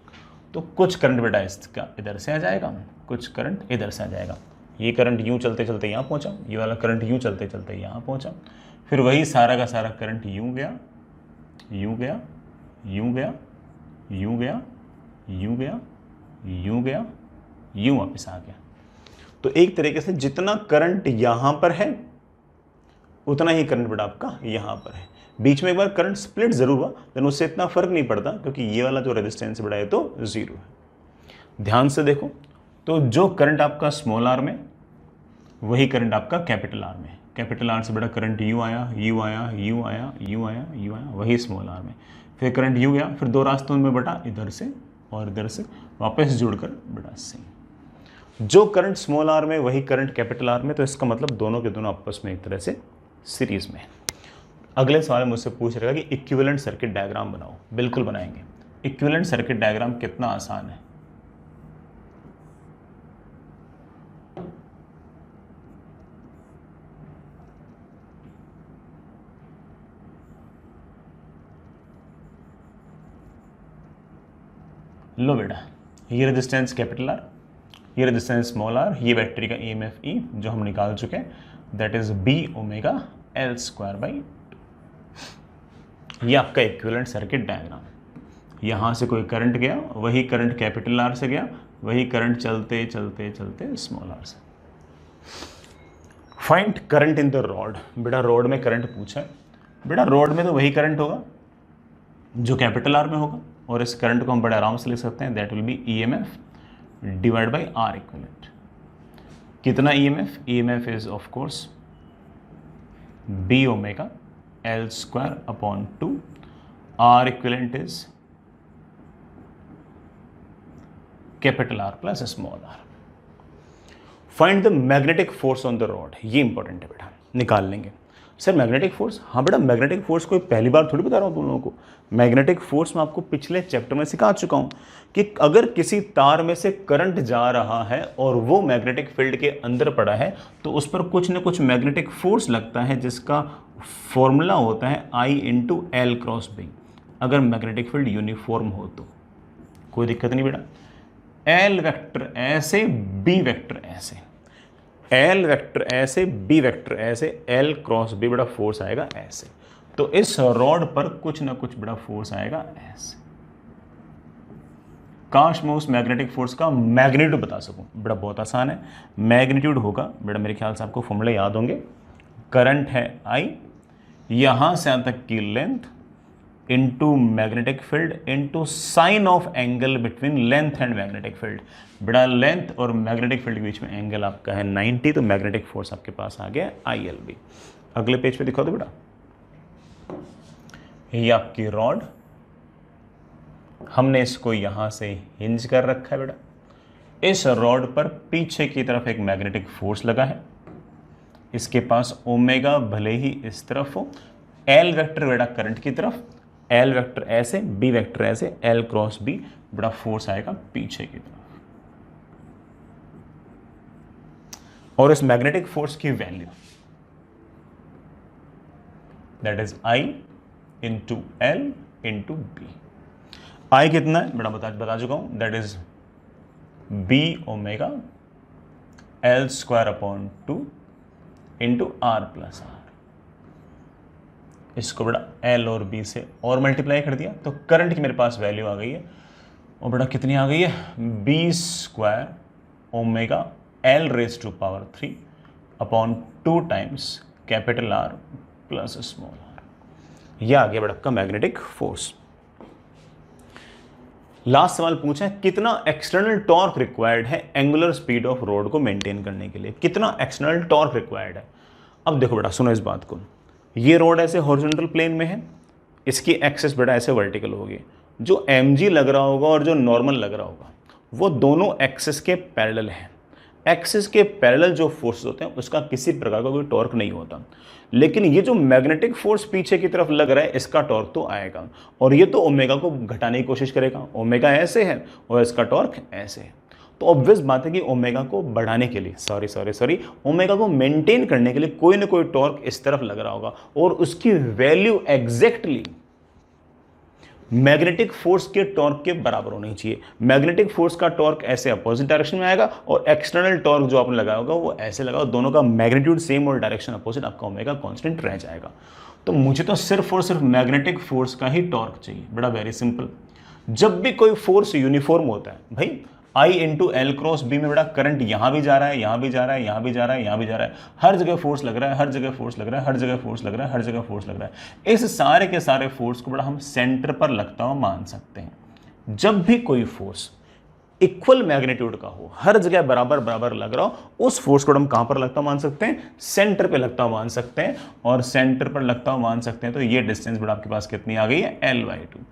तो कुछ करंट बेटा इसका इधर से आ जाएगा, कुछ करंट इधर से आ जाएगा। ये करंट यूं चलते चलते यहाँ पहुँचा, ये वाला करंट यूं चलते चलते यहाँ पहुँचा, फिर वही सारा का सारा करंट यूं गया, यूं गया, यूं गया, यूं गया, यूं गया, यूं गया, यूं वापस आ गया। तो एक तरीके से जितना करंट यहाँ पर है उतना ही करंट बेटा आपका यहाँ पर है। बीच में एक बार करंट स्प्लिट जरूर हुआ, लेकिन उससे इतना फर्क नहीं पड़ता क्योंकि ये वाला जो रेजिस्टेंस बेटा है तो जीरो है। ध्यान से देखो, तो जो करंट आपका स्मॉल आर में, वही करंट आपका कैपिटल आर में। कैपिटल आर से बेटा करंट यू आया, यू आया, यू आया, यू आया, यू आया, वही स्मॉल आर में। फिर करंट यू गया, फिर दो रास्तों में बेटा इधर से और इधर से वापस जुड़कर बेटा सेम। जो करंट स्मॉल आर में वही करंट कैपिटल आर में, तो इसका मतलब दोनों के दोनों आपस में एक तरह से सीरीज में है। अगले सवाल मुझसे पूछ रहेगा कि इक्विवेलेंट सर्किट डायग्राम बनाओ। बिल्कुल बनाएंगे। इक्विवेलेंट सर्किट डायग्राम कितना आसान है। लो बेटा, ये रेजिस्टेंस कैपिटल आर, ये रेजिस्टेंस स्मॉल आर, ये बैटरी का EMF E जो हम निकाल चुके हैं, that is B omega L²/2। ये आपका इक्विवेलेंट सर्किट डायग्राम। यहाँ से कोई करंट गया, वही करंट कैपिटल आर से गया, वही करंट चलते चलते चलते स्मॉल आर से। Find current in the rod. बेटा रॉड में करंट पूछा है, बेटा रॉड में तो वही करंट होगा जो कैपिटल आर में होगा, और इस करंट को हम बड़े आराम से लिख सकते हैं, that will be EMF divide by R equivalent. कितना EMF? EMF is of course B omega L²/2। R equivalent is capital R plus small R. Find the magnetic force on the rod. ये important है बेटा, निकाल लेंगे। Sir magnetic force, हाँ बेटा magnetic force कोई पहली बार थोड़ी बता रहा हूँ तुम लोगों को। मैग्नेटिक फोर्स मैं आपको पिछले चैप्टर में सिखा चुका हूँ कि अगर किसी तार में से करंट जा रहा है और वो मैग्नेटिक फील्ड के अंदर पड़ा है तो उस पर कुछ न कुछ मैग्नेटिक फोर्स लगता है, जिसका फॉर्मूला होता है I/L×B। अगर मैग्नेटिक फील्ड यूनिफॉर्म हो तो कोई दिक्कत नहीं बेटा। L वेक्टर ऐसे, B वेक्टर ऐसे, L वेक्टर ऐसे, B वेक्टर ऐसे, L×B बड़ा फोर्स आएगा ऐसे। तो इस रॉड पर कुछ ना कुछ बड़ा फोर्स आएगा ऐसे। काश मैं उस मैग्नेटिक फोर्स का मैग्नीट्यूड बता सकूं। बड़ा बहुत आसान है। मैग्नीट्यूड होगा बेटा, मेरे ख्याल से आपको फॉर्मूले याद होंगे। करंट है I, यहां से यहां तक की length into magnetic field into sine of angle between length and magnetic field. बेटा लेंथ और मैग्नेटिक फील्ड के बीच में एंगल आपका है 90, तो मैग्नेटिक फोर्स आपके पास आ गया ILB। अगले पेज पे दिखा दो बेटा, ये आपकी रॉड, हमने इसको यहां से हिंज कर रखा है बेटा। इस रॉड पर पीछे की तरफ एक मैग्नेटिक फोर्स लगा है, इसके पास ओमेगा भले ही इस तरफ हो, एल वेक्टर बेटा करंट की तरफ, एल वेक्टर ऐसे, बी वेक्टर ऐसे, एल क्रॉस बी बड़ा फोर्स आएगा पीछे की तरफ। और इस मैग्नेटिक फोर्स की value that is I into L into B. I कितना है बेटा बता चुका हूं, that is B omega L square upon 2 into R plus R. इसको बेटा एल और बी से और मल्टीप्लाई कर दिया तो करंट की मेरे पास वैल्यू आ गई है, और बेटा कितनी आ गई है, B square omega L raise to power 3 upon 2 times capital R plus small R. यह आ गया बेटा आपका मैग्नेटिक फोर्स। लास्ट सवाल पूछा है कितना एक्सटर्नल टॉर्क रिक्वायर्ड है एंगुलर स्पीड ऑफ रोड को मेंटेन करने के लिए, कितना एक्सटर्नल टॉर्क रिक्वायर्ड है। अब देखो बेटा सुनो इस बात को, ये रोड ऐसे हॉरिजॉन्टल प्लेन में है, इसकी एक्सिस बेटा ऐसे वर्टिकल होगी, जो mg लग रहा होगा और जो नॉर्मल लग रहा होगा वो दोनों एक्सिस के पैरेलल हैं। एक्सिस के पैरेलल जो फोर्स होते हैं उसका किसी प्रकार का कोई टॉर्क नहीं होता, लेकिन ये जो मैग्नेटिक फोर्स पीछे की तरफ लग रहा है इसका टॉर्क तो आएगा, और ये तो ओमेगा को घटाने की कोशिश करेगा। ओमेगा ऐसे है और इसका टॉर्क ऐसे है, तो ऑब्वियस बात है कि ओमेगा को बढ़ाने के लिए ओमेगा को मेंटेन करने के लिए कोई ना कोई टॉर्क इस तरफ लग रहा होगा, और उसकी वैल्यू एग्जैक्टली मैग्नेटिक फोर्स के टॉर्क के बराबर होनी चाहिए। मैग्नेटिक फोर्स का टॉर्क ऐसे अपोजिट डायरेक्शन में आएगा और एक्सटर्नल टॉर्क जो आपने लगाया होगा वो ऐसे लगा, दोनों का मैग्नीट्यूड सेम और डायरेक्शन अपोजिट, आपका ओमेगा कांस्टेंट रह जाएगा। तो मुझे तो सिर्फ और सिर्फ मैग्नेटिक फोर्स का ही टॉर्क चाहिए। बड़ा वेरी सिंपल, जब भी कोई फोर्स यूनिफॉर्म होता है भाई, आई इंटू एल क्रॉस बी में बड़ा करंट यहां भी जा रहा है, यहां भी जा रहा है, यहां भी जा रहा है, यहां भी जा रहा है, हर जगह फोर्स लग रहा है, हर जगह फोर्स लग रहा है, हर जगह फोर्स लग रहा है, हर जगह फोर्स लग रहा है। इस सारे के सारे फोर्स को बड़ा हम सेंटर पर लगता हुआ मान सकते हैं। जब भी कोई फोर्स इक्वल मैग्नीट्यूड का हो, हर जगह बराबर बराबर लग रहा हो, उस फोर्स को हम कहां पर लगता हुआ मान सकते हैं, सेंटर पे लगता हुआ मान सकते हैं। और सेंटर पर लगता हुआ मान सकते हैं तो ये डिस्टेंस बड़ा आपके पास कितनी आ गई है, L/2।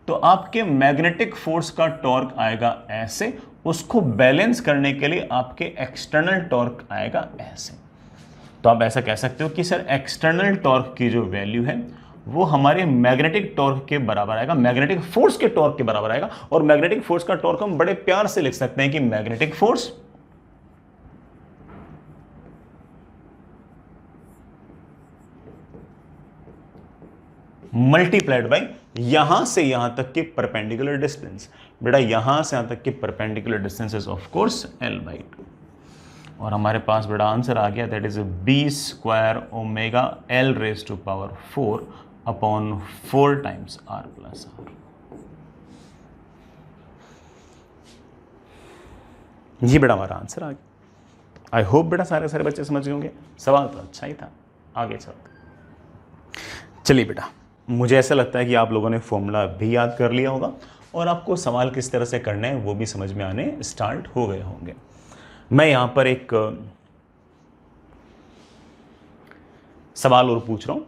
तो आपके मैग्नेटिक फोर्स का टॉर्क आएगा ऐसे, उसको बैलेंस करने के लिए आपके एक्सटर्नल टॉर्क आएगा ऐसे। तो आप ऐसा कह सकते हो कि सर एक्सटर्नल टॉर्क की जो वैल्यू है वो हमारे मैग्नेटिक टॉर्क के बराबर आएगा, मैग्नेटिक फोर्स के टॉर्क के बराबर आएगा। और मैग्नेटिक फोर्स का टॉर्क हम बड़े प्यार से लिख सकते हैं कि मैग्नेटिक फोर्स मल्टीप्लाइड बाय यहां से यहां तक की परपेंडिकुलर डिस्टेंस। बेटा यहां से यहां तक की perpendicular distance is of course L/2। और हमारे पास बेटा आंसर आ गया, that is B square omega L raise to power 4 upon 4 times R plus R. ये बेटा हमारा आंसर आ गया। आई होप बेटा सारे बच्चे समझ गए होंगे। सवाल तो अच्छा ही था, आगे चलते। चलिए बेटा, मुझे ऐसा लगता है कि आप लोगों ने फॉर्मूला भी याद कर लिया होगा और आपको सवाल किस तरह से करने हैं वो भी समझ में आने स्टार्ट हो गए होंगे। मैं यहां पर एक सवाल और पूछ रहा हूं।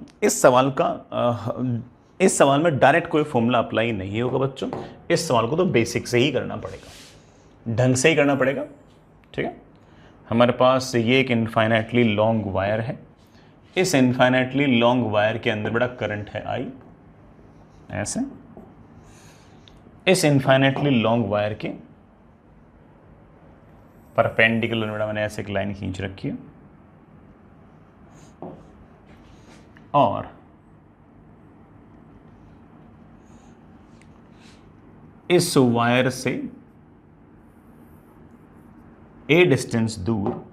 इस सवाल में डायरेक्ट कोई फॉर्मूला अप्लाई नहीं होगा बच्चों। इस सवाल को तो बेसिक से ही करना पड़ेगा, ढंग से ही करना पड़ेगा, ठीक है। हमारे पास ये एक इनफाइनाइटली लॉन्ग वायर है। इस इनफाइनाइटली लॉन्ग वायर के अंदर बड़ा करंट है आई, ऐसे। इस इनफाइनाइटली लॉन्ग वायर के परपेंडिकुलर बेटा मैंने ऐसे एक लाइन खींच रखी है, और इस वायर से ए डिस्टेंस दूर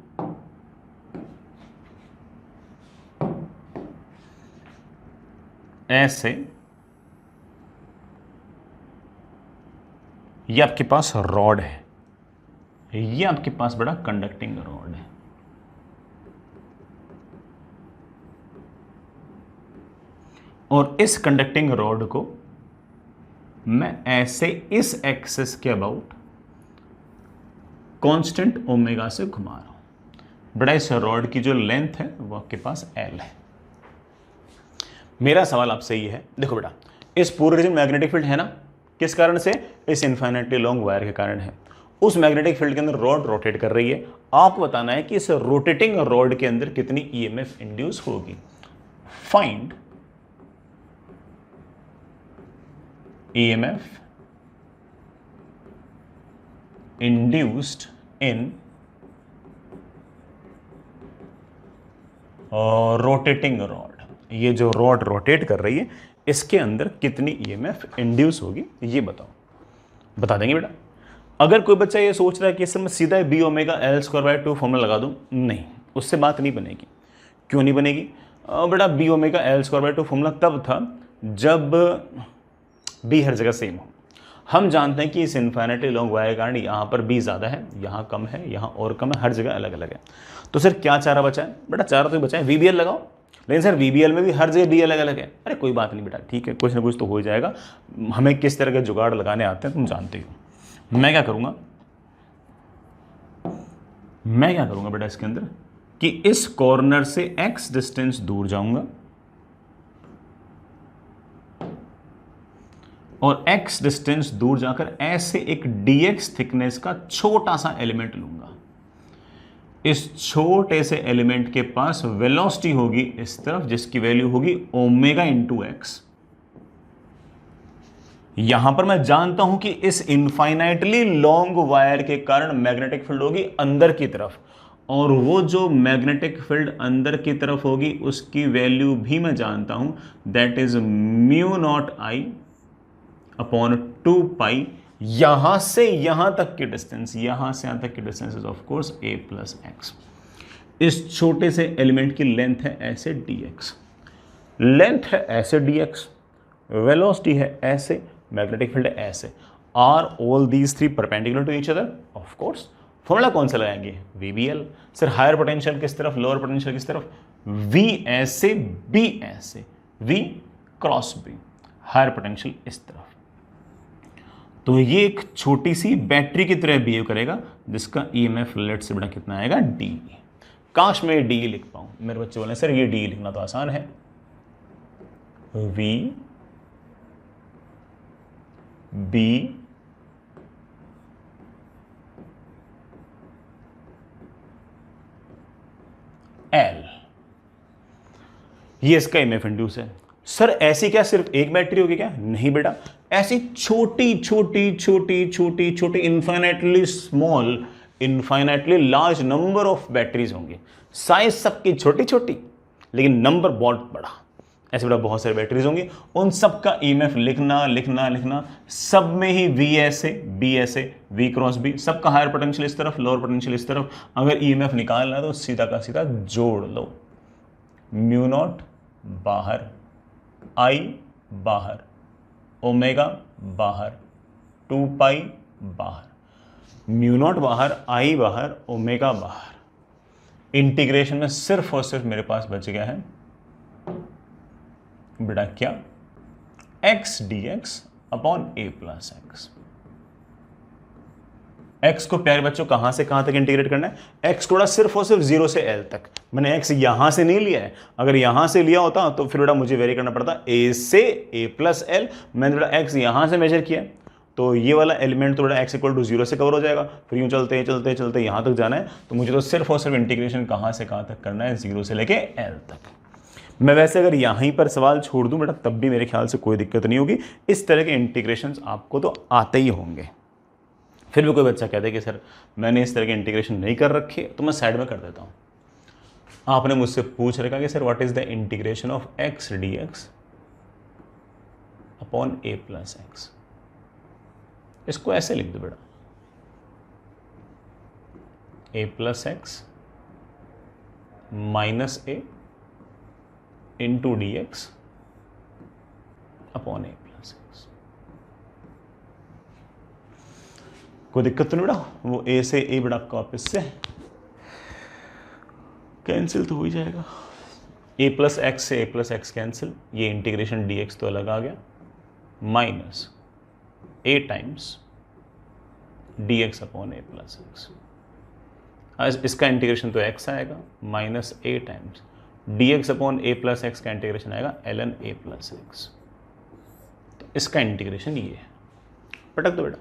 ऐसे ये आपके पास रॉड है, ये आपके पास बड़ा कंडक्टिंग रॉड है। और इस कंडक्टिंग रॉड को मैं ऐसे इस एक्सिस के अबाउट कांस्टेंट ओमेगा से घुमा रहा हूं। बड़ा इस रॉड की जो लेंथ है वो आपके पास L है। मेरा सवाल आपसे ये है, देखो बेटा इस पूरे रीजन मैग्नेटिक फील्ड है ना, किस कारण से, इस इनफाइनाइटली लॉन्ग वायर के कारण है। उस मैग्नेटिक फील्ड के अंदर रॉड रोटेट कर रही है, आपको बताना है कि इस रोटेटिंग रॉड के अंदर कितनी ईएमएफ इंड्यूस होगी। Find EMF induced in rotating rod. ये जो रॉड रोटेट कर रही है इसके अंदर कितनी ईएमएफ इंड्यूस होगी ये बताओ। बता देंगे बेटा। अगर कोई बच्चा ये सोच रहा है कि इसमें मैं सीधा B omega L square by 2 formula लगा दूं, नहीं, उससे बात नहीं बनेगी। क्यों नहीं बनेगी बेटा? B omega L square by 2 formula तब था जब बी हर जगह सेम हो। हम जानते हैं कि इस इन्फिनिटी लॉन्ग वायर के कारण यहाँ पर बी ज़्यादा है, यहाँ कम है, यहाँ और कम है, हर जगह अलग अलग है। तो सर क्या चारा बचा है बेटा? चारा तो बचा है वीबीएल लगाओ। लेकिन सर वीबीएल में भी हर जगह बी अलग अलग है। अरे कोई बात नहीं बेटा, ठीक है, कुछ ना कुछ तो हो जाएगा। हमें किस तरह के जुगाड़ लगाने आते हैं तुम जानते हो। मैं क्या करूँगा बेटा इसके अंदर कि इस कॉर्नर से एक्स डिस्टेंस दूर जाऊंगा और x डिस्टेंस दूर जाकर ऐसे एक dx थिकनेस का छोटा सा एलिमेंट लूंगा। इस छोटे से एलिमेंट के पास वेलोसिटी होगी इस तरफ, जिसकी वैल्यू होगी ओमेगा इंटू एक्स। यहां पर मैं जानता हूं कि इस इनफाइनाइटली लॉन्ग वायर के कारण मैग्नेटिक फील्ड होगी अंदर की तरफ, और वो जो मैग्नेटिक फील्ड अंदर की तरफ होगी उसकी वैल्यू भी मैं जानता हूं, that is mu naught I upon 2 पाई। यहां से यहां तक की डिस्टेंस, यहां से यहां तक की distance is of course a plus x. इस छोटे से एलिमेंट की लेंथ है ऐसे dx, लेंथ है ऐसे dx, वेलोसिटी है ऐसे, मैग्नेटिक फील्ड है ऐसे। Are all these three perpendicular to each other? Of course. Formula कौन सा लगाएंगे? VBL। सर हायर पोटेंशियल किस तरफ, लोअर पोटेंशियल किस तरफ? V ऐसे, B ऐसे, V cross B, higher potential इस तरफ। तो ये एक छोटी सी बैटरी की तरह बिहेव करेगा जिसका ईएमएफ लेट से बड़ा कितना आएगा? D। काश मैं D लिख पाऊं। मेरे बच्चे बोले सर ये D लिखना तो आसान है, V B L, ये इसका ईएमएफ इंड्यूस है। सर ऐसी क्या सिर्फ एक बैटरी होगी क्या? नहीं बेटा, ऐसी छोटी छोटी छोटी छोटी छोटी infinitely small, infinitely large number of batteries होंगी। साइज सबकी छोटी छोटी लेकिन नंबर बहुत बड़ा। ऐसे बेटा बहुत सारी बैटरीज होंगी, उन सब का ईएमएफ लिखना लिखना लिखना, सब में ही V ऐसे, B ऐसे, V क्रॉस B, सबका हायर पोटेंशियल इस तरफ, लोअर पोटेंशियल इस तरफ। अगर ईएमएफ निकालना है तो सीधा का सीधा जोड़ लो, म्यू नॉट बाहर, I बाहर, ओमेगा बाहर, 2 पाई बाहर, म्यू नॉट बाहर, I बाहर, ओमेगा बाहर। इंटीग्रेशन में सिर्फ और सिर्फ मेरे पास बच गया है बेटा क्या? x dx upon a plus x. x को प्यारे बच्चों कहां से कहां तक इंटीग्रेट करना है? x को सिर्फ और सिर्फ 0 से l तक। मैंने x यहां से नहीं लिया है, अगर यहां से लिया होता तो फिर बेटा मुझे वेरी करना पड़ता a से a प्लस l। मैंने बेटा x यहां से मेजर किया तो ये वाला एलिमेंट तो बेटा x इक्वल टू 0 से कवर हो जाएगा। फिर यूं चलते चलते चलते यहां तक जाना है, तो मुझे तो सिर्फ और सिर्फ इंटीग्रेशन कहां से कहां तक करना है? 0 से लेके l तक। मैं वैसे अगर यहीं पर सवाल छोड़ दूं बेटा तब भी मेरे ख्याल से कोई दिक्कत नहीं होगी। इस तरह के इंटीग्रेशंस आपको तो आते ही होंगे। फिर भी कोई बच्चा कहता है कि सर मैंने इस तरह के इंटीग्रेशन नहीं कर रखे, तो मैं साइड में कर देता हूं। आपने मुझसे पूछ रखा कि sir what is the integration of x dx upon a plus x. इसको ऐसे लिख दो बेटा, a plus x minus a into dx upon a plus x. कोई दिक्कत तो नहीं बेटा? वो a से a बेटा वापस से कैंसिल तो हो ही जाएगा। a प्लस एक्स से a प्लस एक्स कैंसिल, ये इंटीग्रेशन dx तो अलग आ गया, minus a times dx upon a plus x. इसका इंटीग्रेशन तो x आएगा, minus a times dx upon a plus x का इंटीग्रेशन आएगा ln a प्लस एक्स। तो इसका इंटीग्रेशन ये है। पटक दो बेटा,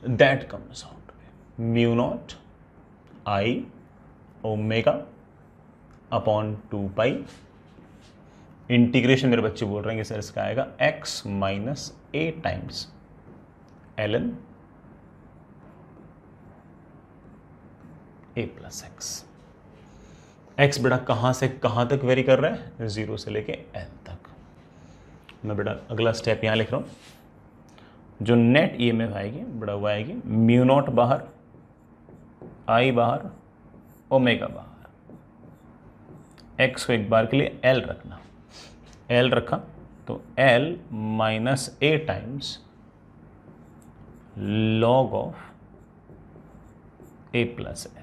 that comes out mu naught I omega upon 2 pi integration मेरे बच्चे बोल रहे हैं कि सर इसका आएगा x minus A times ln a plus x. X बेटा कहाँ से कहाँ तक वेरी कर रहा है, 0 से लेके n तक। मैं बेटा अगला स्टेप यहाँ लिख रहा हूँ, जो नेट ईएमएफ आएगी बेटा वो आएगी म्यू नॉट बाहर, आई बाहर, ओमेगा बाहर। एक्स को एक बार के लिए एल रखना, एल रखा तो L minus A times log of A plus L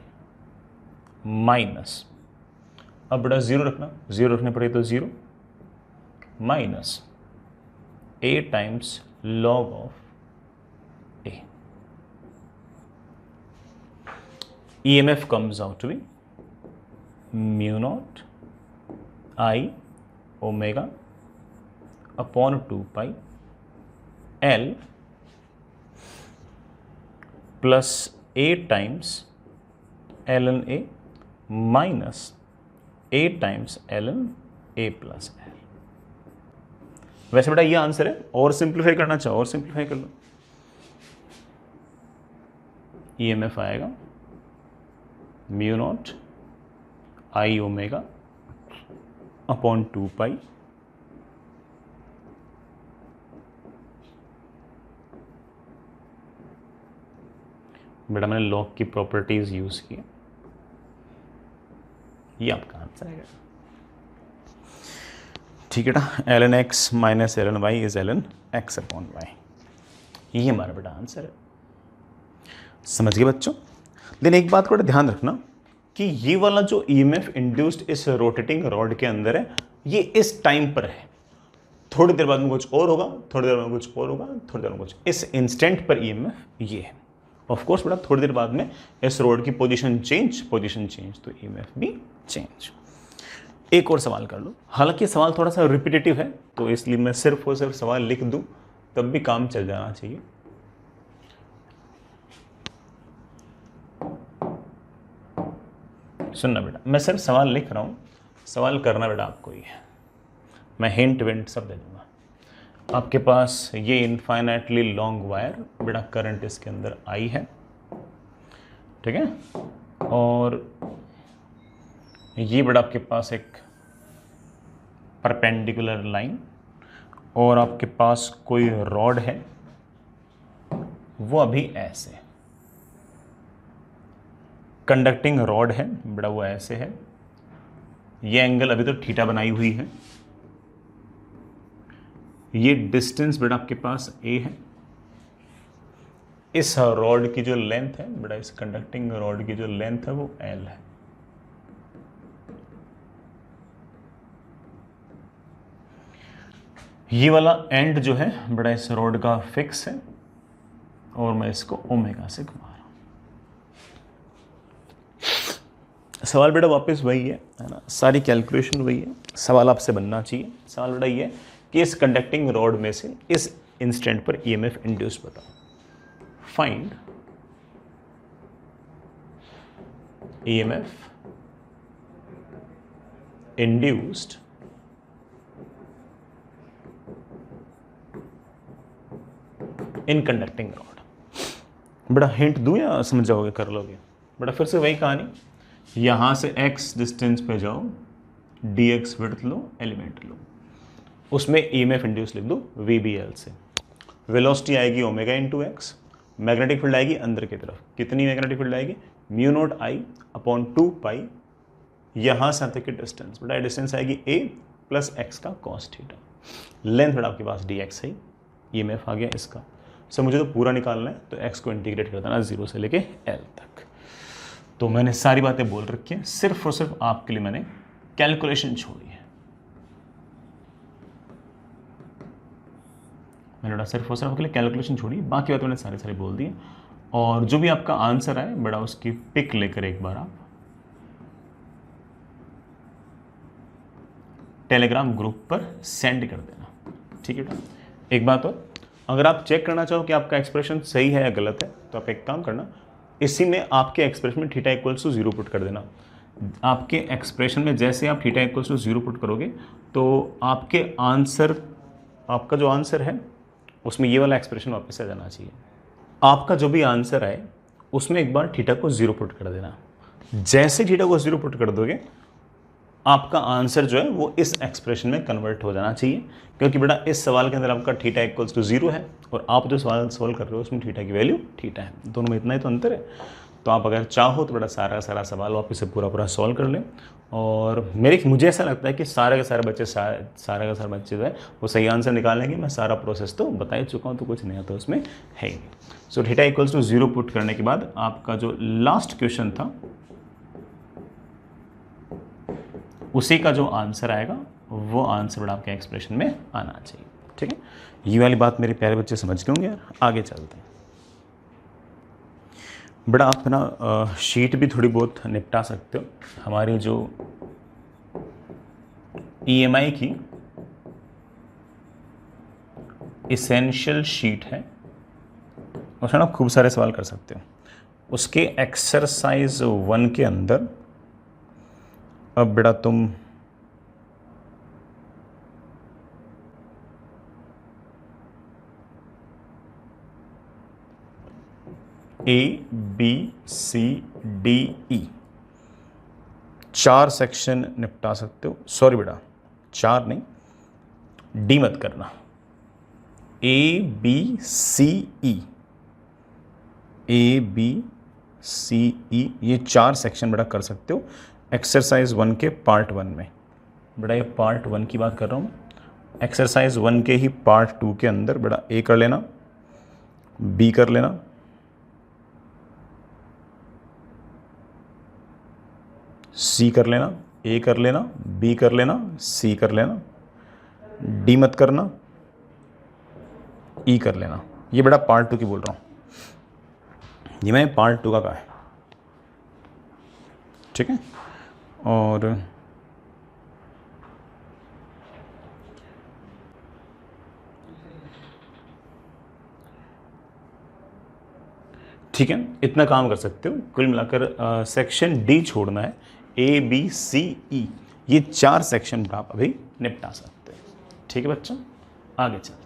minus, अब बेटा 0 रखना, 0 रखने पड़े तो 0 minus A times log of A. EMF comes out to be mu naught I omega upon 2 pi L plus A times ln A minus A times ln A plus L। वैसे बेटा ये answer है, और simplify करना चाहो और simplify कर लो। EMF आएगा म्यू नॉट आई ओमेगा अपॉन 2 पाई बेटा मैंने लॉग की प्रॉपर्टीज यूज की, ये आपका आंसर आएगा। ठीक है बेटा, ln x minus ln y is ln x upon y, ये हमारा बेटा आंसर है। समझ गए बच्चों? देन एक बात को ध्यान रखना कि ये वाला जो ईएमएफ इंड्यूस्ड इस रोटेटिंग रॉड के अंदर है, ये इस टाइम पर है। थोड़ी देर बाद में कुछ और होगा, थोड़ी देर में कुछ और होगा, थोड़ी देर में कुछ, इस इंस्टेंट पर ईएमएफ ये है। ऑफ कोर्स बेटा थोड़ी देर बाद में इस रोड की पोजीशन चेंज तो ईएमएफ भी चेंज। एक और सवाल कर लो, हालांकि सवाल थोड़ा सा रिपीटेटिव है तो इसलिए मैं सिर्फ और सिर्फ सवाल लिख दूं तब भी काम चल जाना चाहिए। सुनना बेटा, मैं सिर्फ सवाल लिख रहा हूँ, सवाल करना बेटा आपको ही है। मैं हिंट विंट सब दे दूँगा। आपके पास ये इनफाइनाइटली लॉन्ग वायर बेटा, करंट इसके अंदर आई है, ठीक है, और ये बेटा आपके पास एक परपेंडिकुलर लाइन, और आपके पास कोई रॉड है वो अभी ऐसे कंडक्टिंग रॉड है बेटा, वो ऐसे है, ये एंगल अभी तो थीटा बनाई हुई है, ये डिस्टेंस बेटा आपके पास a है, इस रॉड की जो लेंथ है बेटा, इस कंडक्टिंग रॉड की जो लेंथ है वो l है। ये वाला एंड जो है बेटा इस रॉड का फिक्स है, और मैं इसको ओमेगा से घुमा रहा हूं। सवाल बेटा वापस वही है ना, सारी कैलकुलेशन वही है। सवाल आपसे बनना चाहिए, सवाल बेटा ये है कि इस कंडक्टिंग रॉड में से इस इंस्टेंट पर ईएमएफ इंड्यूस बताओ। Find EMF induced in conducting rod. बेटा हिंट दूं या समझ जाओगे, कर लोगे? बेटा फिर से वही कहानी, यहां से x डिस्टेंस पे जाओ, dx विड्थ लो, एलिमेंट लो, उसमें ईएमएफ इंड्यूस लिख दो VBL से। वेलोसिटी आएगी omega into x, magnetic field आएगी अंदर की तरफ, कितनी मैग्नेटिक फील्ड आएगी? म्यू नॉट आई अपॉन 2 पाई, यहाँ से तक की डिस्टेंस बेटा, डिस्टेंस आएगी a प्लस एक्स का कॉस थीटा। लेंथ बेटा आपके पास dx है, ईएमएफ आ गया इसका। सो मुझे तो पूरा निकालना है, तो x को इंटीग्रेट कर देना 0 से लेके l तक। तो मैंने सारी बातें बोल रखी हैं, सिर्फ और सिर्फ आपके लिए मैंने कैलकुलेशन छोड़ी है। मैंने बेटा सिर्फ और सिर्फ आपके लिए कैलकुलेशन छोड़ी, बाकी बातें मैंने सारी बोल दी। और जो भी आपका आंसर आए बेटा, उसकी पिक लेकर एक बार आप टेलीग्राम ग्रुप पर सेंड कर देना, ठीक है बेटा। एक बात और, अगर आप चेक करना चाहो कि आपका एक्सप्रेशन सही है या गलत है तो आप एक काम करना, इसी में आपके एक्सप्रेशन में थीटा इक्वल्स टू 0 पुट कर देना। आपके एक्सप्रेशन में जैसे आप थीटा इक्वल्स टू 0 पुट करोगे तो आपके आंसर, आपका जो आंसर है उसमें ये वाला एक्सप्रेशन वापस आ जाना चाहिए। आपका जो भी आंसर आए उसमें एक बार थीटा को 0 पुट कर देना। जैसे थीटा को 0 पुट कर दोगे आपका आंसर जो है वो इस एक्सप्रेशन में कन्वर्ट हो जाना चाहिए, क्योंकि बेटा इस सवाल के अंदर आपका थीटा इक्वल्स टू 0 है और आप जो सवाल सॉल्व कर रहे हो उसमें थीटा की वैल्यू थीटा है, दोनों में इतना ही तो अंतर है। तो आप अगर चाहो तो बेटा सारा का सारा सवाल वापस से पूरा सॉल्व कर लें। और मुझे ऐसा लगता है कि सारे के सारे बच्चे जो है वो सही आंसर निकालेंगे। मैं सारा प्रोसेस तो बता ही चुका हूँ, तो कुछ नया तो उसमें है ही नहीं। So theta equals to 0 put करने के बाद आपका जो लास्ट क्वेश्चन था उसी का जो आंसर आएगा वो आंसर बेटा आपके एक्सप्रेशन में आना चाहिए। ठीक है, ये वाली बात मेरे प्यारे बच्चे समझ गए होंगे यार। आगे चलते हैं बेटा, आप ना शीट भी थोड़ी बहुत निपटा सकते हो। हमारी जो EMI की इसेंशियल शीट है उसमें ना खूब सारे सवाल कर सकते हो। उसके एक्सरसाइज 1 के अंदर अब बेटा तुम ABCDE 4 सेक्शन निपटा सकते हो। सॉरी बेटा 4 नहीं, डी मत करना, ABCE ये 4 सेक्शन बेटा कर सकते हो एक्सरसाइज 1 के पार्ट 1 में। बेटा ये पार्ट 1 की बात कर रहा हूँ मैं। एक्सरसाइज 1 के ही पार्ट 2 के अंदर बेटा A कर लेना, B कर लेना, C कर लेना, A कर लेना, B कर लेना, C कर लेना, D मत करना, E कर लेना। ये बेटा पार्ट 2 की बोल रहा हूँ, ये मैंने पार्ट 2 का कहा है। ठीक है, और ठीक है, इतना काम कर सकते हो। कुल मिलाकर सेक्शन डी छोड़ना है, ABCE ये 4 सेक्शन आप अभी निपटा सकते हैं। ठीक है बच्चों, आगे चलते हैं।